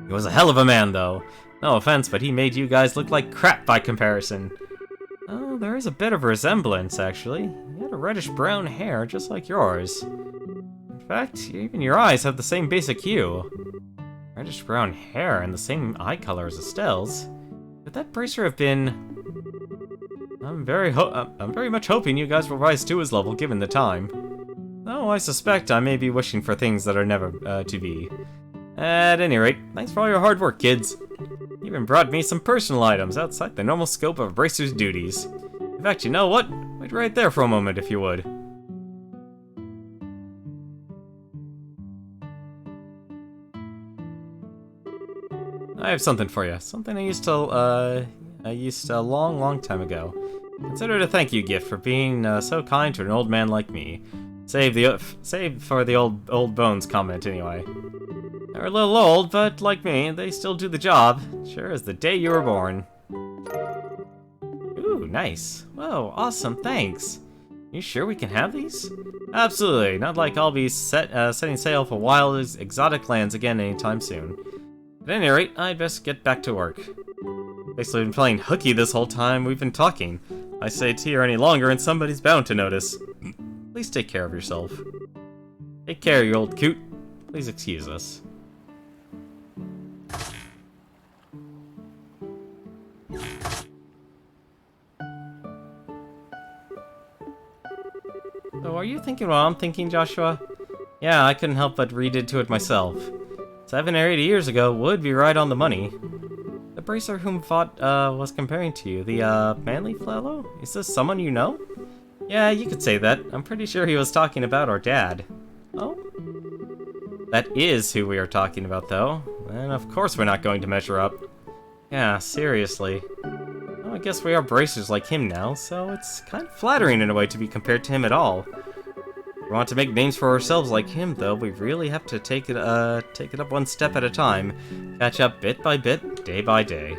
He was a hell of a man, though. No offense, but he made you guys look like crap by comparison. Oh, there is a bit of a resemblance, actually. He had a reddish-brown hair, just like yours. In fact, even your eyes have the same basic hue. Reddish-brown hair and the same eye color as Estelle's. Could that bracer have been... I'm very much hoping you guys will rise to his level given the time. Though I suspect I may be wishing for things that are never to be. At any rate, thanks for all your hard work, kids. You even brought me some personal items outside the normal scope of a bracer's duties. In fact, you know what? Wait right there for a moment, if you would. I have something for you. Something I used a long time ago. Consider it a thank you gift for being so kind to an old man like me. Save for the old bones comment, anyway. They're a little old, but like me, they still do the job. Sure as the day you were born. Ooh, nice. Whoa, awesome, thanks. You sure we can have these? Absolutely, not like I'll be setting sail for wild, exotic lands again anytime soon. At any rate, I'd best get back to work. Basically been playing hooky this whole time we've been talking. I stay here any longer and somebody's bound to notice. Please take care of yourself. Take care, you old coot. Please excuse us. So are you thinking what I'm thinking, Joshua? Yeah, I couldn't help but read into it myself. 7 or 8 years ago would be right on the money. The bracer whom Vought was comparing to you, the manly fellow? Is this someone you know? Yeah, you could say that. I'm pretty sure he was talking about our dad. Oh? That is who we are talking about, though. And of course we're not going to measure up. Yeah, seriously. Well, I guess we are bracers like him now, so it's kind of flattering in a way to be compared to him at all. If we want to make names for ourselves like him, though, we really have to take it up one step at a time, catch up bit by bit, day by day.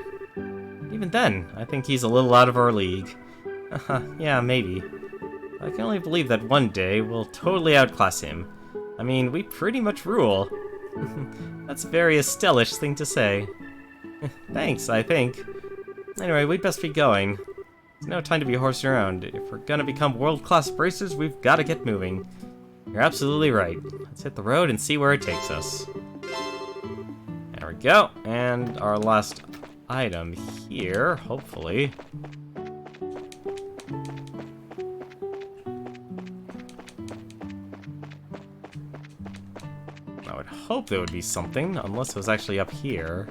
Even then, I think he's a little out of our league. Yeah, maybe. I can only believe that one day we'll totally outclass him. I mean, we pretty much rule. That's a very Estelle-ish thing to say. Thanks, I think. Anyway, we'd best be going. There's no time to be horsing around. If we're gonna become world-class bracers, we've gotta get moving. You're absolutely right. Let's hit the road and see where it takes us. There we go. And our last item here, hopefully. I would hope there would be something, unless it was actually up here.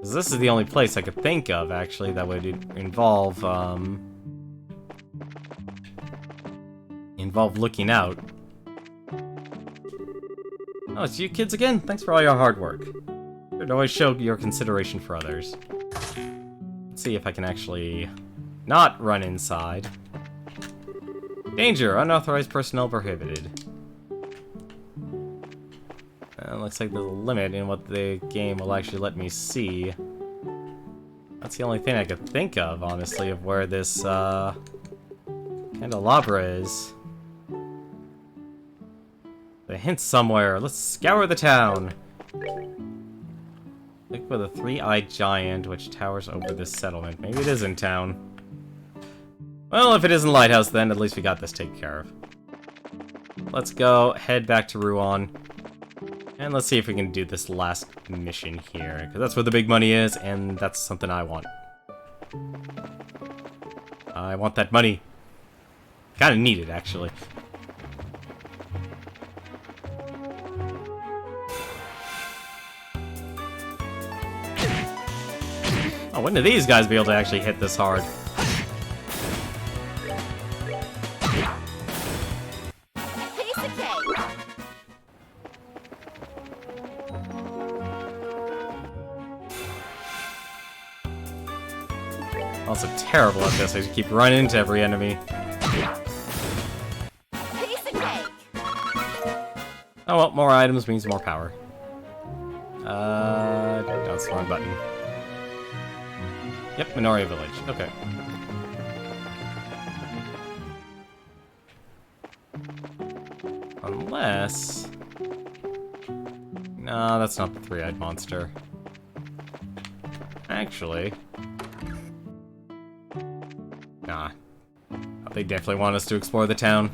This is the only place I could think of, actually, that would involve looking out. Oh, it's you kids again? Thanks for all your hard work. Should always show your consideration for others. Let's see if I can actually not run inside. Danger! Unauthorized personnel prohibited. Looks like there's a limit in what the game will actually let me see. That's the only thing I could think of, honestly, of where this candelabra is. The hint somewhere. Let's scour the town. Look for the three-eyed giant which towers over this settlement. Maybe it is in town. Well, if it isn't Lighthouse, then at least we got this taken care of. Let's go head back to Ruan. And let's see if we can do this last mission here, because that's where the big money is, and that's something I want. I want that money. Kind of need it, actually. Oh, when do these guys be able to actually hit this hard? Piece of cake. Also terrible at this. I just keep running into every enemy. Piece of cake. Oh well, more items means more power. That's the wrong button. Yep, Minoria Village. Okay. Unless... No, that's not the three-eyed monster. Actually... Nah. They definitely want us to explore the town.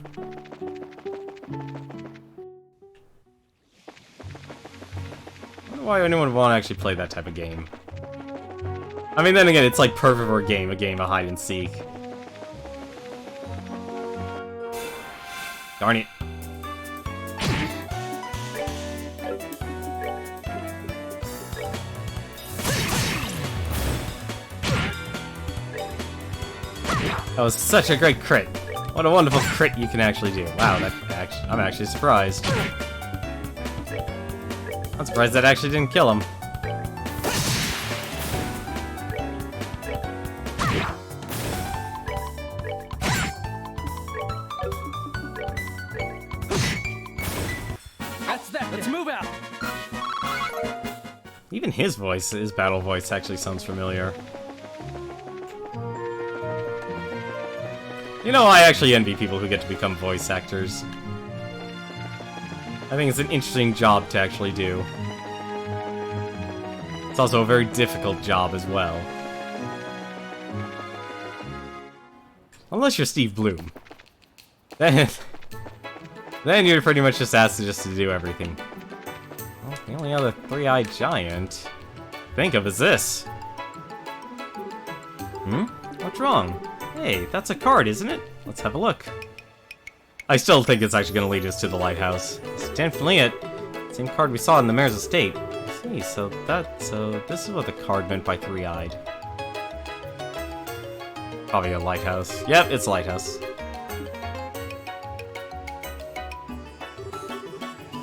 I wonder why anyone would want to actually play that type of game. I mean, then again, it's like perfect for a game of hide and seek. Darn it. That was such a great crit. What a wonderful crit you can actually do. Wow, I'm actually surprised. I'm surprised that actually didn't kill him. That's that. Let's move out. Even his voice, his battle voice, actually sounds familiar. You know, I actually envy people who get to become voice actors. I think it's an interesting job to actually do. It's also a very difficult job as well. Unless you're Steve Bloom. Then you're pretty much just asked to do everything. Well, the only other three-eyed giant I think of is this. What's wrong? Hey, that's a card, isn't it? Let's have a look. I still think it's actually going to lead us to the lighthouse. It's definitely it. Same card we saw in the mayor's estate. I see, so this is what the card meant by three-eyed. Probably a lighthouse. Yep, it's a lighthouse.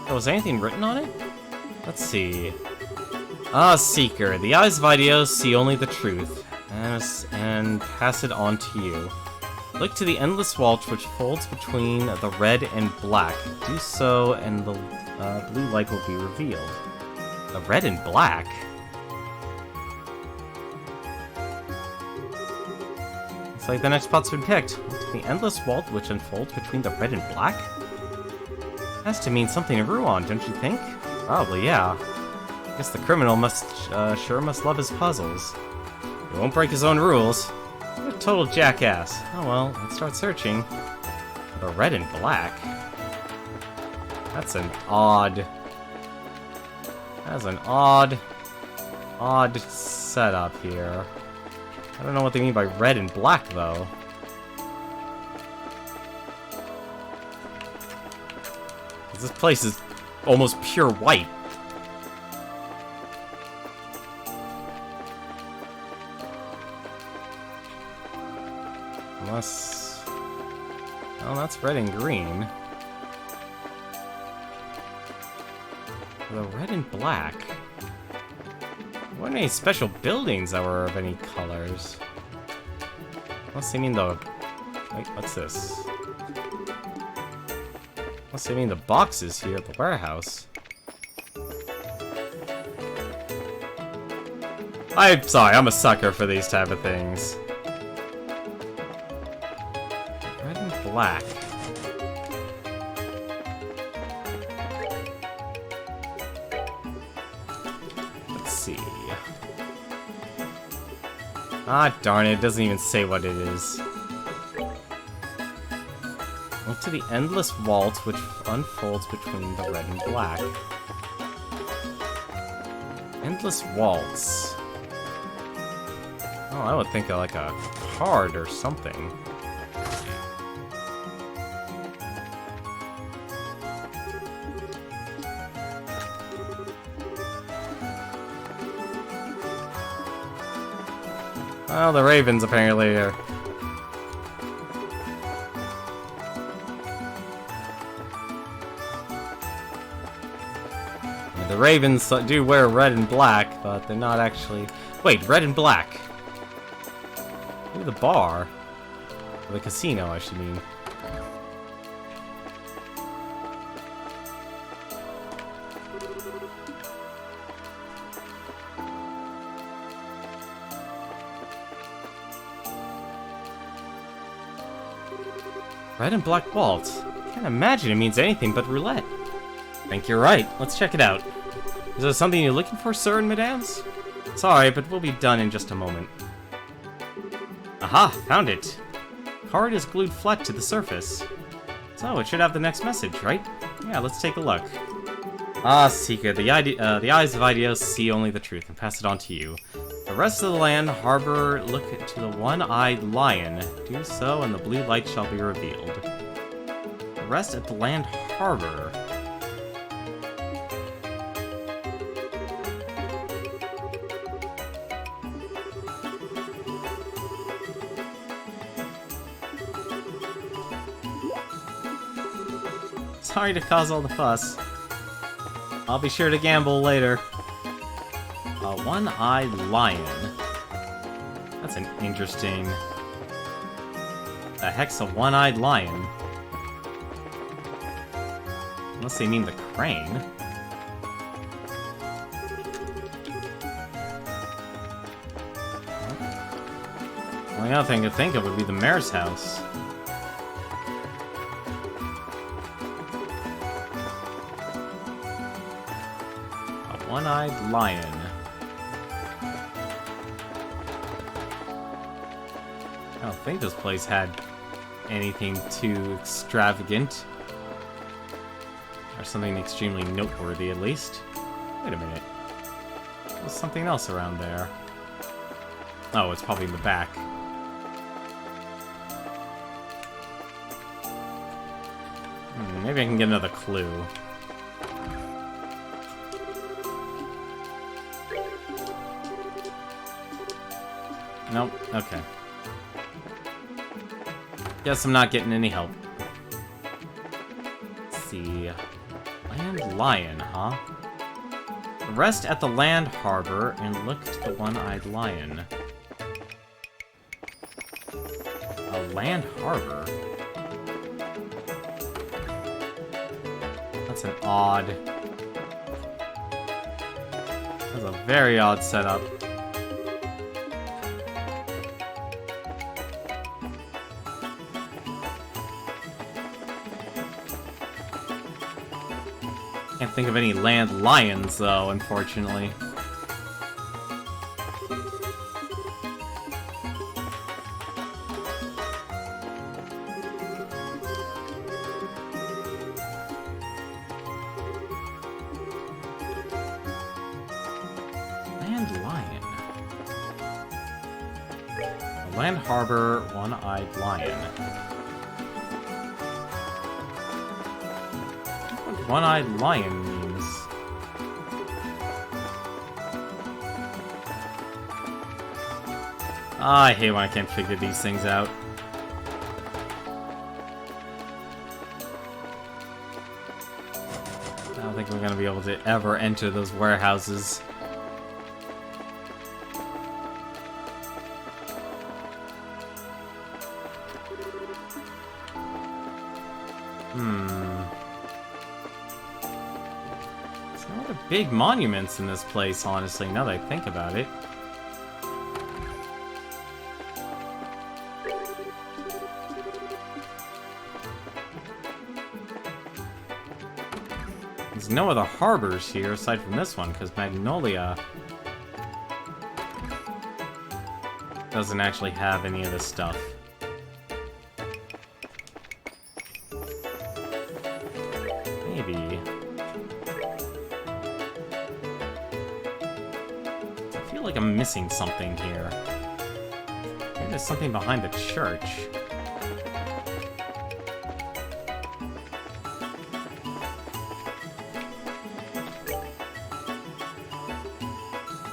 Oh, was anything written on it? Let's see. Ah, Seeker. The eyes of Ideos see only the truth. And pass it on to you. Look to the endless vault which folds between the red and black. Do so, and the blue light will be revealed. The red and black? It's like the next spot's been picked. Look to the endless vault which unfolds between the red and black? Has to mean something to Ruan, don't you think? Probably, yeah. Guess the criminal sure must love his puzzles. He won't break his own rules. What a total jackass. Oh well, let's start searching. The red and black? That's an odd setup here. I don't know what they mean by red and black, though. 'Cause this place is almost pure white. Unless... well, that's red and green. The red and black. There weren't any special buildings that were of any colors. Unless they mean the... wait, what's this? Unless they mean the boxes here at the warehouse. I'm sorry, I'm a sucker for these type of things. Red and black. Let's see. Ah, darn it, it doesn't even say what it is. Look to the endless vault which unfolds between the red and black. Endless waltz. Oh, I would think of like a card or something. Well, the ravens apparently are... The ravens do wear red and black, but they're not actually... Wait, red and black. Maybe the bar. Or the casino, I should mean. Red and black waltz. Can't imagine it means anything but roulette. I think you're right. Let's check it out. Is there something you're looking for, sir and madams? Sorry, but we'll be done in just a moment. Aha! Found it! Card is glued flat to the surface. So, it should have the next message, right? Yeah, let's take a look. Ah, Seeker, the eyes of Ideos see only the truth and pass it on to you. The rest of the land harbor, look to the one-eyed lion. Do so, and the blue light shall be revealed. The rest at the land harbor. Sorry to cause all the fuss. I'll be sure to gamble later. A one-eyed lion. That's an interesting... The heck's a one-eyed lion? Unless they mean the crane. The only other thing I could think of would be the mayor's house. One-eyed lion. I don't think this place had anything too extravagant. Or something extremely noteworthy, at least. Wait a minute. There's something else around there. Oh, it's probably in the back. Maybe I can get another clue. Nope, okay. Guess I'm not getting any help. Let's see. Land lion, huh? Rest at the land harbor and look to the one-eyed lion. A land harbor? That's an odd... That's a very odd setup. Can't think of any land lions, though, unfortunately. Land lion. A land harbor, one-eyed lion. One-eyed lion means. I hate when I can't figure these things out. I don't think we're gonna be able to ever enter those warehouses. Big monuments in this place, honestly, now that I think about it. There's no other harbors here aside from this one, because Magnolia doesn't actually have any of this stuff. Maybe. like I'm missing something here. Maybe there's something behind the church.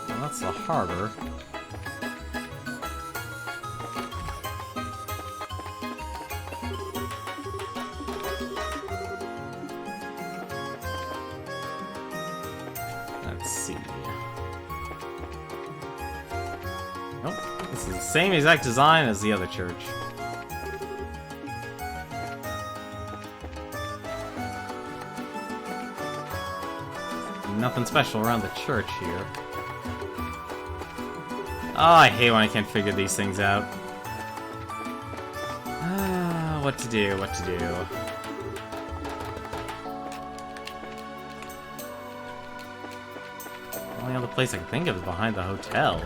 Well, that's the harbor. Let's see. Nope. This is the same exact design as the other church. Nothing special around the church here. Oh, I hate when I can't figure these things out. What to do, what to do. The only other place I can think of is behind the hotel.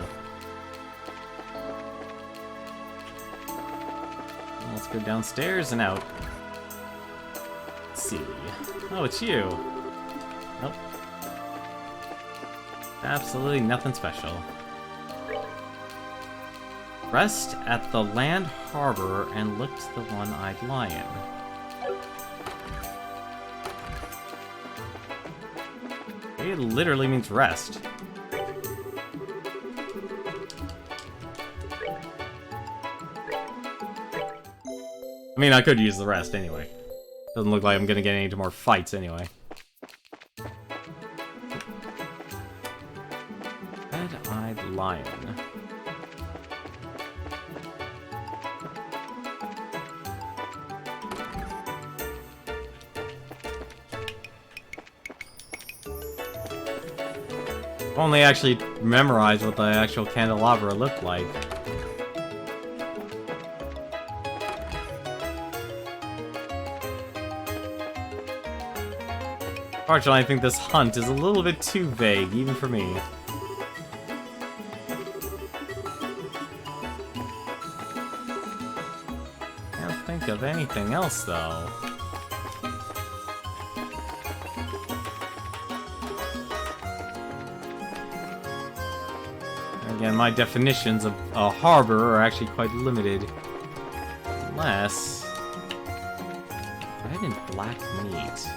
Well, let's go downstairs and out. Let's see. Oh, it's you. Nope. Absolutely nothing special. Rest at the land harbor and look to the one-eyed lion. It literally means rest. I mean, I could use the rest anyway. Doesn't look like I'm gonna get any more fights anyway. Red-eyed lion. If only actually memorized what the actual candelabra looked like. Fortunately, I think this hunt is a little bit too vague, even for me. Can't think of anything else, though. Again, my definitions of a harbor are actually quite limited. Unless... red and black meat.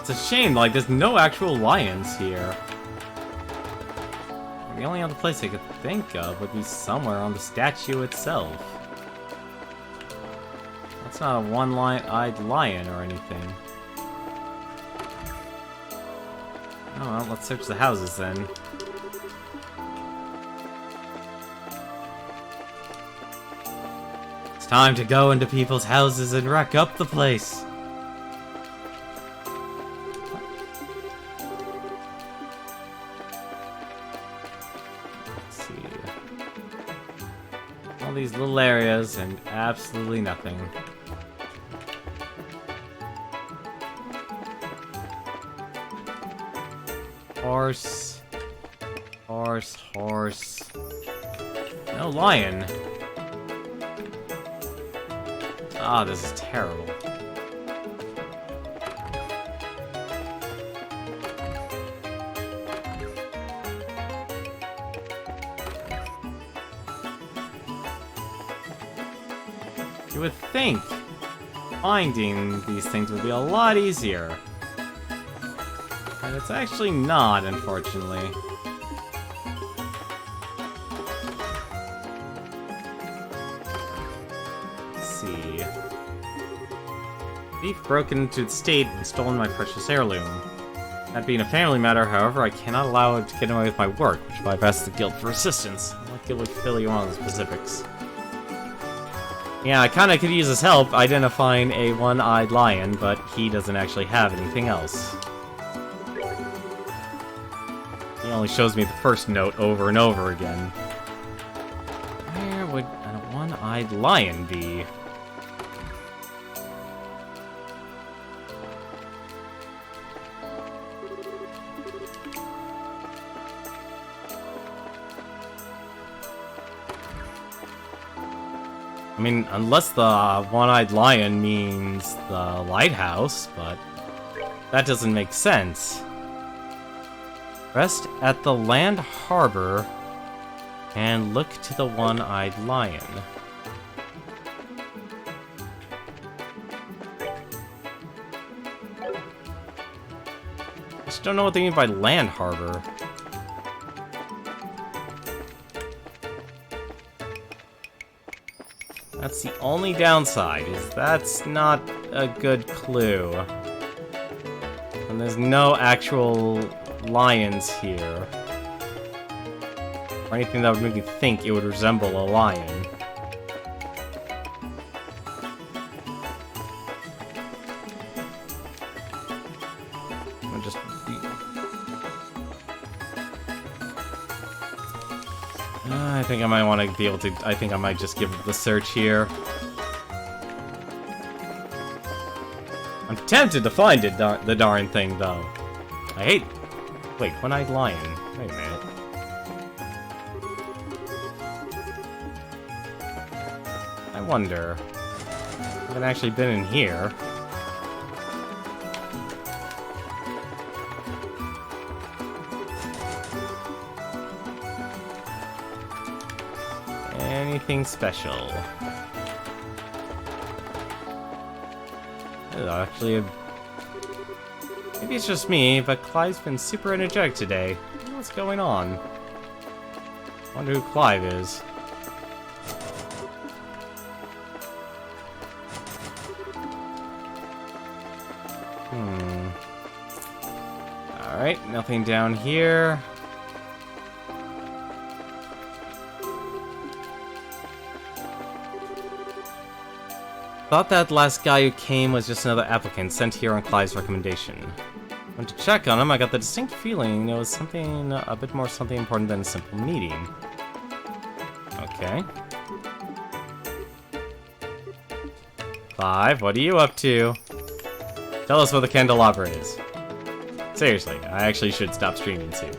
It's a shame, like, there's no actual lions here. The only other place I could think of would be somewhere on the statue itself. That's not a one-eyed lion or anything. Oh well, let's search the houses then. It's time to go into people's houses and wreck up the place. These little areas and absolutely nothing. Horse. Horse, horse. No lion. Ah, this is terrible. You would think finding these things would be a lot easier. But it's actually not, unfortunately. Let's see. Thief broke into the estate and stolen my precious heirloom. That being a family matter, however, I cannot allow him to get away with my work, which bypasses the guild for assistance. I'll let Guild would fill you in on the specifics. Yeah, I kinda could use his help identifying a one-eyed lion, but he doesn't actually have anything else. He only shows me the first note over and over again. Where would a one-eyed lion be? I mean, unless the one-eyed lion means the lighthouse, but that doesn't make sense. Rest at the land harbor and look to the one-eyed lion. I just don't know what they mean by land harbor. That's the only downside, is that's not a good clue. And there's no actual lions here. Or anything that would make me think it would resemble a lion. I'll just I think I might want to be able to... I think I might just give it the search here. I'm tempted to find it, the darn thing, though. I hate... Wait, one-eyed lion. Wait a minute. I wonder... I haven't actually been in here. Anything special? Actually, maybe it's just me, but Clive's been super energetic today. What's going on? Wonder who Clive is. Alright, nothing down here. Thought that last guy who came was just another applicant sent here on Clive's recommendation. Went to check on him, I got the distinct feeling it was something, a bit more something important than a simple meeting. Okay. Clive, what are you up to? Tell us what the candelabra is. Seriously, I actually should stop streaming soon.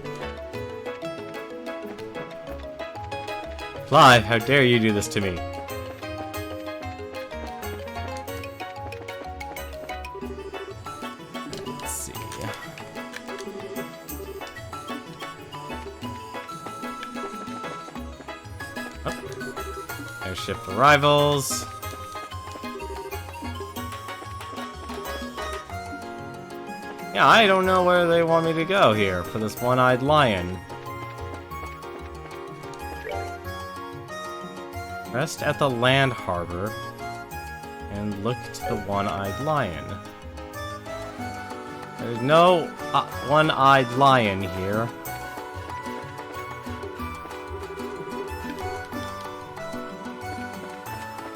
Clive, how dare you do this to me? Airship arrivals. Yeah, I don't know where they want me to go here for this one-eyed lion. Rest at the land harbor and look to the one-eyed lion. There's no one-eyed lion here.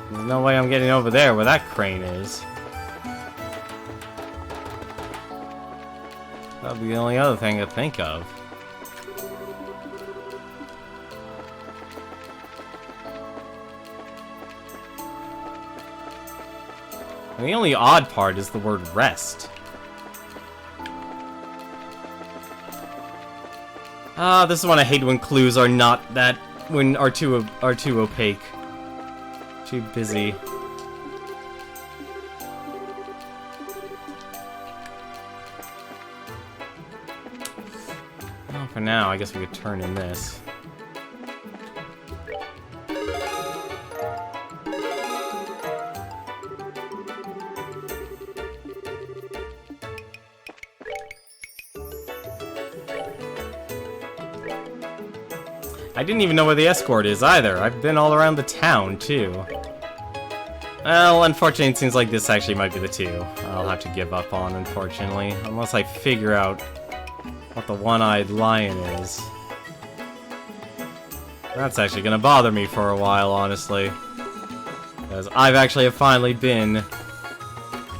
There's no way I'm getting over there where that crane is. That'd be the only other thing to think of. And the only odd part is the word rest. This is one I hate when clues are not that are too opaque. Too busy. Well, for now, I guess we could turn in this. I didn't even know where the escort is either. I've been all around the town, too. Well, unfortunately, it seems like this actually might be the two I'll have to give up on, unfortunately. Unless I figure out what the one-eyed lion is. That's actually gonna bother me for a while, honestly. Because I've actually finally been...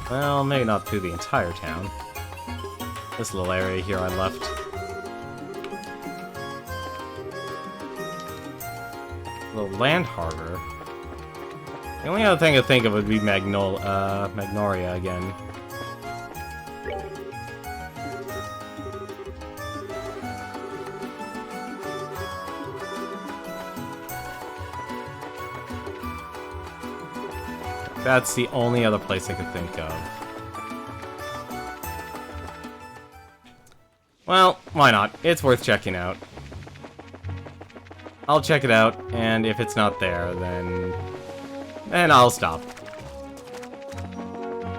Well, maybe not through the entire town. This little area here I left. The land harbor. The only other thing I think of would be Magnolia again. That's the only other place I could think of. Well, why not? It's worth checking out. I'll check it out, and if it's not there, then I'll stop.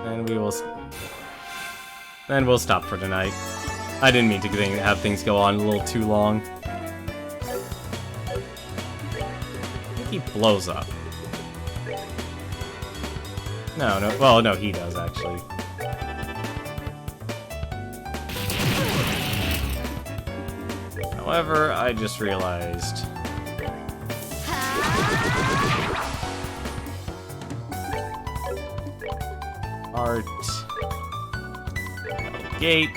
And then we'll stop for tonight. I didn't mean to have things go on a little too long. I think he blows up. No, well, no, he does, actually. However, I just realized... Art... Gate...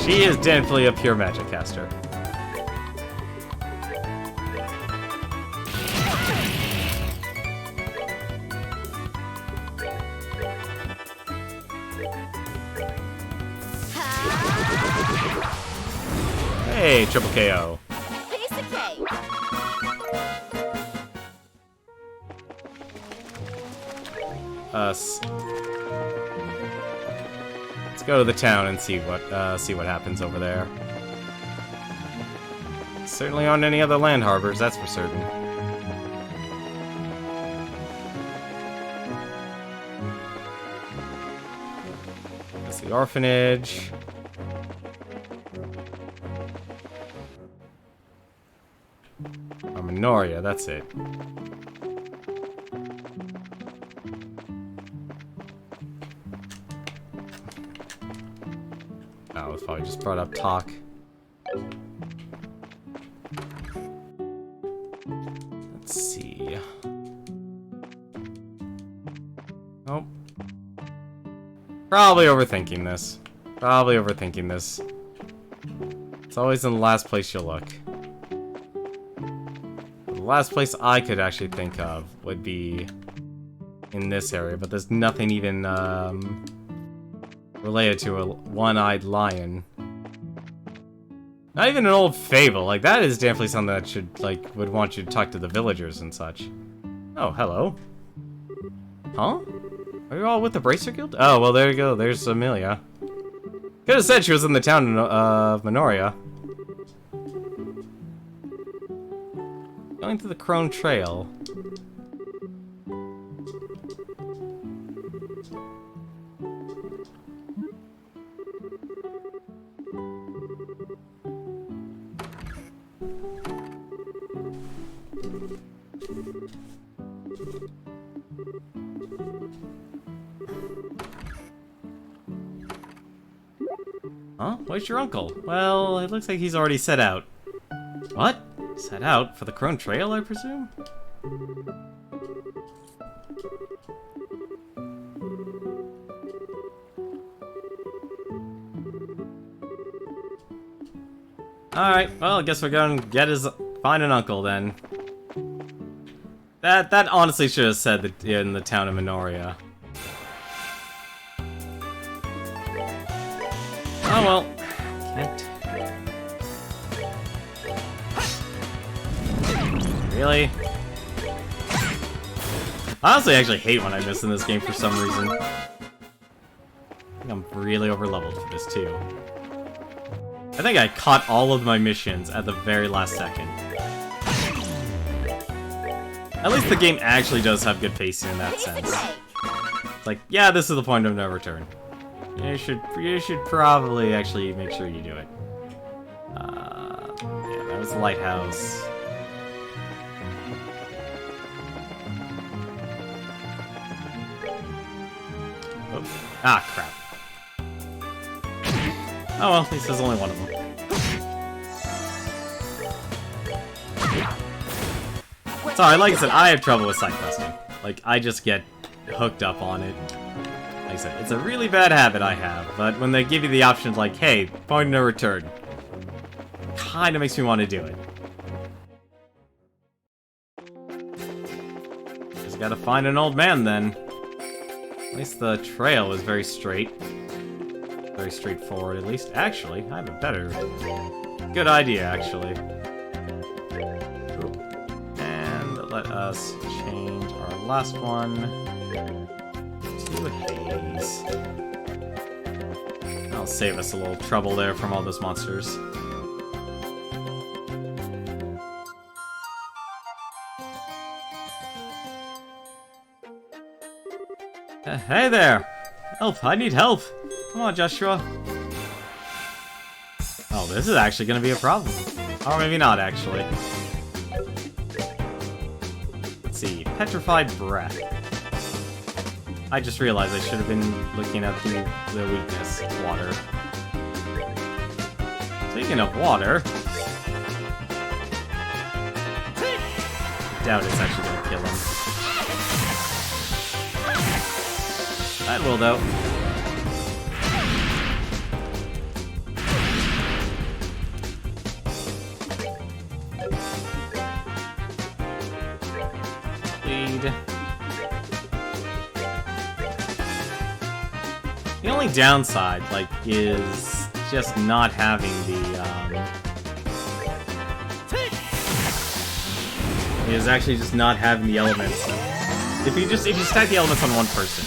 She is definitely a pure magic caster. Hey, triple KO. Piece of cake. Us. Let's go to the town and see what happens over there. Certainly aren't any other land harbors, that's for certain. That's the orphanage. Minoria, that's it. Oh, it's probably just brought up talk. Let's see. Oh. Probably overthinking this. It's always in the last place you look. The last place I could actually think of would be in this area, but there's nothing even related to a one-eyed lion. Not even an old fable. Like, that is definitely something that would want you to talk to the villagers and such. Oh, hello. Huh? Are you all with the Bracer Guild? Oh, well, there you go. There's Amelia. Could have said she was in the town of Minoria. Going to the Crone Trail. Huh? Where's your uncle? Well, it looks like he's already set out. What? Set out? For the Crone Trail, I presume? Alright, well, I guess we're going to find an uncle, then. That honestly should have said that in the town of Minoria. Oh well. Can't. Really? I honestly actually hate when I miss in this game for some reason. I think I'm really over-leveled for this, too. I think I caught all of my missions at the very last second. At least the game actually does have good pacing in that sense. It's like, yeah, this is the point of no return. You should probably actually make sure you do it. Yeah, that was the lighthouse. Oops. Ah, crap. Oh well, at least there's only one of them. Sorry, like I said, I have trouble with side questing. Like, I just get hooked up on it. Like I said, it's a really bad habit I have, but when they give you the option like, hey, point of no return, kinda makes me want to do it. Just gotta find an old man then. At least the trail was very straight. Very straightforward, at least. Actually, I have a better... good idea, actually. let us change our last one to haze. That'll save us a little trouble there from all those monsters. Hey there! Help! I need help! Come on, Joshua. Oh, this is actually gonna be a problem. Or maybe not, actually. Let's see. Petrified breath. I just realized I should have been looking at the weakness. Water. Speaking of water... doubt it's actually gonna kill him. That will, though. Bleed. The only downside, like, is just not having the, is actually just not having the elements. If you stack the elements on one person,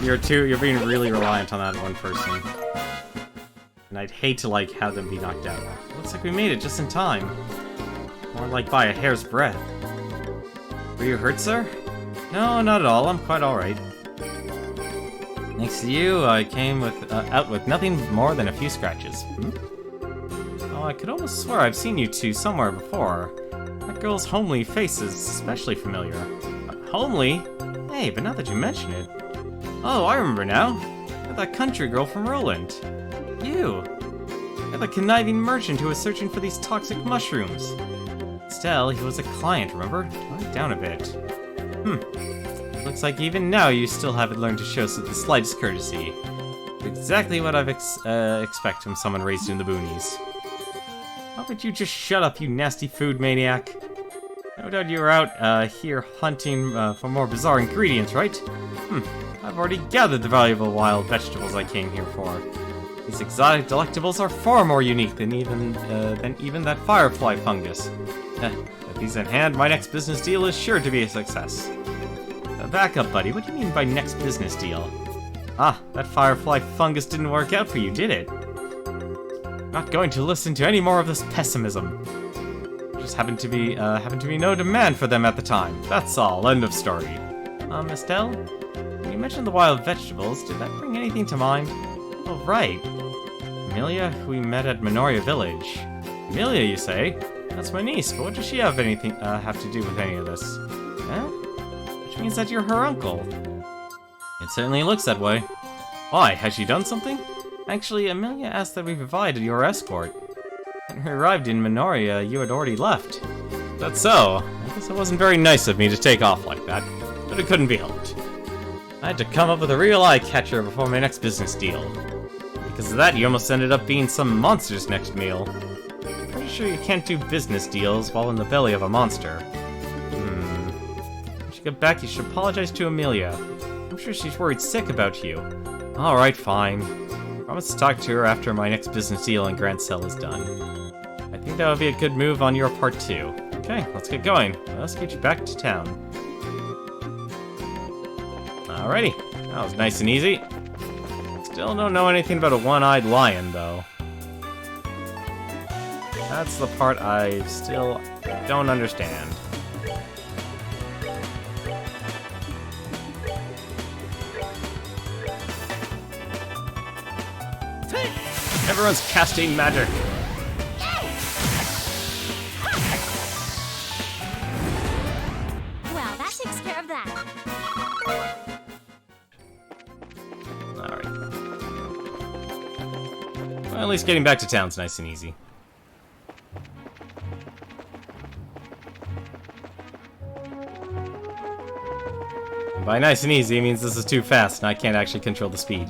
you're being really reliant on that one person. And I'd hate to, like, have them be knocked out. Looks like we made it just in time. More like by a hair's breadth. Were you hurt, sir? No, not at all. I'm quite alright. Next to you, I came out with nothing more than a few scratches. Oh, I could almost swear I've seen you two somewhere before. That girl's homely face is especially familiar. Homely? Hey, but now that you mention it... Oh, I remember now. You're that country girl from Roland. You! You're the conniving merchant who was searching for these toxic mushrooms. Estelle, he was a client, remember? Tone it down a bit. It looks like even now you still haven't learned to show the slightest courtesy. Exactly what I've expect from someone raised in the boonies. How about you just shut up, you nasty food maniac? No doubt you were out here hunting for more bizarre ingredients, right? I've already gathered the valuable wild vegetables I came here for. These exotic delectables are far more unique than even that firefly fungus. With these in hand, my next business deal is sure to be a success. Back up, buddy. What do you mean by next business deal? Ah, that firefly fungus didn't work out for you, did it? Not going to listen to any more of this pessimism. There just happened to be no demand for them at the time. That's all. End of story. Estelle? When you mentioned the wild vegetables, did that bring anything to mind? Oh, right. Amelia, who we met at Minoria Village. Amelia, you say? That's my niece, but what does she have to do with any of this? Huh? Which means that you're her uncle. It certainly looks that way. Why, has she done something? Actually, Amelia asked that we provide your escort. When we arrived in Minoria, you had already left. That's so. I guess it wasn't very nice of me to take off like that, but it couldn't be helped. I had to come up with a real eye-catcher before my next business deal. Because of that, you almost ended up being some monster's next meal. I'm pretty sure you can't do business deals while in the belly of a monster. When you get back, you should apologize to Amelia. I'm sure she's worried sick about you. Alright, fine. Promise to talk to her after my next business deal in Grand Cell is done. I think that would be a good move on your part too. Okay, let's get going. Let's get you back to town. Alrighty, that was nice and easy. Still don't know anything about a one-eyed lion, though. That's the part I still don't understand. Everyone's casting magic. Well, that takes care of that. Alright. Well, at least getting back to town's nice and easy. And by nice and easy, it means this is too fast and I can't actually control the speed.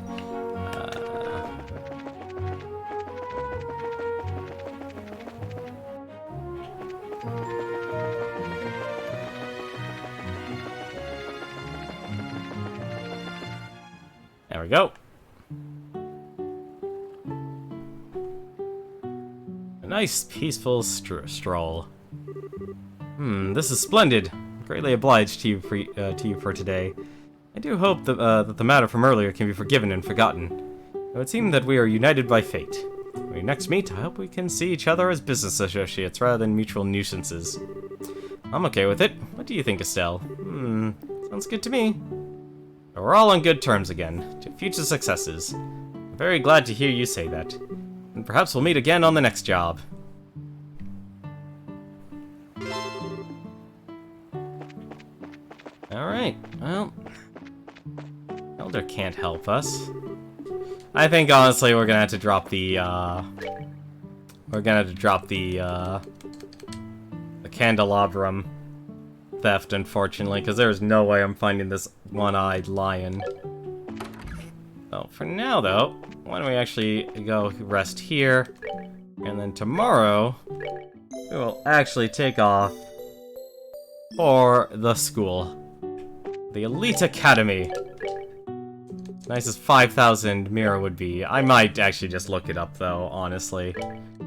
There we go. A nice, peaceful stroll. This is splendid. Greatly obliged to you for today. I do hope that the matter from earlier can be forgiven and forgotten. It would seem that we are united by fate. When we next meet, I hope we can see each other as business associates rather than mutual nuisances. I'm okay with it. What do you think, Estelle? Sounds good to me. We're all on good terms again. To future successes. I'm very glad to hear you say that. And perhaps we'll meet again on the next job. Alright, well... Elder can't help us. I think, honestly, we're gonna have to drop the, We're gonna have to drop the candelabrum theft, unfortunately, because there's no way I'm finding this one-eyed lion. So, for now, though, why don't we actually go rest here, and then tomorrow, we will actually take off for the school. The Elite Academy. Nice as 5,000 Mira would be. I might actually just look it up, though, honestly.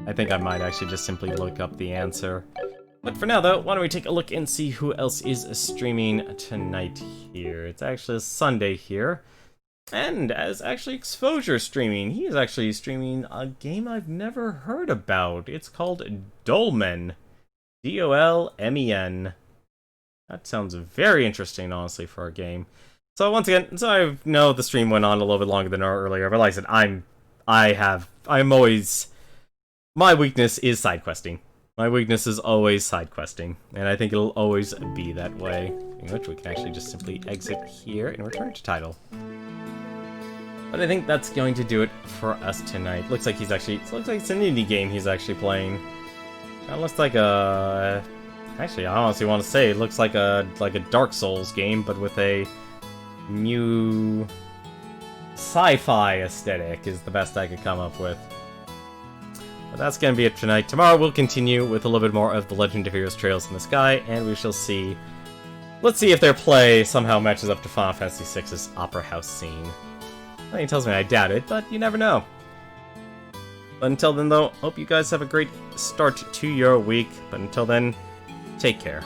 I think I might actually just simply look up the answer. But for now, though, why don't we take a look and see who else is streaming tonight here. It's actually Sunday here. And as actually Exposure streaming. He is actually streaming a game I've never heard about. It's called Dolmen. D-O-L-M-E-N. That sounds very interesting, honestly, for a game. So once again, so I know the stream went on a little bit longer than earlier, but like I said, I'm always, my weakness is side questing. My weakness is always side questing, and I think it'll always be that way. In which we can actually just simply exit here and return to title. But I think that's going to do it for us tonight. Looks like he's actually, it looks like it's an indie game he's actually playing. That looks like a, actually I honestly want to say it looks like a Dark Souls game, but with a new sci-fi aesthetic is the best I could come up with. But that's gonna be it tonight. Tomorrow we'll continue with a little bit more of the Legend of Heroes Trails in the Sky, and we shall see. Let's see if their play somehow matches up to Final Fantasy VI's Opera House scene. Nothing tells me I doubt it, but you never know. But until then, though, hope you guys have a great start to your week. But until then, take care.